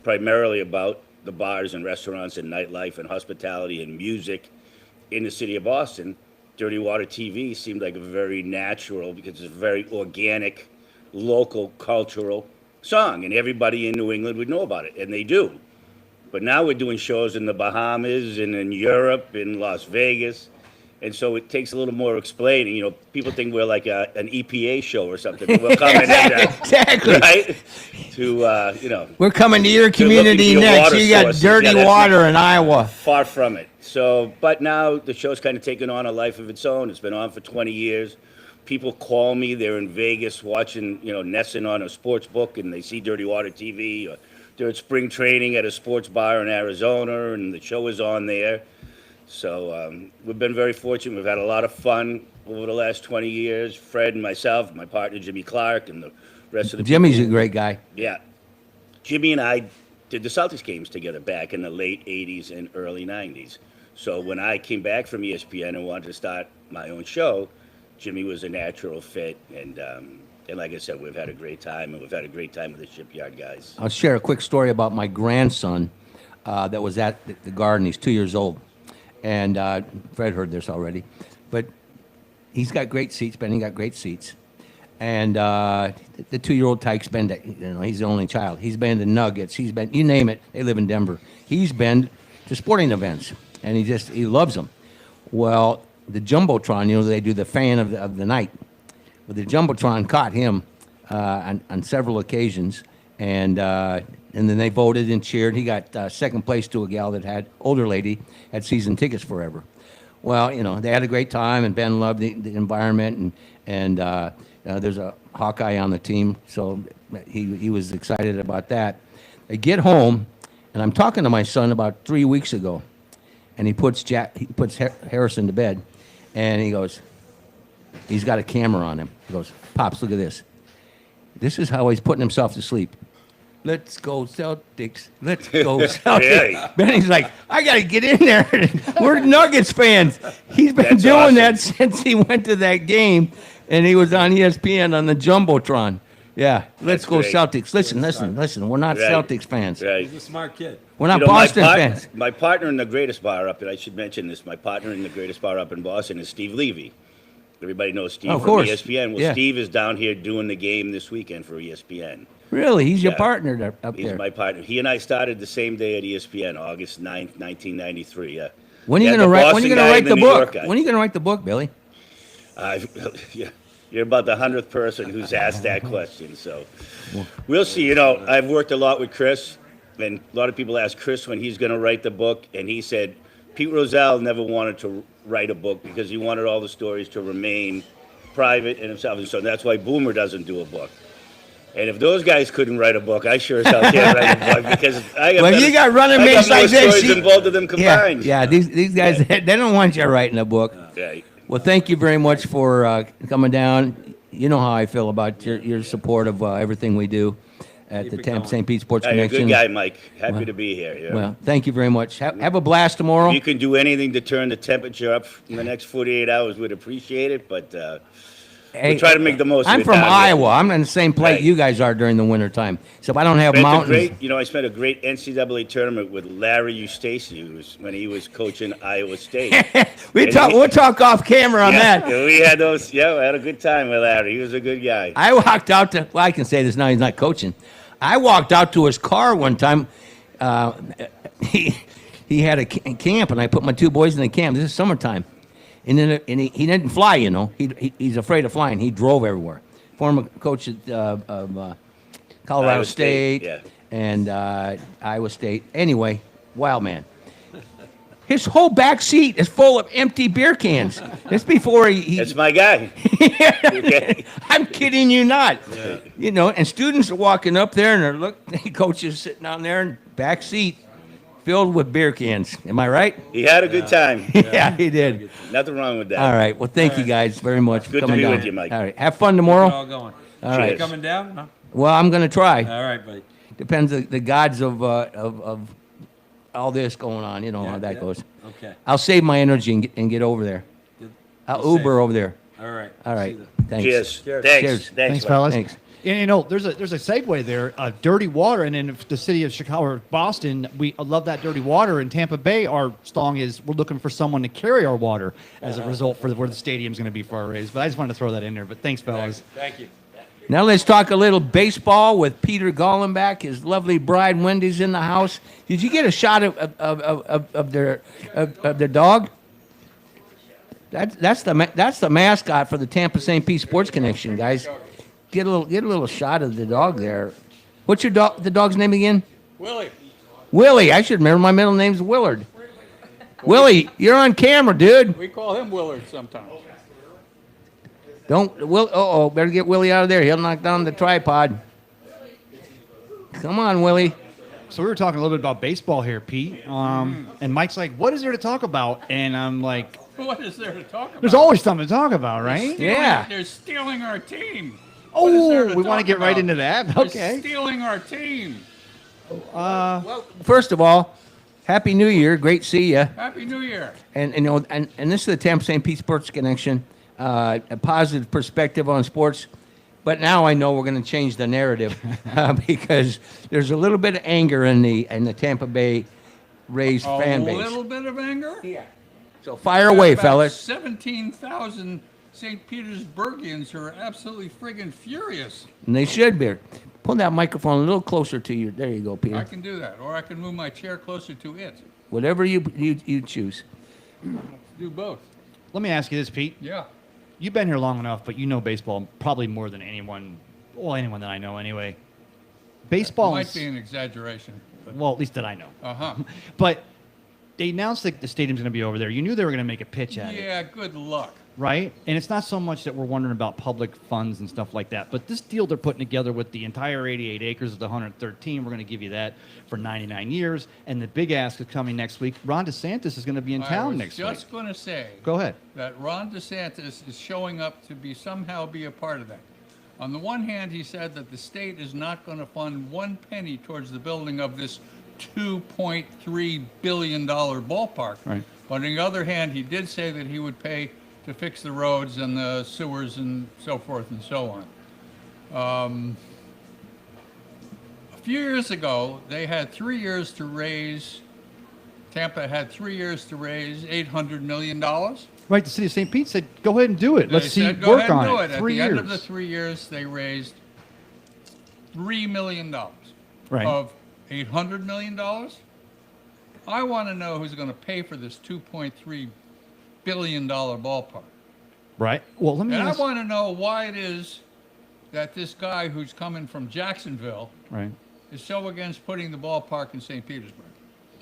primarily about the bars and restaurants and nightlife and hospitality and music in the city of Boston, Dirty Water TV seemed like a very natural, because it's a very organic, local, cultural song, and everybody in New England would know about it, and they do. But now we're doing shows in the Bahamas and in Europe, in Las Vegas, and so it takes a little more explaining. People think we're like an EPA show or something. But we're coming Exactly. right to We're coming to your You're looking community for your next. water You got sources. dirty Yeah, that's water not- in Iowa. Far from it. So, but now the show's kind of taken on a life of its own. It's been on for 20 years. People call me. They're in Vegas watching, Nesson on a sports book, and they see Dirty Water TV. Or they're at spring training at a sports bar in Arizona, and the show is on there. So we've been very fortunate. We've had a lot of fun over the last 20 years. Fred and myself, my partner Jimmy Clark, and the rest of the Jimmy's a people. great guy. Yeah. Jimmy and I did the Celtics games together back in the late 80s and early 90s. So when I came back from ESPN and wanted to start my own show, Jimmy was a natural fit. And like I said, we've had a great time, and we've had a great time with the Shipyard guys. I'll share a quick story about my grandson that was at the Garden. He's 2 years old. And Fred heard this already. But he's got great seats. Benny got great seats. And the 2-year-old Tyke's been to, he's the only child. He's been to Nuggets. He's been, you name it. They live in Denver. He's been to sporting events. And he loves them. Well, the Jumbotron, they do the fan of the night. Well, the Jumbotron caught him on several occasions. And then they voted and cheered. He got second place to a gal that older lady, had season tickets forever. Well, they had a great time, and Ben loved the environment, and there's a Hawkeye on the team, so he was excited about that. I get home, and I'm talking to my son about 3 weeks ago, and he puts Harrison to bed, and he goes, he's got a camera on him. He goes, "Pops, look at this. This is how he's putting himself to sleep. Let's go Celtics. Let's go Celtics. Yeah. Benny's like, I got to get in there. We're Nuggets fans. He's been That's doing awesome. that since he went to that game, and he was on ESPN on the Jumbotron. Yeah, let's That's go great. Celtics. Listen. We're not Right. Celtics fans. Right. He's a smart kid. We're not You know, Boston fans. My partner in the greatest bar up, and I should mention this, my partner in the greatest bar up in Boston is Steve Levy. Everybody knows Steve Of from course. ESPN. Well, Yeah. Steve is down here doing the game this weekend for ESPN. Really? He's your Yeah. partner there, up He's there. my partner. He and I started the same day at ESPN, August 9th, 1993. Yeah. When are you Yeah, gonna the write? When are Boston you gonna guy write and the New book? York guy. When are you gonna write the book, Billy? Yeah, you're about the 100th person who's asked that question. So we'll see. You know, I've worked a lot with Chris, and a lot of people ask Chris when he's going to write the book, and he said Pete Rozelle never wanted to write a book because he wanted all the stories to remain private and himself, and so that's why Boomer doesn't do a book. And if those guys couldn't write a book, I sure as hell can't write a book because I got Well, better- you got running I mates got more like this. stories than both of them combined. Yeah, these guys, they don't want you writing a book. Yeah. Well, thank you very much for coming down. You know how I feel about your support of everything we do at Keep the it Tampa going. St. Pete Sports Hey, you're a Connection. good guy, Mike. Happy Well, to be here. Yeah. Well, thank you very much. Have a blast tomorrow. If you can do anything to turn the temperature up in the next 48 hours, we'd appreciate it. But Hey, we try to make the most. I'm of it from down here. Iowa. I'm in the same plate Right. you guys are during the wintertime. So if I don't have Spent a mountains. great, you know, I spent a great NCAA tournament with Larry Eustace when he was coaching Iowa State. We'll talk off camera on Yeah, that. we had those. Yeah, we had a good time with Larry. He was a good guy. I walked out to, well, I can say this now, he's not coaching. I walked out to his car one time. He had a camp, and I put my two boys in the camp. This is summertime. And then he didn't fly, you know. He's afraid of flying. He drove everywhere. Former coach at Colorado Iowa State, State, yeah. and Iowa State. Anyway, wild man. His whole back seat is full of empty beer cans. That's before he That's my guy. Okay. I'm kidding you not. You know, and students are walking up there and the coach is sitting down there in back seat filled with beer cans. Am I right? He had a good time. Yeah, he did. Nothing wrong with that. All right. Well, thank you guys very much for Good to coming be down. with you, Mike. All right. Have fun We're tomorrow. all going. All You right. coming down? No? Well, I'm going to try. All right, buddy. Depends the gods of all this going on. You know how that goes. Okay. I'll save my energy and get over there. I'll We'll Uber save. over there. All right. All right. See you Thanks. Cheers. Cheers. Thanks. Cheers. Thanks, Mike. fellas. Thanks. And you know, there's a segue there. Dirty water, and in the city of Chicago or Boston, we love that dirty water. In Tampa Bay, our song is we're looking for someone to carry our water as a result for where the stadium's going to be for our race. But I just wanted to throw that in there. But thanks, fellas. Thank you. Now let's talk a little baseball with Peter Gollenbach. His lovely bride Wendy's in the house. Did you get a shot of their dog? That's the mascot for the Tampa St. Pete Sports Connection, guys. Get a little shot of the dog there. What's the dog's name again? Willie. Willie. I should remember my middle name's Willard. Willie, you're on camera, dude. We call him Willard sometimes. Better get Willie out of there. He'll knock down the tripod. Come on, Willie. So we were talking a little bit about baseball here, Pete. And Mike's like, "What is there to talk about?" And I'm like, What is there to talk about? "There's always something to talk about, right?" They're stealing our team. Oh, we want to get right into that. They're Okay. stealing our team. First of all, Happy New Year. Great to see you. Happy New Year. And you know, and this is the Tampa St. Pete Sports Connection, a positive perspective on sports. But now I know we're going to change the narrative because there's a little bit of anger in the Tampa Bay Rays fan A base. little bit of anger? Yeah. So fire away, fellas. 17,000 St. Petersburgians who are absolutely friggin' furious. And they should be. Pull that microphone a little closer to you. There you go, I Peter. can do that, or I can move my chair closer to it. Whatever you choose. Do both. Let me ask you this, Pete. Yeah. You've been here long enough, but you know baseball probably more than anyone. Well, anyone that I know, anyway. Baseball Might is, be an exaggeration. well, at least that I know. Uh-huh. But they announced that the stadium's going to be over there. You knew they were going to make a pitch at it, Yeah, good luck. right? And it's not so much that we're wondering about public funds and stuff like that, but this deal they're putting together with the entire 88 acres of the 113, we're going to give you that for 99 years. And the big ask is coming next week. Ron DeSantis is going to be in I town was next week. just going to say Go ahead. that Ron DeSantis is showing up to somehow be a part of that. On the one hand, he said that the state is not going to fund one penny towards the building of this $2.3 billion ballpark. Right. But on the other hand, he did say that he would pay to fix the roads and the sewers and so forth and so on. A few years ago, they had 3 years to raise, Tampa had 3 years to raise $800 million. Right, the city of St. Pete said, go ahead and do it. Let's They see, said, go work ahead and on do it. At 3 the years. end of the 3 years, they raised $3 million. Right. Of $800 million. I want to know who's going to pay for this $2.3 billion ballpark. Right. Well, let me And I ask. want to know why it is that this guy who's coming from Jacksonville Right. is so against putting the ballpark in St. Petersburg.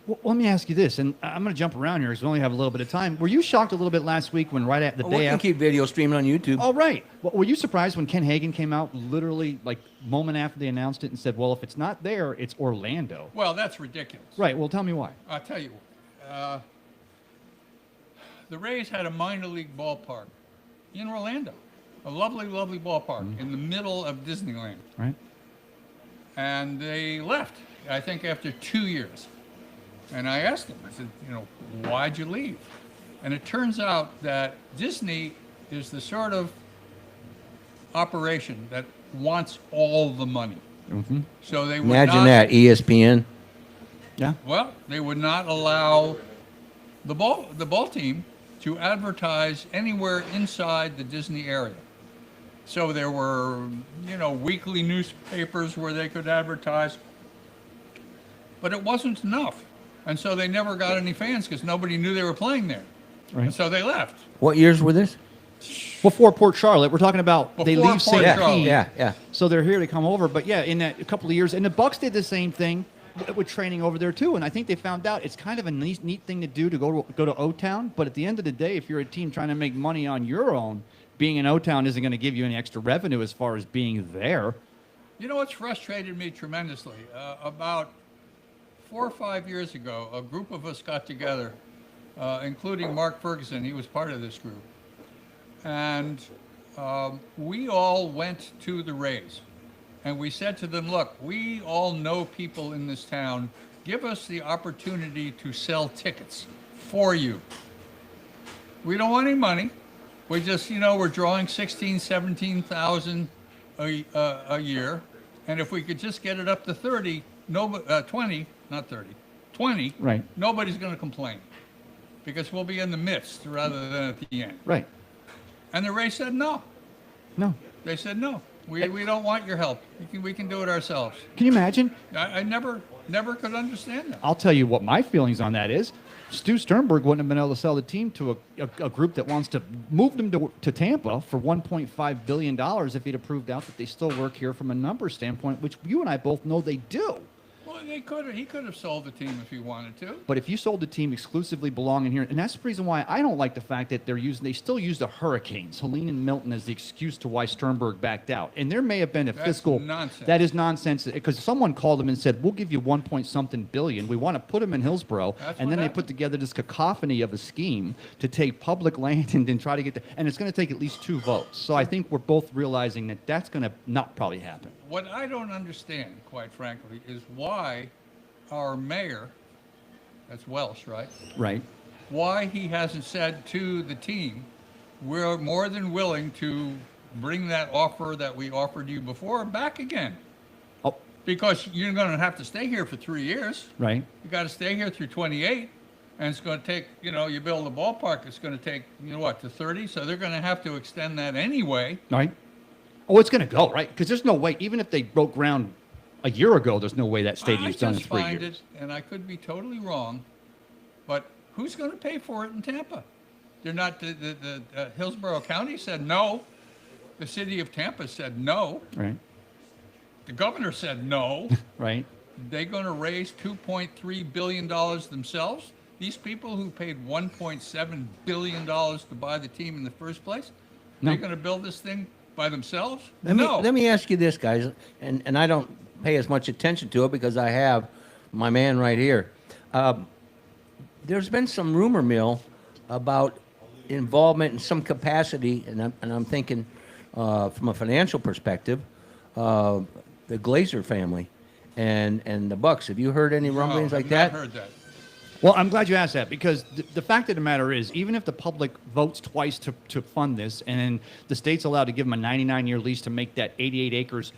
Well, let me ask you this, and I'm going to jump around here because we only have a little bit of time. Were you shocked a little bit last week when right at the Oh, we day can after? keep video streaming on YouTube. Oh, right. Well, were you surprised when Ken Hagen came out literally like moment after they announced it and said, well, if it's not there, it's Orlando? Well, that's ridiculous. Right. Well, tell me why. I'll tell you. The Rays had a minor league ballpark in Orlando, a lovely, lovely ballpark in the middle of Disneyland. Right. And they left, I think, after 2 years. And I asked them, I said, why'd you leave? And it turns out that Disney is the sort of operation that wants all the money. Mm-hmm. So they would Imagine not, that, ESPN. Yeah. Well, they would not allow the ball team to advertise anywhere inside the Disney area. So there were, weekly newspapers where they could advertise, but it wasn't enough. And so they never got any fans because nobody knew they were playing there. Right. And so they left. What years were this? Before Port Charlotte, we're talking about they Before leave Port St. Charlotte. Pete. Yeah. So they're here to come over. But yeah, in that a couple of years, and the Bucks did the same thing with training over there too. And I think they found out it's kind of a neat thing to do to go to O-Town. But at the end of the day, if you're a team trying to make money on your own, being in O-Town isn't going to give you any extra revenue as far as being there. You know what's frustrated me tremendously? About 4 or 5 years ago, a group of us got together, including Mark Ferguson. He was part of this group. And we all went to the Rays. And we said to them, look, we all know people in this town. Give us the opportunity to sell tickets for you. We don't want any money. We just, we're drawing 16, 17,000 a year. And if we could just get it up to 20, not 30, 20, Right. nobody's going to complain. Because we'll be in the midst rather than at the end. Right. And the Rays said no. No. They said no. We don't want your help. We can do it ourselves. Can you imagine? I never could understand that. I'll tell you what my feelings on that is. Stu Sternberg wouldn't have been able to sell the team to a group that wants to move them to Tampa for $1.5 billion if he'd have proved out that they still work here from a numbers standpoint, which you and I both know they do. Well, he could have sold the team if he wanted to. But if you sold the team exclusively belonging here, and that's the reason why I don't like the fact that they still use the Hurricanes, Helene and Milton, as the excuse to why Sternberg backed out. And there may have been a That's fiscal. nonsense. That is nonsense because someone called them and said, "We'll give you 1 point something billion. We want to put them in Hillsborough," That's and what then they happened. put together this cacophony of a scheme to take public land and then try to get and it's going to take at least 2 votes. So I think we're both realizing that that's going to not probably happen. What I don't understand, quite frankly, is why our mayor, that's Welsh, right? Right. Why he hasn't said to the team, we're more than willing to bring that offer that we offered you before back again. Oh. Because you're going to have to stay here for 3 years. Right. You got to stay here through 28, and it's going to take, you build a ballpark, it's going to take, to 30, so they're going to have to extend that anyway. Right. Oh, it's going to go, right? Because there's no way, even if they broke ground a year ago, there's no way that stadium's done in 3 find years. it, and I could be totally wrong, but who's going to pay for it in Tampa? They're not, the Hillsborough County said no. The city of Tampa said no. Right. The governor said no. Right. They're going to raise $2.3 billion themselves? These people who paid $1.7 billion to buy the team in the first place, No. they're going to build this thing by themselves? Let me ask you this, guys, and I don't pay as much attention to it because I have my man right here. There's been some rumor mill about involvement in some capacity, and I'm thinking from a financial perspective, the Glazer family and the Bucks. Have you heard any rumblings like that? Heard that. Well, I'm glad you asked that because the fact of the matter is, even if the public votes twice to fund this, and then the state's allowed to give them a 99-year lease to make that 88 acres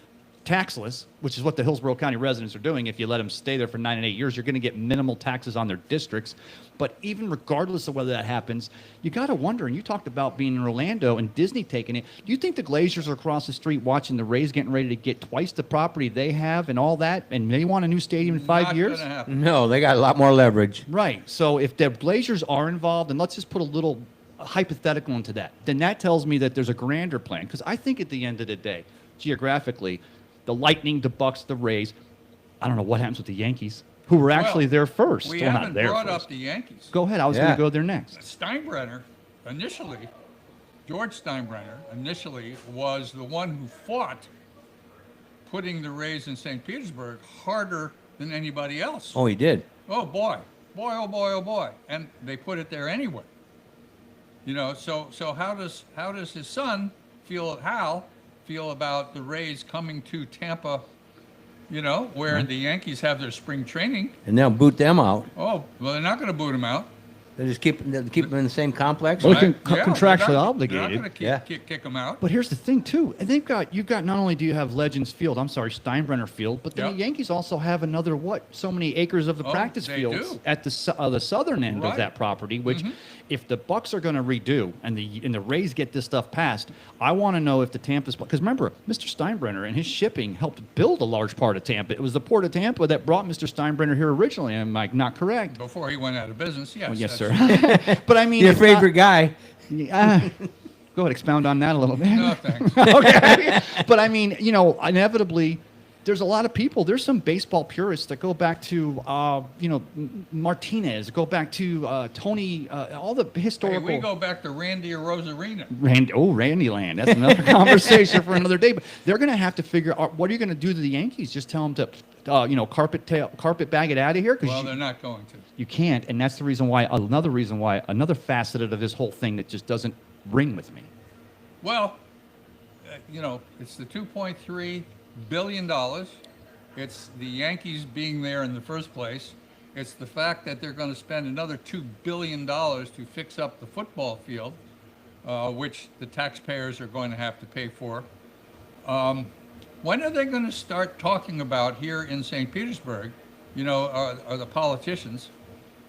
taxless, which is what the Hillsborough County residents are doing. If you let them stay there for 9 and 8 years, you're going to get minimal taxes on their districts. But even regardless of whether that happens, you got to wonder, and you talked about being in Orlando and Disney taking it, do you think the Glazers are across the street watching the Rays getting ready to get twice the property they have and all that, and they want a new stadium in 5 years? No, they got a lot more leverage. Right. So if the Blazers are involved, and let's just put a little hypothetical into that, then that tells me that there's a grander plan. Because I think at the end of the day, geographically, the Lightning, the Bucks, the Rays, I don't know what happens with the Yankees, who were actually there first. We Well, not haven't there brought first. up the Yankees. Go ahead. I was going to go there next. Steinbrenner, initially, George Steinbrenner, initially was the one who fought putting the Rays in St. Petersburg harder than anybody else. Oh, he did. Oh, boy. Boy, oh, boy, oh, boy. And they put it there anyway. You know, so how does his son Hal feel about the Rays coming to Tampa, you know, where the Yankees have their spring training? And they'll boot them out. Oh, well, they're not going to boot him out. They just keep them in the same complex. Well, Right? contractually they're obligated. not going to kick him out. But here's the thing, too. And you've got not only do you have Legends Field, Steinbrenner Field, but then the Yankees also have another, so many acres of the practice they fields do. at the southern end of Right. that property, which if the Bucks are going to redo and the Rays get this stuff passed, I want to know if the Tampa's, because remember, Mr. Steinbrenner and his shipping helped build a large part of Tampa. It was the Port of Tampa that brought Mr. Steinbrenner here originally. Am I not correct? Before he went out of business, yes. Well, yes, that's- sir. But I mean, Your it's not- favorite guy. Go ahead, expound on that a little bit. No, thanks. Okay. But I mean, you know, inevitably, there's a lot of people. There's some baseball purists that go back to, Martinez, go back to Tony, all the Hey, historical. we go back to Randy Rosarina. Randy Land. That's another conversation for another day. But they're going to have to figure out what are you going to do to the Yankees? Just tell them to, carpet bag it out of here? Well, they're not going to. You can't, and that's the reason why. Another facet of this whole thing that just doesn't ring with me. Well, it's the $2.3 billion. It's the Yankees being there in the first place. It's the fact that they're going to spend another $2 billion to fix up the football field, which the taxpayers are going to have to pay for. When are they going to start talking about here in St. Petersburg, are the politicians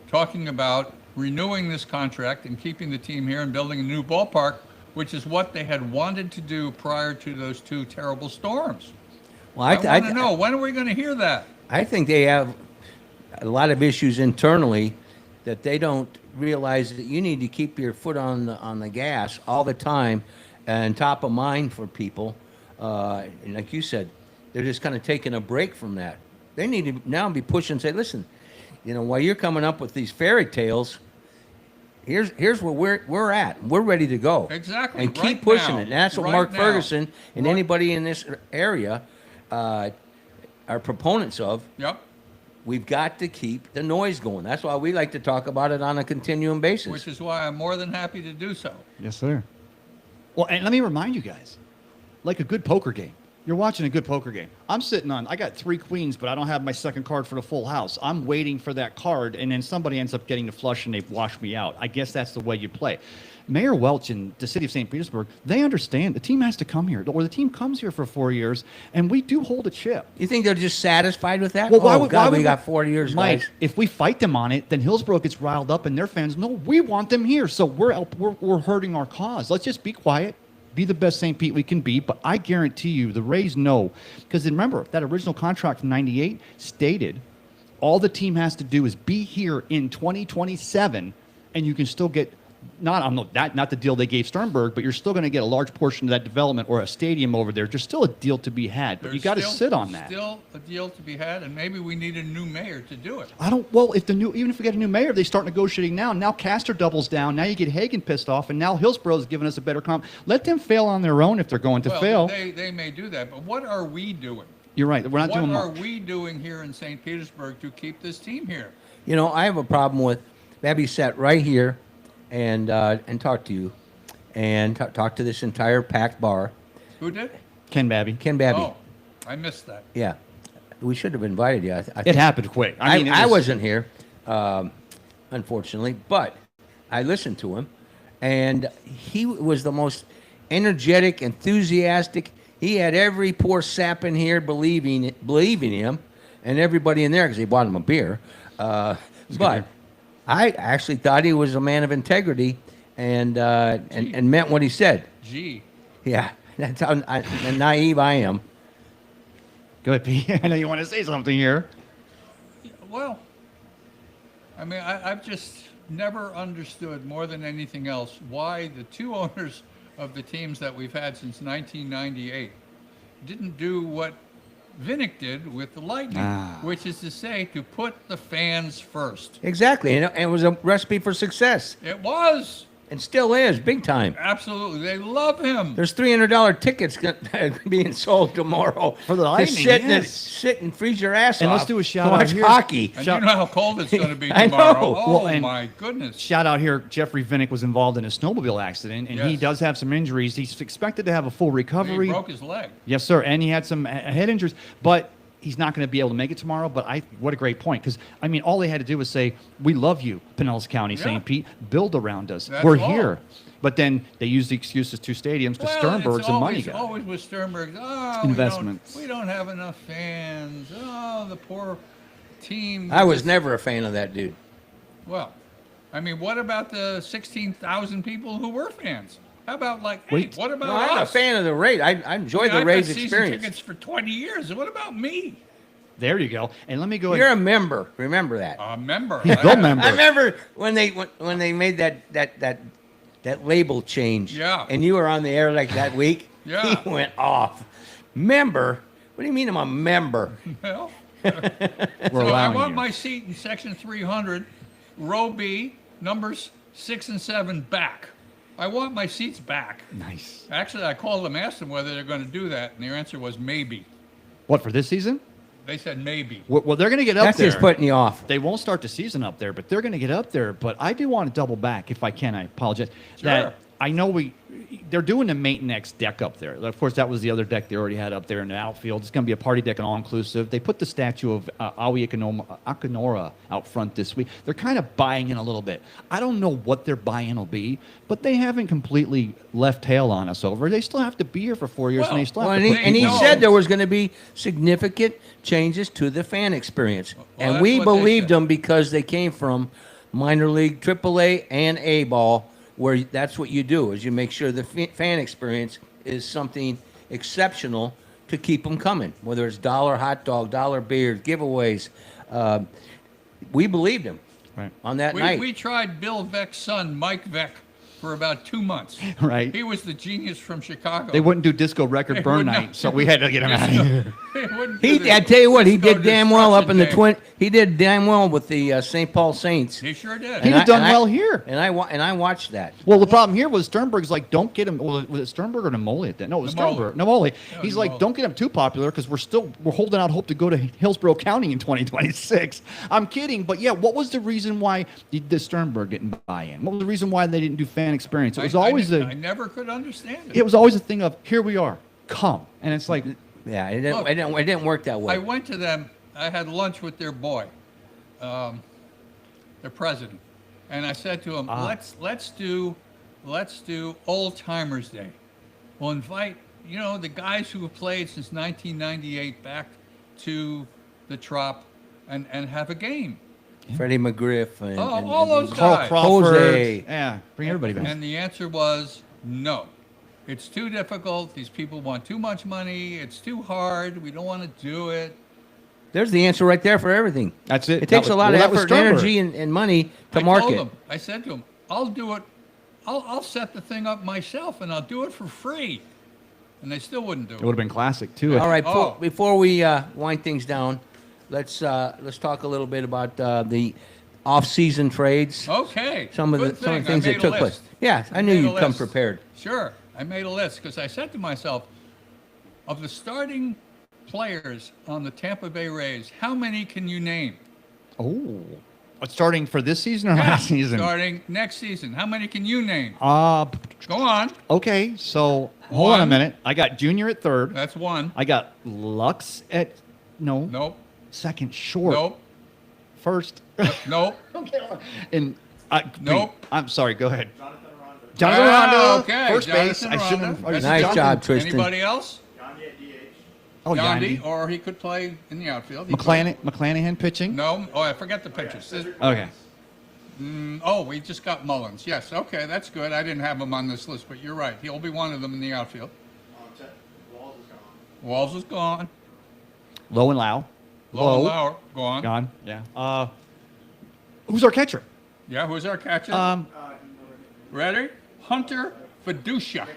talking about renewing this contract and keeping the team here and building a new ballpark, which is what they had wanted to do prior to those two terrible storms? Well, I want to know, when are we going to hear that? I think they have a lot of issues internally that they don't realize that you need to keep your foot on the gas all the time and top of mind for people. And like you said, they're just kind of taking a break from that. They need to now be pushing and say, listen, while you're coming up with these fairy tales, here's where we're at. We're ready to go. Exactly. And keep right pushing now. it. And that's what Right Mark now. Ferguson and anybody in this area are proponents of. Yep. We've got to keep the noise going. That's why we like to talk about it on a continuum basis. Which is why I'm more than happy to do so. Yes, sir. Well, and let me remind you guys, like a good poker game. You're watching a good poker game. I got 3 queens, but I don't have my second card for the full house. I'm waiting for that card, and then somebody ends up getting the flush, and they've washed me out. I guess that's the way you play. Mayor Welch in the city of St. Petersburg, they understand the team has to come here, or the team comes here for 4 years, and we do hold a chip. You think they're just satisfied with that? Well, why oh, would, God, why we would got 40 years, Mike, guys. if we fight them on it, then Hillsborough gets riled up, and their fans know we want them here, so we're hurting our cause. Let's just be quiet. Be the best St. Pete we can be, but I guarantee you the Rays know. Because remember, that original contract from 98 stated all the team has to do is be here in 2027, and you can still get, not the deal they gave Sternberg, but you're still going to get a large portion of that development or a stadium over there. There's still a deal to be had, but you There's got to still- sit on that. Still a deal to be had, and maybe we need a new mayor to do it. Even if we get a new mayor, they start negotiating now. Now Castor doubles down. Now you get Hagan pissed off, and now Hillsborough's giving us a better comp. Let them fail on their own if they're going to Well, fail. They may do that, but what are we doing? You're right. We're not doing What are much. we doing here in St. Petersburg to keep this team here? I have a problem with Babby sat right here and talk to you and talk to this entire packed bar Who did? Ken Babby. Ken Babby. Oh, I missed that. Yeah. We should have invited you. I It happened quick. I mean, it I was- wasn't here, unfortunately, but I listened to him, and he was the most energetic, enthusiastic. He had every poor sap in here believing him, and everybody in there because he bought him a beer. But I actually thought he was a man of integrity and meant what he said. Gee. Yeah, that's how naive I am. Go ahead, Pete. I know you want to say something here. Well, I mean, I've just never understood more than anything else why the two owners of the teams that we've had since 1998 didn't do what Vinnick did with the Lightning, which is to say, to put the fans first. Exactly, and it was a recipe for success. It was. And still is, big time. Absolutely. They love him. There's $300 tickets being sold tomorrow for the to Lightning. sit and freeze your ass And off. let's do a to shout watch out here. hockey. And you know how cold it's going to be I tomorrow. know. Oh, Well, and my goodness. Shout out here, Jeffrey Vinnick was involved in a snowmobile accident, and he Yes. does have some injuries. He's expected to have a full recovery. He broke his leg. Yes, sir, and he had some head injuries, but he's not going to be able to make it tomorrow. But what a great point, because I mean, all they had to do was say, "We love you, Pinellas County, Yeah. St. Pete. Build around us. That's We're all. here." But then they use the excuses to stadiums because Well, Sternberg's it's a money always, guy. always with Sternberg. Oh, Investments. We don't have enough fans. Oh, the poor team. I was never a fan of that dude. Well, I mean, what about the 16,000 people who were fans? How about Wait. what about No, I'm a us? fan of the Rays. I enjoyed the I've Rays had season experience. tickets for 20 years. What about me? There you go. And let me go. You're a member. Remember that. A member. He's a member. I remember when they made that label change. Yeah. And you were on the air like that week. Yeah. He went off. Member? What do you mean I'm a member? Well, We're so I allowing want you. my seat in section 300, row B, numbers 6 and 7 back. I want my seats back. Nice. Actually, I called them, asked them whether they're going to do that, and their answer was maybe. What, for this season? They said maybe. Well, they're going to get up That's there. just putting you off. They won't start the season up there, but they're going to get up there. But I do want to double back, if I can. I apologize. Sure. That I know they're doing the maintenance deck up there. Of course, that was the other deck they already had up there in the outfield. It's going to be a party deck and all-inclusive. They put the statue of Aoi Akinora out front this week. They're kind of buying in a little bit. I don't know what their buy-in will be, but they haven't completely left tail on us over. They still have to be here for 4 years, and they still have Well, to and put he people on. said there was going to be significant changes to the fan experience. Well, and that's we what they believed said. them because they came from minor league, AAA, and A ball, where that's what you do, is you make sure the fan experience is something exceptional to keep them coming, whether it's dollar hot dog, dollar beer, giveaways. We believed him on that night. We tried Bill Veck's son, Mike Veck, for about 2 months. Right. He was the genius from Chicago. They wouldn't do disco record They burn would night, not. so we had to get him out of here. They wouldn't do the I tell you what, he disco did damn well up in the destruction twin. He did damn well with the St. Paul Saints. He sure did. He'd have done well here. And I watched that. Well, the problem here was Sternberg's like, don't get him. Well, was it Sternberg or Namoli at that? No, it was Namoli. Sternberg. Namoli. Yeah, He's like, Namoli. don't get him too popular because we're holding out hope to go to Hillsborough County in 2026. I'm kidding, but yeah, what was the reason why the Sternberg didn't buy in? What was the reason why they didn't do fan experience? It was always I never could understand it. it was always a thing of here we are, come, and it's like Yeah, it Look, didn't work that way. I went to them. I had lunch with their boy, their president, and I said to him, "Let's do Old Timers Day. We'll invite the guys who have played since 1998 back to the Trop and have a game." Freddie McGriff and, All those Carl guys. Crawford. Jose. Yeah, bring everybody back. And the answer was no. It's too difficult. These people want too much money. It's too hard. We don't want to do it. There's the answer right there for everything. That's it. It takes That a was- lot well, that of was effort, Sternberg. energy, and money to I market. told him, I said to him, I'll do it. I'll set the thing up myself, and I'll do it for free. And they still wouldn't do It it. would have been classic too. All right, Oh. before we wind things down, let's talk a little bit about the off-season trades. Okay. Some of good the thing. things I that made took a place. list. Yeah, I knew made a you'd come list. prepared. Sure. I made a list because I said to myself, of the starting players on the Tampa Bay Rays, how many can you name? Oh, Starting for this season or last season? Starting next season. How many can you name? Go Go on. Okay, so hold on a One. minute. I got Junior at third. That's one. I got Lux at Nope. second short. Nope. First. Nope. And Nope. I'm sorry. Go ahead. Jonathan Ah, Rondo. okay, First base. Jonathan I shouldn't have. Rondo. Nice Jonathan. job, Tristan. Anybody else? Oh, Yandy, Yandy. or he could play in the outfield. McClanahan pitching. No. Oh, I forget the pitchers. Okay. Oh, we just got Mullins. Yes. Okay, that's good. I didn't have him on this list, but you're right. He'll be one of them in the outfield. Walls is gone. Low and Lau. Low and Lauer gone. Gone. Yeah. Who's our catcher? Yeah. Who's our catcher? Ready? Hunter Fiducia.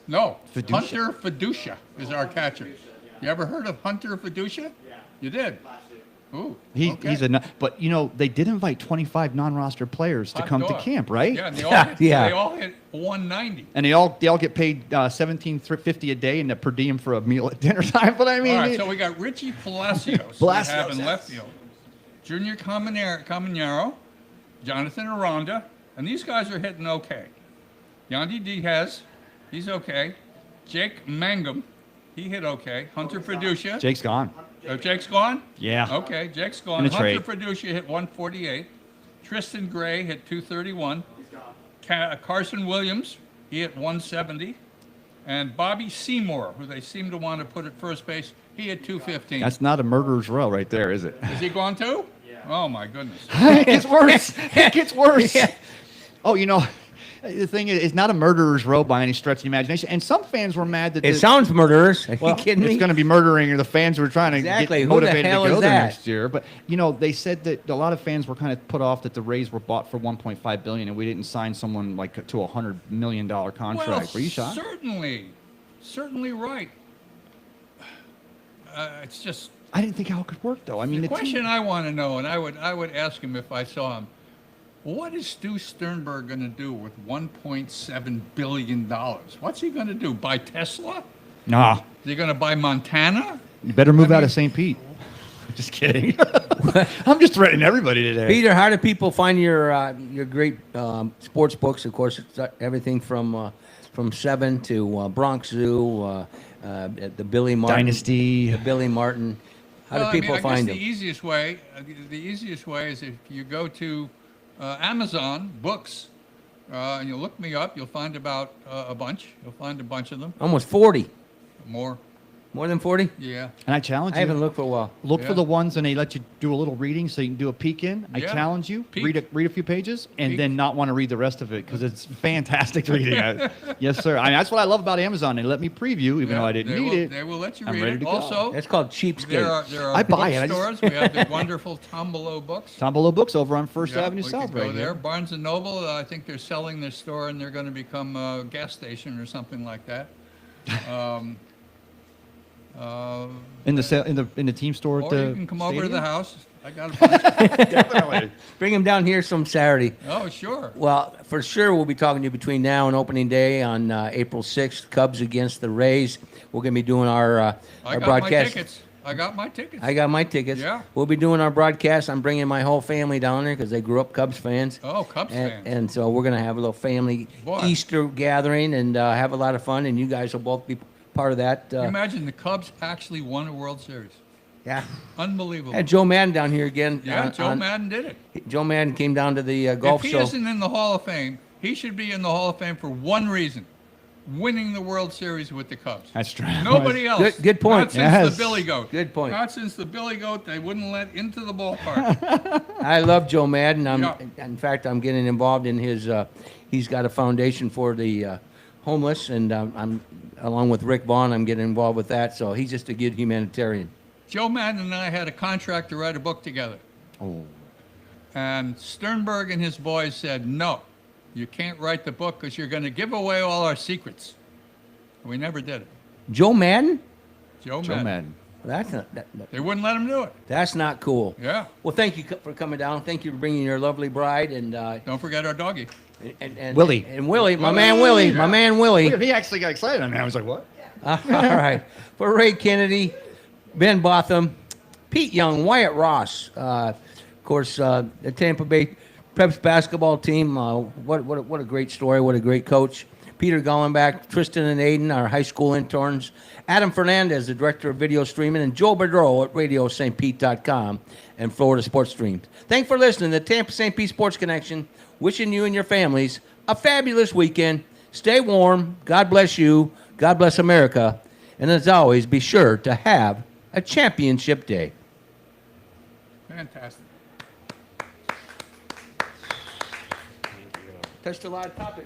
No. Fiducia. Hunter Fiducia is our catcher. You ever heard of Hunter Fiducia? Yeah. You did. Ooh. Okay. He's but they did invite 25 non-roster players to Hot come to dog. camp, right? Yeah. And they Yeah. all hit 190. And they all get paid $17.50 a day and a per diem for a meal at dinner time. But I mean, All right, so we got Richie Palacios. we have in left field. Junior Caminero, Jonathan Aranda, and these guys are hitting okay. Yandy Diaz, he's okay. Jake Mangum, he hit okay. Hunter Fiducia. Jake's gone. Oh, Jake's gone? Yeah. Okay, Jake's gone. In a Hunter trade. Fiducia hit 148. Tristan Gray hit 231. Carson Williams, he hit 170. And Bobby Seymour, who they seem to want to put at first base, he hit 215. That's not a murderer's row right there, is it? Is he gone too? Yeah. Oh my goodness. It gets worse. It gets worse. Oh, the thing is, it's not a murderer's row by any stretch of the imagination. And some fans were mad that It sounds murderous. Are well, you kidding me? it's going to be murdering, or the fans were trying to Exactly. get Who the motivated hell to go is there that? next year. But they said that a lot of fans were kind of put off that the Rays were bought for $1.5 billion, and we didn't sign someone like to a $100 million contract. Well, Were you shocked? certainly right. It's just I didn't think how it could work, though. I mean, the team- question I want to know, and I would ask him if I saw him. What is Stu Sternberg going to do with $1.7 billion? What's he going to do? Buy Tesla? Nah. Is he going to buy Montana? You better move out of St. Pete. Just kidding. I'm just threatening everybody today. Peter, how do people find your great sports books? Of course, it's everything from 7 to Bronx Zoo, the Billy Martin Dynasty, the Billy Martin. How do people find the them? easiest way is if you go to Amazon Books and you look me up, you'll find about a bunch. You'll find a bunch of them. Almost 40. More than 40? Yeah. And I challenge you. I haven't looked for a while. Look Yeah. for the ones, and they let you do a little reading so you can do a peek in. I Yeah. challenge you. Peek. Read a few pages, and Peek. then not want to read the rest of it because it's fantastic reading. Yes, sir. I mean, that's what I love about Amazon. They let me preview, even though I didn't need it. They will let you I'm read ready it. to go. Also, That's called cheapskate. there are I buy it. I just- bookstores. We have the wonderful Tombolo Books. Tombolo Books over on First Yeah, Avenue we South, could go right there. here. Barnes and Noble. I think they're selling their store, and they're going to become a gas station or something like that. In the team store. Or you can come over to the stadium? house. I got a bunch. Definitely. Bring him down here some Saturday. Oh, sure. Well, for sure, we'll be talking to you between now and opening day on April 6th, Cubs against the Rays. We're going to be doing our I got broadcast. my tickets. I got my tickets. I got my tickets. Yeah. We'll be doing our broadcast. I'm bringing my whole family down there because they grew up Cubs fans. Oh, Cubs fans. And so we're going to have a little family Boy. Easter gathering and have a lot of fun. And you guys will both be part of that. Can you imagine the Cubs actually won a World Series. Yeah. Unbelievable. Had Joe Madden down here again. Yeah, Joe Madden did it. Joe Madden came down to the golf If he show. isn't in the Hall of Fame, he should be in the Hall of Fame for one reason: winning the World Series with the Cubs. That's true. Nobody else. Good point. Not since Yes. the Billy Goat. Good point. Not since the Billy Goat they wouldn't let into the ballpark. I love Joe Madden. Yeah. In fact, I'm getting involved in his. He's got a foundation for the homeless, and I'm along with Rick Vaughn. I'm getting involved with that. So he's just a good humanitarian. Joe Madden and I had a contract to write a book together. Oh. And Sternberg and his boys said, no, you can't write the book because you're going to give away all our secrets. We never did it. Joe Madden? Joe Joe Madden. Madden. That's not. They wouldn't let him do it. That's not cool. Yeah. Well, thank you for coming down. Thank you for bringing your lovely bride and Don't forget our doggy. and Willie. and Willie, my man Willie, my man Willie. He actually got excited. I mean, I was like, what? All right. For Ray Kennedy, Ben Botham, Pete Young, Wyatt Ross, Of course, the Tampa Bay Preps basketball team, what a great story. What a great coach. Peter Gollenbach, Tristan and Aiden, our high school interns. Adam Fernandez, the director of video streaming, and Joe Bedreau at RadioSt.Pete.com and Florida Sports Streams. Thanks for listening to Tampa St. Pete Sports Connection. Wishing you and your families a fabulous weekend. Stay warm. God bless you. God bless America. And as always, be sure to have a championship day. Fantastic. Touched a lot of topics.